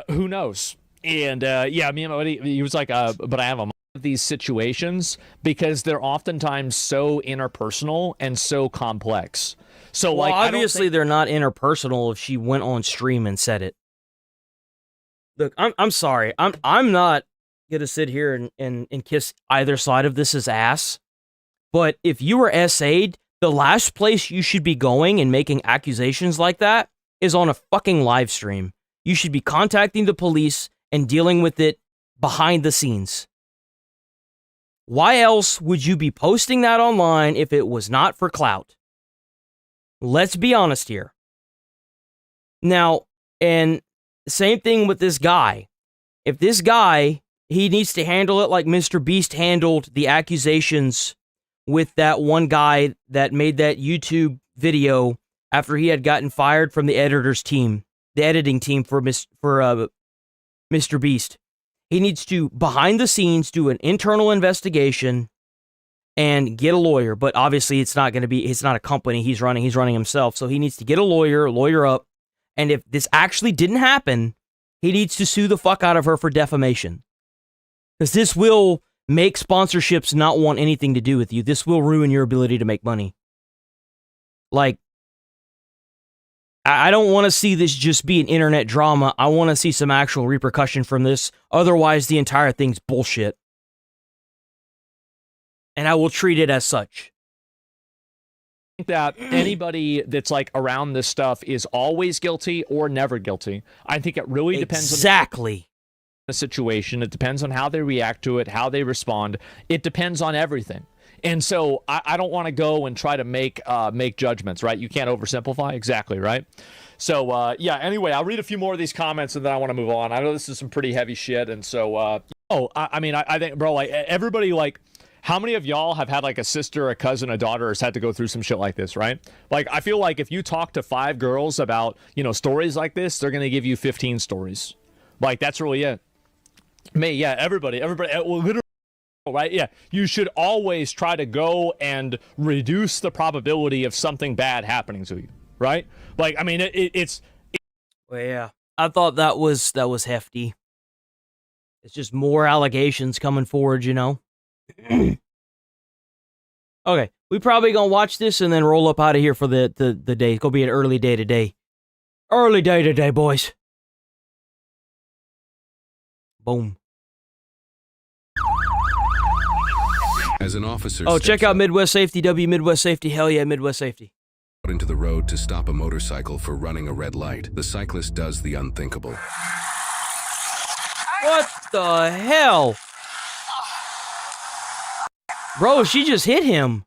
who knows? And yeah, me and my buddy, he was like, but I have a of these situations because they're oftentimes so interpersonal and so complex. So, well, like, obviously they're not interpersonal if she went on stream and said it. Look, I'm sorry. I'm not gonna sit here and kiss either side of this ass. But if you were SA'd, the last place you should be going and making accusations like that is on a fucking live stream. You should be contacting the police and dealing with it behind the scenes. Why else would you be posting that online if it was not for clout? Let's be honest here. Now, and same thing with this guy. If this guy he needs to handle it like Mr. Beast handled the accusations with that one guy that made that YouTube video after he had gotten fired from the editor's team, the editing team for Mr. Beast. He needs to, behind the scenes, do an internal investigation and get a lawyer. But obviously, it's not a company he's running himself. So he needs to get a lawyer up. And if this actually didn't happen, he needs to sue the fuck out of her for defamation. Because this will make sponsorships not want anything to do with you. This will ruin your ability to make money. Like, I don't want to see this just be an internet drama. I want to see some actual repercussion from this. Otherwise, the entire thing's bullshit. And I will treat it as such. That anybody that's like around this stuff is always guilty or never guilty. I think it really depends exactly on the situation. It depends on how they react to it, how they respond. It depends on everything. And so I don't want to go and try to make judgments, right? You can't oversimplify. Exactly, right? So, yeah, anyway, I'll read a few more of these comments and then I want to move on. I know this is some pretty heavy shit. And so, I think, bro, like, everybody, like, how many of y'all have had, like, a sister, a cousin, a daughter has had to go through some shit like this, right? Like, I feel like if you talk to 5 girls about, stories like this, they're going to give you 15 stories. Like, that's really it. Everybody, well, literally. Right? Yeah. You should always try to go and reduce the probability of something bad happening to you. Right? Like, I mean, it's. Well, yeah. I thought that was hefty. It's just more allegations coming forward, Okay. We probably gonna watch this and then roll up out of here for the day. It's gonna be an early day today. Early day today, boys. Boom. As an officer check out Midwest Safety, Midwest Safety. Hell yeah, Midwest Safety. Out into the road to stop a motorcycle for running a red light, the cyclist does the unthinkable. What the hell? Bro, she just hit him.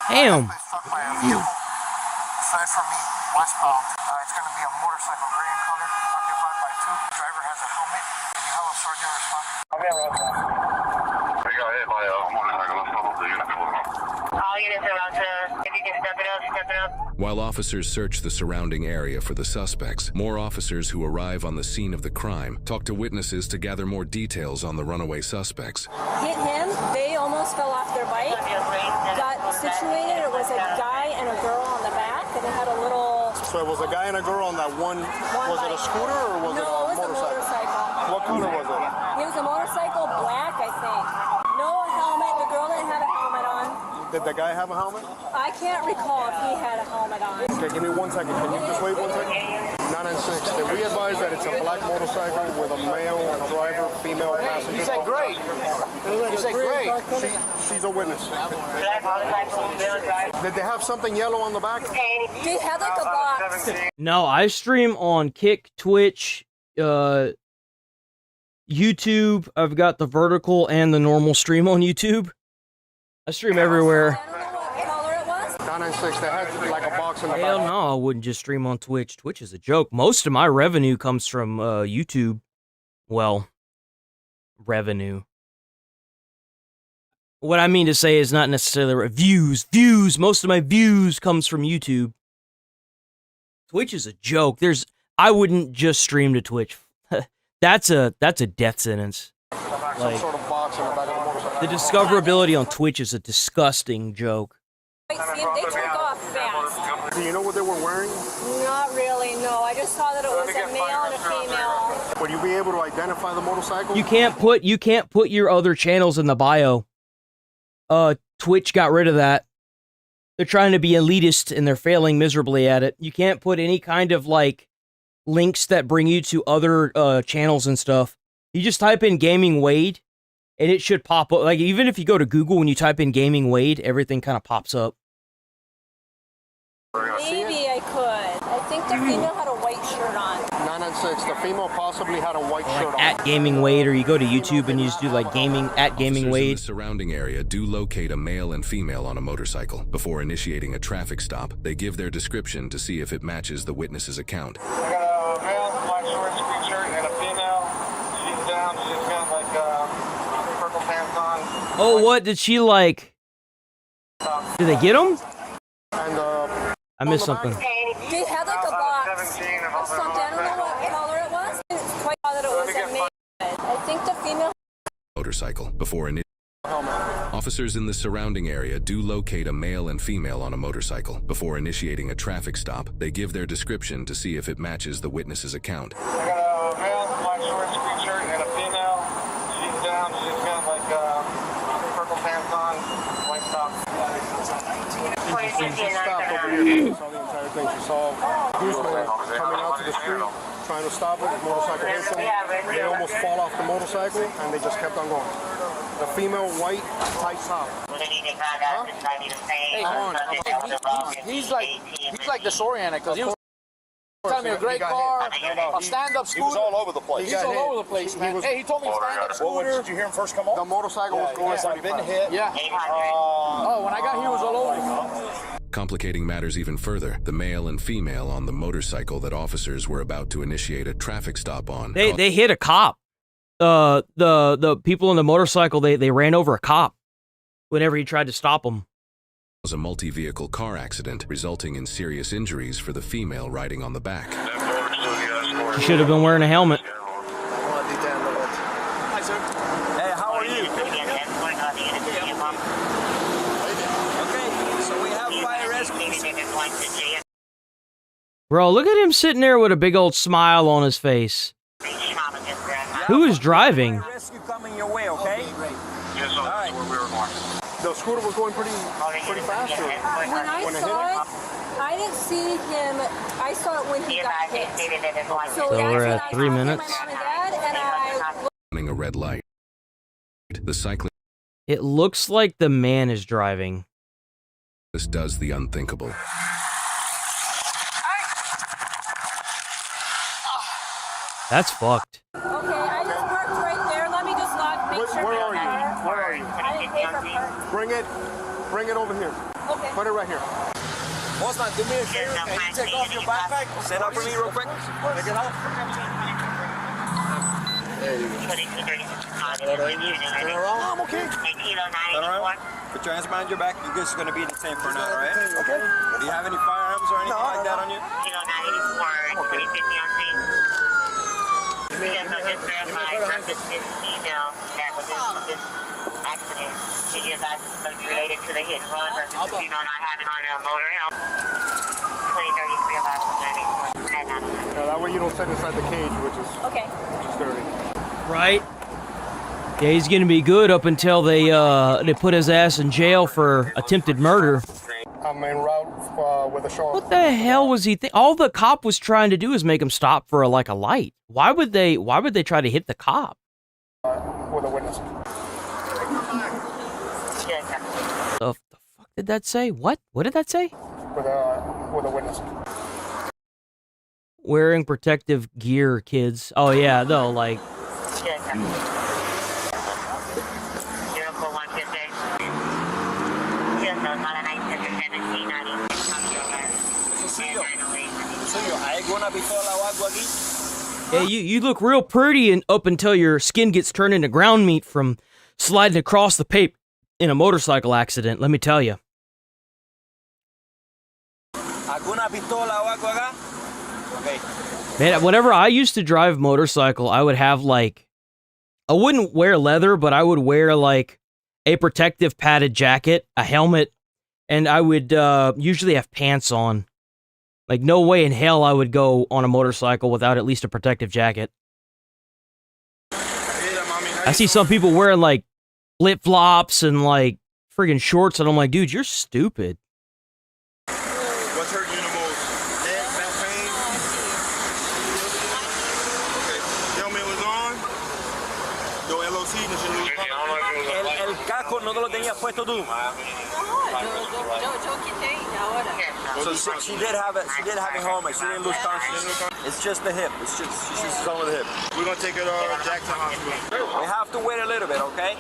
Damn. Aside from me, westbound, it's going to be a motorcycle, gray in color, occupied by 2. Driver has a helmet. Can you have a sergeant respond? I'll be right back. We got hit by a motorcycle. Let's follow the unit. All units around to, if you can step it up. While officers search the surrounding area for the suspects, more officers who arrive on the scene of the crime talk to witnesses to gather more details on the runaway suspects. Hit him, they almost fell off their bike, got situated. It was a guy and a girl on the back, and they had a little... So it was a guy and a girl on that one was it a scooter or was it a motorcycle? What color was it? It was a motorcycle, black, I think. No helmet, the girl didn't have a helmet on. Did the guy have a helmet? I can't recall if he had a helmet on. Okay, give me 1 second. Can you just wait 1 second? 996. Did we advise that it's a black motorcycle with a male driver, female passenger? You said great. You said great. She's a witness. Did they have something yellow on the back? They had like a box. No, I stream on Kick, Twitch, YouTube. I've got the vertical and the normal stream on YouTube. I stream everywhere. 996. They had like a box in the back. Hell no, I wouldn't just stream on Twitch. Twitch is a joke. Most of my revenue comes from YouTube. Well, revenue. What I mean to say is not necessarily views. Most of my views comes from YouTube. Twitch is a joke. I wouldn't just stream to Twitch. That's a death sentence. Like, the discoverability on Twitch is a disgusting joke. They took off fast. Do you know what they were wearing? Not really, no. I just saw that it was a male and a female. Would you be able to identify the motorcycle? You can't put your other channels in the bio. Twitch got rid of that. They're trying to be elitist and they're failing miserably at it. You can't put any kind of like links that bring you to other channels and stuff. You just type in Gaming Wade and it should pop up. Like, even if you go to Google, when you type in Gaming Wade, everything kind of pops up. Maybe I could. I think the female had a white shirt on. 996. The female possibly had a white shirt on. At Gaming Wade, or you go to YouTube and you just do like gaming at Gaming Officers in Wade. the surrounding area do locate a male and female on a motorcycle. Before initiating a traffic stop, they give their description to see if it matches the witness's account. I got a male, black shorts, green shirt, and a female. She's down. She's got like purple pants on. Oh, what did she like? Did they get him? And I missed something. They had like a box of something. I don't know what color it was. It's quite that it was a male. I think the female Motorcycle. Before initiating. Officers in the surrounding area do locate a male and female on a motorcycle. Before initiating a traffic stop, they give their description to see if it matches the witness's account. I got a male, black shorts, green shirt, and a female. She's down. She's got like purple pants on, white socks. She stopped over here. She saw the entire thing. She saw policemen coming out to the street, trying to stop it. The motorcycle hits them. They almost fall off the motorcycle, and they just kept on going. The female, white, tight top. Hey, hold on. He's like the Soriana, because he was telling me a great car, a stand-up scooter. He was all over the place. He's all over the place, man. Hey, he told me stand-up scooter. Did you hear him first come off? The motorcycle was going. I've been hit. Yeah. Oh, when I got here, he was all over. Complicating matters even further, the male and female on the motorcycle that officers were about to initiate a traffic stop on. They hit a cop. The people on the motorcycle, they ran over a cop whenever he tried to stop them. Was a multi-vehicle car accident resulting in serious injuries for the female riding on the back. She should have been wearing a helmet. Hi, sir. Hey, how are you? Okay, so we have fire rescue. Bro, look at him sitting there with a big old smile on his face. Who is driving? Rescue coming your way, okay? Yes, sir. That's where we were going. The scooter was going pretty fast. When I saw it, I didn't see him. I saw it when he got hit. So we're at 3 minutes. My mom and dad, and I Running a red light. The cyclist It looks like the man is driving. does the unthinkable. That's fucked. Okay, I just parked right there. Let me just make sure. Where are you? Where are you? I didn't pay for parking. Bring it over here. Okay. Put it right here. Osman, do me a favor. Can you take off your backpack? Stand up for me real quick. Take it off. There you go. Turn around. No, I'm okay. Turn around. Put your hands behind your back. You guys are going to be the same for now, right? Okay. Do you have any firearms or anything like that on you? Related to the hit and run versus not having on a motor. 2033 that way you don't sit inside the cage, which is dirty. Right? Yeah, he's gonna be good up until they put his ass in jail for attempted murder. I'm en route with a short. What the hell was he all the cop was trying to do is make him stop for a light. Why would they try to hit the cop? With a witness. The fuck did that say? What did that say? With a witness. Wearing protective gear, kids. Oh yeah, though, like. Yeah, you look real pretty and up until your skin gets turned into ground meat from sliding across the pape in a motorcycle accident, let me tell you. Man, whenever I used to drive motorcycle, I would have I wouldn't wear leather, but I would wear a protective padded jacket, a helmet, and I would usually have pants on. No way in hell I would go on a motorcycle without at least a protective jacket. I see some people wearing flip-flops and friggin' shorts, and I'm like, dude, you're stupid. What's hurting you the most? Neck, back pain? Okay. Helmet was on. Your LOC, El casco no te lo tenías puesto tú. Yo quité So she did have a helmet. She didn't lose consciousness. It's just the hip. It's just some of the hip. We're gonna take her to Jackson Hospital. We have to wait a little bit, okay?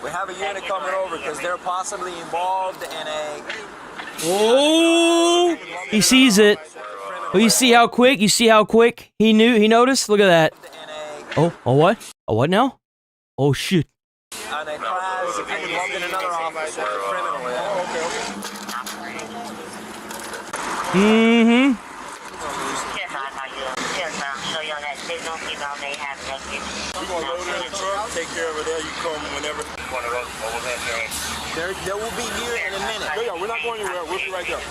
We have a unit coming over because they're possibly involved in a. Oh, he sees it. Oh, you see how quick? You see how quick he knew? He noticed. Look at that. Oh, what? A what now? Oh shit. And a class involved in another officer, criminal. Mm-hmm. We're gonna load her in the truck, take care of her there. You come whenever. There will be here in a minute. Yeah, we're not going anywhere. We'll be right there.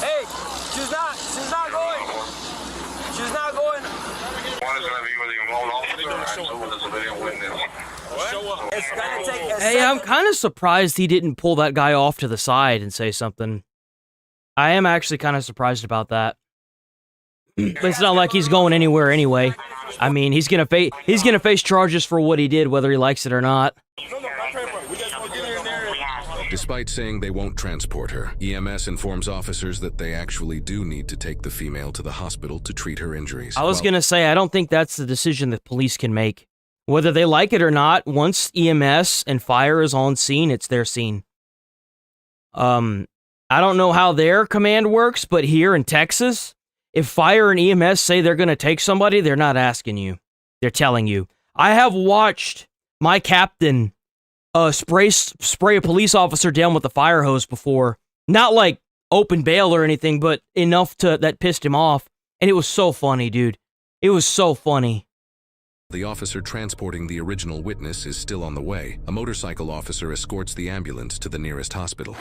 Hey, she's not going. She's not going. It's gonna take a Hey, I'm kind of surprised he didn't pull that guy off to the side and say something. I am actually kind of surprised about that. But it's not like he's going anywhere anyway. I mean, he's gonna face charges for what he did, whether he likes it or not. Despite saying they won't transport her, EMS informs officers that they actually do need to take the female to the hospital to treat her injuries. I was gonna say, I don't think that's the decision that police can make. Whether they like it or not, once EMS and fire is on scene, it's their scene. I don't know how their command works, but here in Texas, if fire and EMS say they're gonna take somebody, they're not asking you. They're telling you. I have watched my captain spray a police officer down with a fire hose before. Not like open bail or anything, but enough that pissed him off. And it was so funny, dude. It was so funny. The officer transporting the original witness is still on the way. A motorcycle officer escorts the ambulance to the nearest hospital.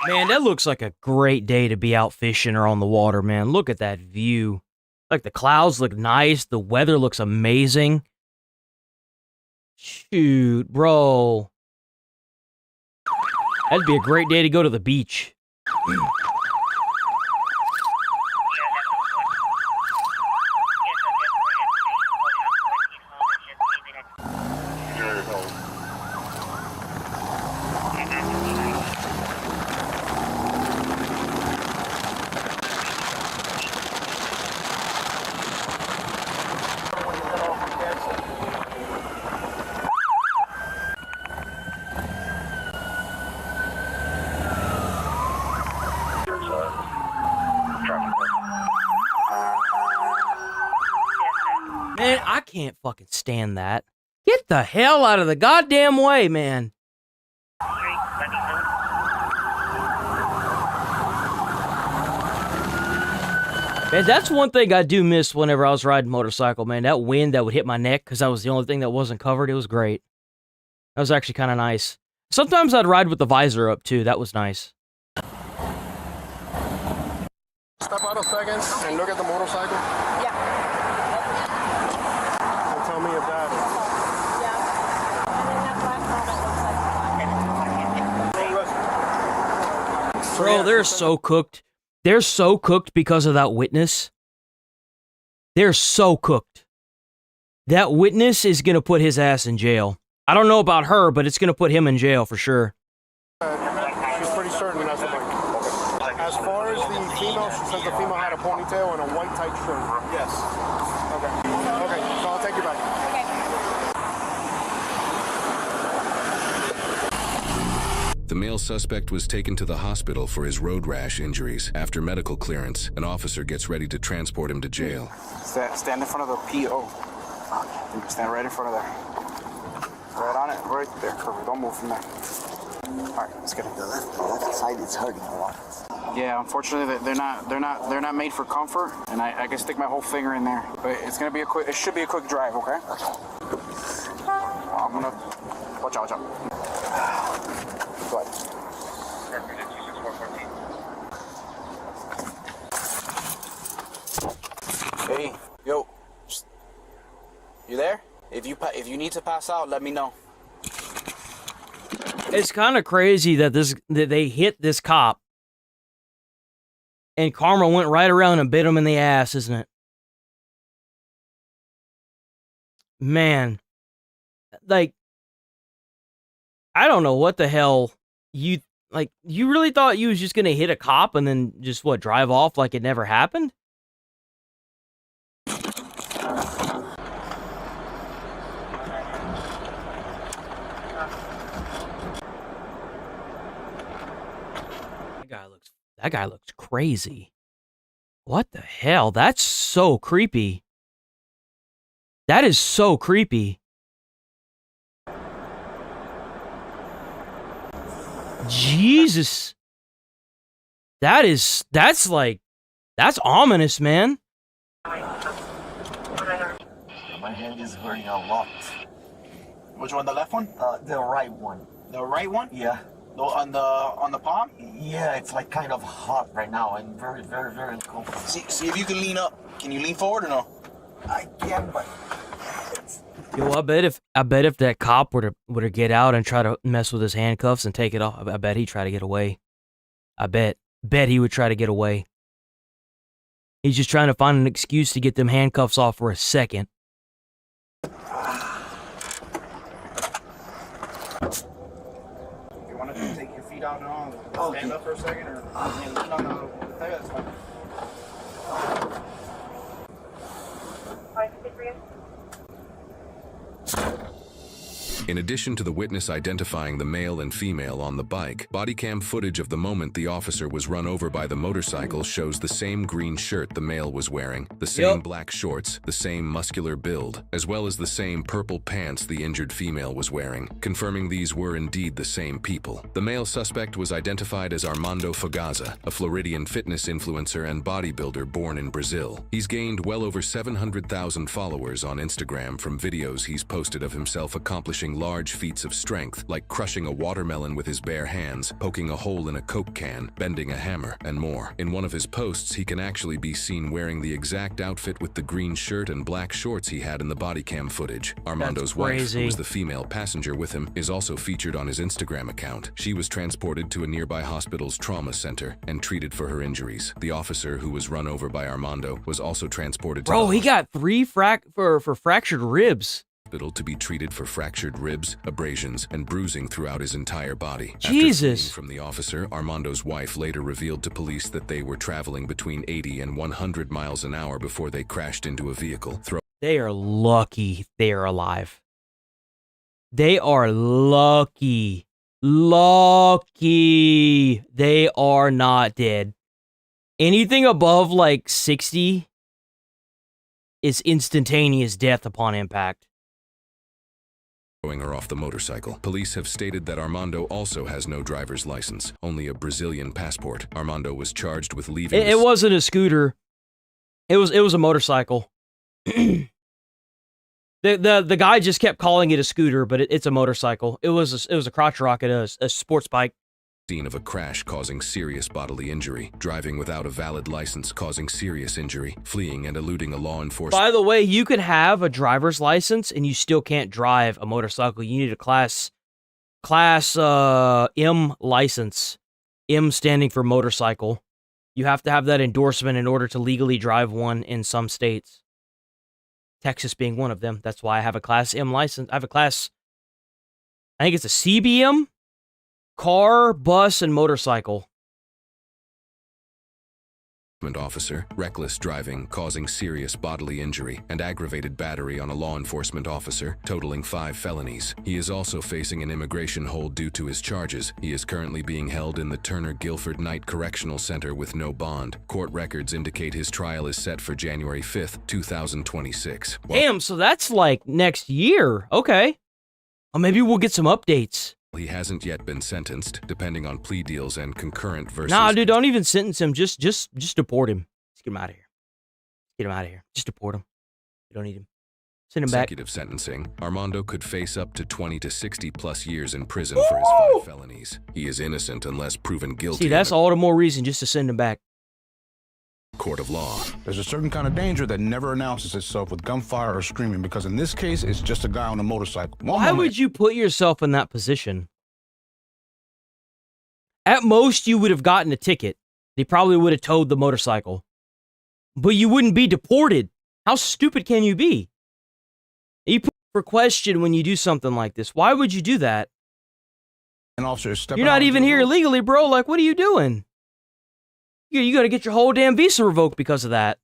Man, that looks like a great day to be out fishing or on the water, man. Look at that view. Like, the clouds look nice. The weather looks amazing. Shoot, bro. That'd be a great day to go to the beach. Man, I can't fucking stand that. Get the hell out of the goddamn way, man. Man, that's one thing I do miss whenever I was riding a motorcycle, man. That wind that would hit my neck, because that was the only thing that wasn't covered, it was great. That was actually kind of nice. Sometimes I'd ride with the visor up, too. That was nice. Step out a second and look at the motorcycle. Yeah. And tell me if that is. Yeah. And then that black looks like Bro, they're so cooked. They're so cooked because of that witness. They're so cooked. That witness is going to put his ass in jail. I don't know about her, but it's going to put him in jail for sure. She's pretty certain that's the bike. As far as the female, she says the female had a ponytail and a white tight shirt. Yes. Okay. Okay, so I'll take you back. The male suspect was taken to the hospital for his road rash injuries. After medical clearance, an officer gets ready to transport him to jail. Stand in front of the PO. Stand right in front of there. Right on it, right there. Perfect. Don't move from there. All right, let's get it. The left side is hurting a lot. Yeah, unfortunately, they're not made for comfort, and I can stick my whole finger in there. But it's gonna be a quick. It should be a quick drive, okay? I'm gonna watch out. Go ahead. Hey, yo, you there? If you need to pass out, let me know. It's kind of crazy that they hit this cop, and karma went right around and bit him in the ass, isn't it? Man, like, I don't know what the hell you really thought you was just gonna hit a cop and then just drive off like it never happened? That guy looks crazy. What the hell? That's so creepy. That is so creepy. Jesus. That's ominous, man. My hand is hurting a lot. Which one, the left one? The right one. The right one? Yeah. On the palm? Yeah, it's like kind of hot right now and very, very, very uncomfortable. See if you can lean up. Can you lean forward or no? I can, but Yo, I bet if that cop were to get out and try to mess with his handcuffs and take it off, I bet he'd try to get away. I bet he would try to get away. He's just trying to find an excuse to get them handcuffs off for a second. You want to take your feet out and all? Stand up for a second or lean on the thing? That's fine. In addition to the witness identifying the male and female on the bike, body cam footage of the moment the officer was run over by the motorcycle shows the same green shirt the male was wearing, the same black shorts, the same muscular build, as well as the same purple pants the injured female was wearing, confirming these were indeed the same people. The male suspect was identified as Armando Fagaza, a Floridian fitness influencer and bodybuilder born in Brazil. He's gained well over 700,000 followers on Instagram from videos he's posted of himself accomplishing large feats of strength, like crushing a watermelon with his bare hands, poking a hole in a Coke can, bending a hammer, and more. In one of his posts, he can actually be seen wearing the exact outfit with the green shirt and black shorts he had in the body cam footage. Armando's wife, who was the female passenger with him, is also featured on his Instagram account. She was transported to a nearby hospital's trauma center and treated for her injuries. The officer who was run over by Armando was also transported to he got 3 for fractured ribs. Hospital to be treated for fractured ribs, abrasions, and bruising throughout his entire body. Jesus. After fleeing from the officer, Armando's wife later revealed to police that they were traveling between 80 and 100 miles an hour before they crashed into a vehicle. They are lucky they are alive. They are lucky. Lucky they are not dead. Anything above like 60 is instantaneous death upon impact. Throwing her off the motorcycle. Police have stated that Armando also has no driver's license, only a Brazilian passport. Armando was charged with leaving. It wasn't a scooter. It was a motorcycle. The guy just kept calling it a scooter, but it's a motorcycle. It was a crotch rocket, a sports bike. Scene of a crash causing serious bodily injury, driving without a valid license causing serious injury, fleeing and eluding a law enforcement. By the way, you can have a driver's license and you still can't drive a motorcycle. You need a class M license. M standing for motorcycle. You have to have that endorsement in order to legally drive one in some states. Texas being one of them. That's why I have a class M license. I think it's a CBM. Car, bus, and motorcycle. Officer, reckless driving causing serious bodily injury, and aggravated battery on a law enforcement officer, totaling 5 felonies. He is also facing an immigration hold due to his charges. He is currently being held in the Turner Guilford Knight Correctional Center with no bond. Court records indicate his trial is set for January 5th, 2026. Damn, so that's like next year. Okay. Well, maybe we'll get some updates. He hasn't yet been sentenced, depending on plea deals and concurrent versus... Nah, dude, don't even sentence him. Just deport him. Just get him out of here. Get him out of here. Just deport him. You don't need him. Send him back. Consecutive sentencing, Armando could face up to 20 to 60 plus years in prison for his 5 felonies. He is innocent unless proven guilty. See, that's all the more reason just to send him back. court of law. There's a certain kind of danger that never announces itself with gunfire or screaming, because in this case, it's just a guy on a motorcycle. Why would you put yourself in that position? At most, you would have gotten a ticket. He probably would have towed the motorcycle. But you wouldn't be deported. How stupid can you be? You put for question when you do something like this. Why would you do that? An officer is stepping You're not out even into the here road. illegally, bro. Like, what are you doing? You got to get your whole damn visa revoked because of that.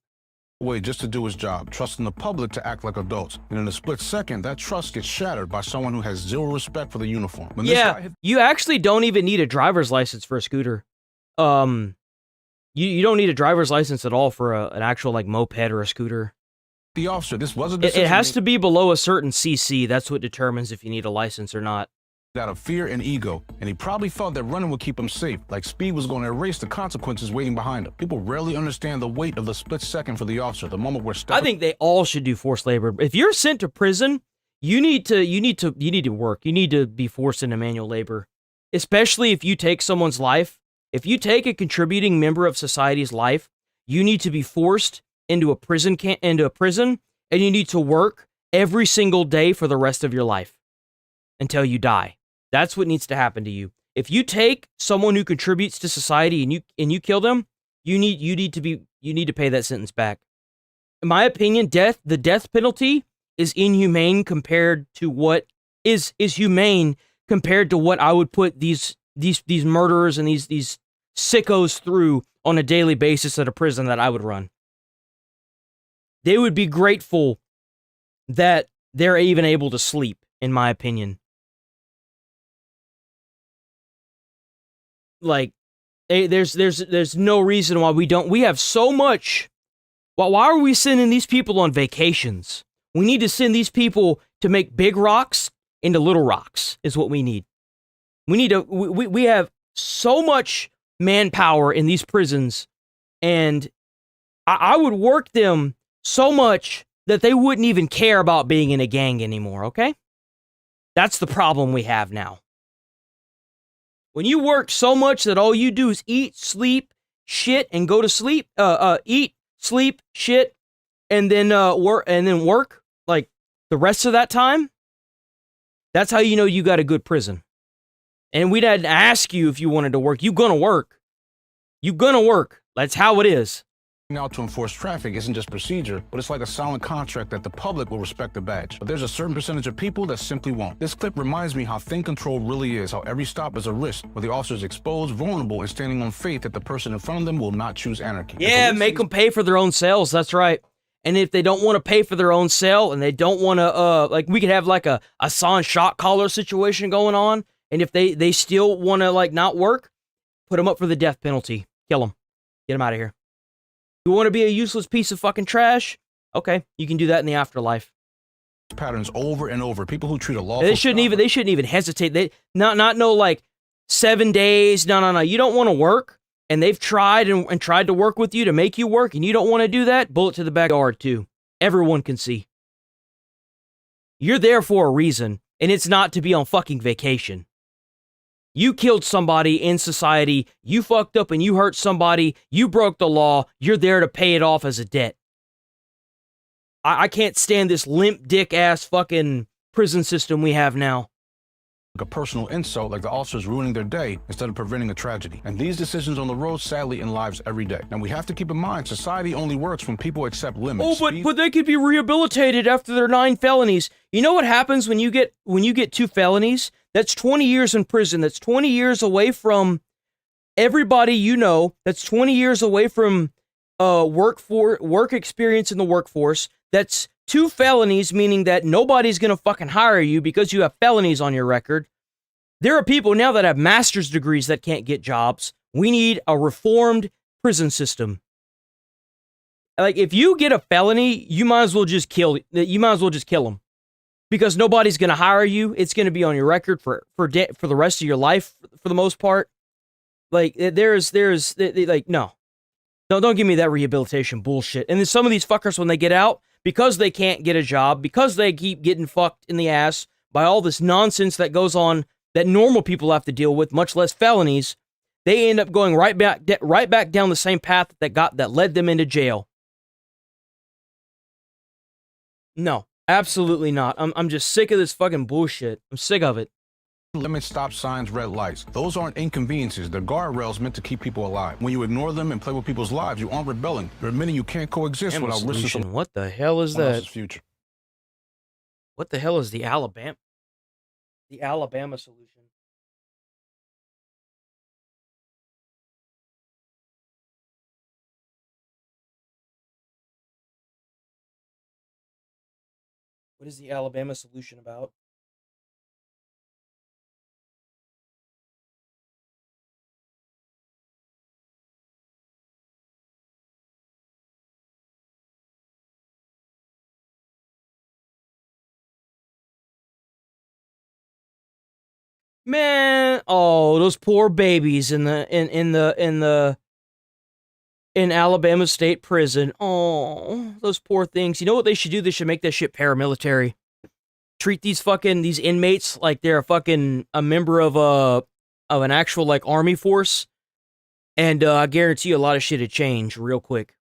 Way just to do his job, trusting the public to act like adults. And in a split second, that trust gets shattered by someone who has zero respect for the uniform. When this guy Yeah, hit- you actually don't even need a driver's license for a scooter. You don't need a driver's license at all for an actual like moped or a scooter. the officer, this was a It decision has made to be below a certain CC. That's what determines if you need a license or not. out of fear and ego, and he probably felt that running would keep him safe, like speed was going to erase the consequences waiting behind him. People rarely understand the weight of the split second for the officer, the moment where I think they all should do forced labor. If you're sent to prison, you need to work. You need to be forced into manual labor, especially if you take someone's life. If you take a contributing member of society's life, you need to be forced into a prison and you need to work every single day for the rest of your life until you die. That's what needs to happen to you. If you take someone who contributes to society and you kill them, you need to pay that sentence back. In my opinion, the death penalty is inhumane compared to what is humane compared to what I would put these murderers and these sickos through on a daily basis at a prison that I would run. They would be grateful that they're even able to sleep, in my opinion. Like, there's no reason why we have so much. Why are we sending these people on vacations? We need to send these people to make big rocks into little rocks, is what we need. We have so much manpower in these prisons, and I would work them so much that they wouldn't even care about being in a gang anymore, okay? That's the problem we have now. When you work so much that all you do is eat, sleep, shit, and go to sleep, eat, sleep, shit, and then work like the rest of that time, that's how you know you got a good prison. And we didn't ask you if you wanted to work. You're gonna work. You're gonna work. That's how it is. Now to enforce traffic isn't just procedure, but it's like a silent contract that the public will respect the badge. But there's a certain percentage of people that simply won't. This clip reminds me how thin control really is, how every stop is a risk, where the officer is exposed, vulnerable, and standing on faith that the person in front of them will not choose anarchy. Yeah, make them pay for their own cells. That's right. And if they don't want to pay for their own cell, and they don't want to, like, we could have like a Assange shot caller situation going on, and if they still want to like not work, put them up for the death penalty. Kill them. Get them out of here. You want to be a useless piece of fucking trash? Okay, you can do that in the afterlife. Patterns over and over. People who treat a law. They shouldn't even hesitate. They not no like 7 days. No. You don't want to work, and they've tried and tried to work with you to make you work, and you don't want to do that. Bullet to the backyard too. Everyone can see. You're there for a reason, and it's not to be on fucking vacation. You killed somebody in society, you fucked up and you hurt somebody, you broke the law, you're there to pay it off as a debt. I can't stand this limp dick ass fucking prison system we have now. Like a personal insult, like the officers ruining their day instead of preventing a tragedy. And these decisions on the road sadly in lives every day. Now we have to keep in mind, society only works when people accept limits. Oh, but they could be rehabilitated after their 9 felonies. You know what happens when you get 2 felonies? That's 20 years in prison. That's 20 years away from everybody you know. That's 20 years away from work experience in the workforce. That's 2 felonies, meaning that nobody's going to fucking hire you because you have felonies on your record. There are people now that have master's degrees that can't get jobs. We need a reformed prison system. Like, if you get a felony, you might as well just kill them. Because nobody's going to hire you. It's going to be on your record for the rest of your life, for the most part. Like, there's like, no. Don't give me that rehabilitation bullshit. And then some of these fuckers, when they get out, because they can't get a job, because they keep getting fucked in the ass by all this nonsense that goes on that normal people have to deal with, much less felonies, they end up going right back down the same path that led them into jail. No, absolutely not. I'm just sick of this fucking bullshit. I'm sick of it. Limit stop signs, red lights. Those aren't inconveniences. They're guardrails meant to keep people alive. When you ignore them and play with people's lives, you aren't rebelling. You're admitting you can't coexist without risking. What the hell is someone that? else's future. What the hell is the Alabama solution? What is the Alabama solution about? Man, oh, those poor babies in Alabama State Prison. Oh, those poor things. You know what they should do? They should make that shit paramilitary. Treat these inmates like they're a member of an actual like army force. And I guarantee you a lot of shit would change real quick.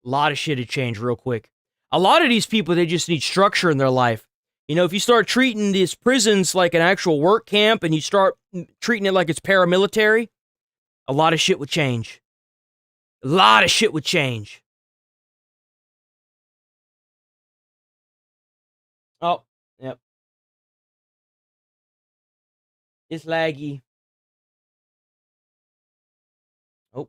A lot of shit would change real quick. A lot of these people, they just need structure in their life. You know, if you start treating these prisons like an actual work camp and you start treating it like it's paramilitary, a lot of shit would change. A lot of shit would change. Oh, yep. It's laggy. Oh.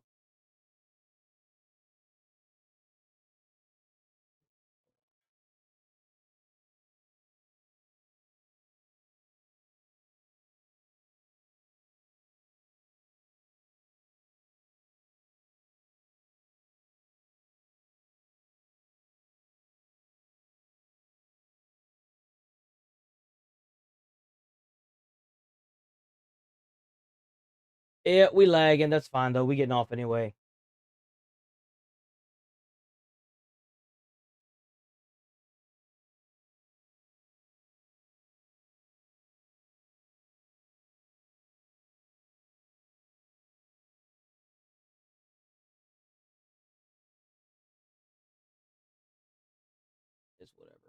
Yeah, we lagging. That's fine, though. We getting off anyway. It's whatever.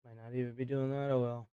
Might not even be doing that. Oh well.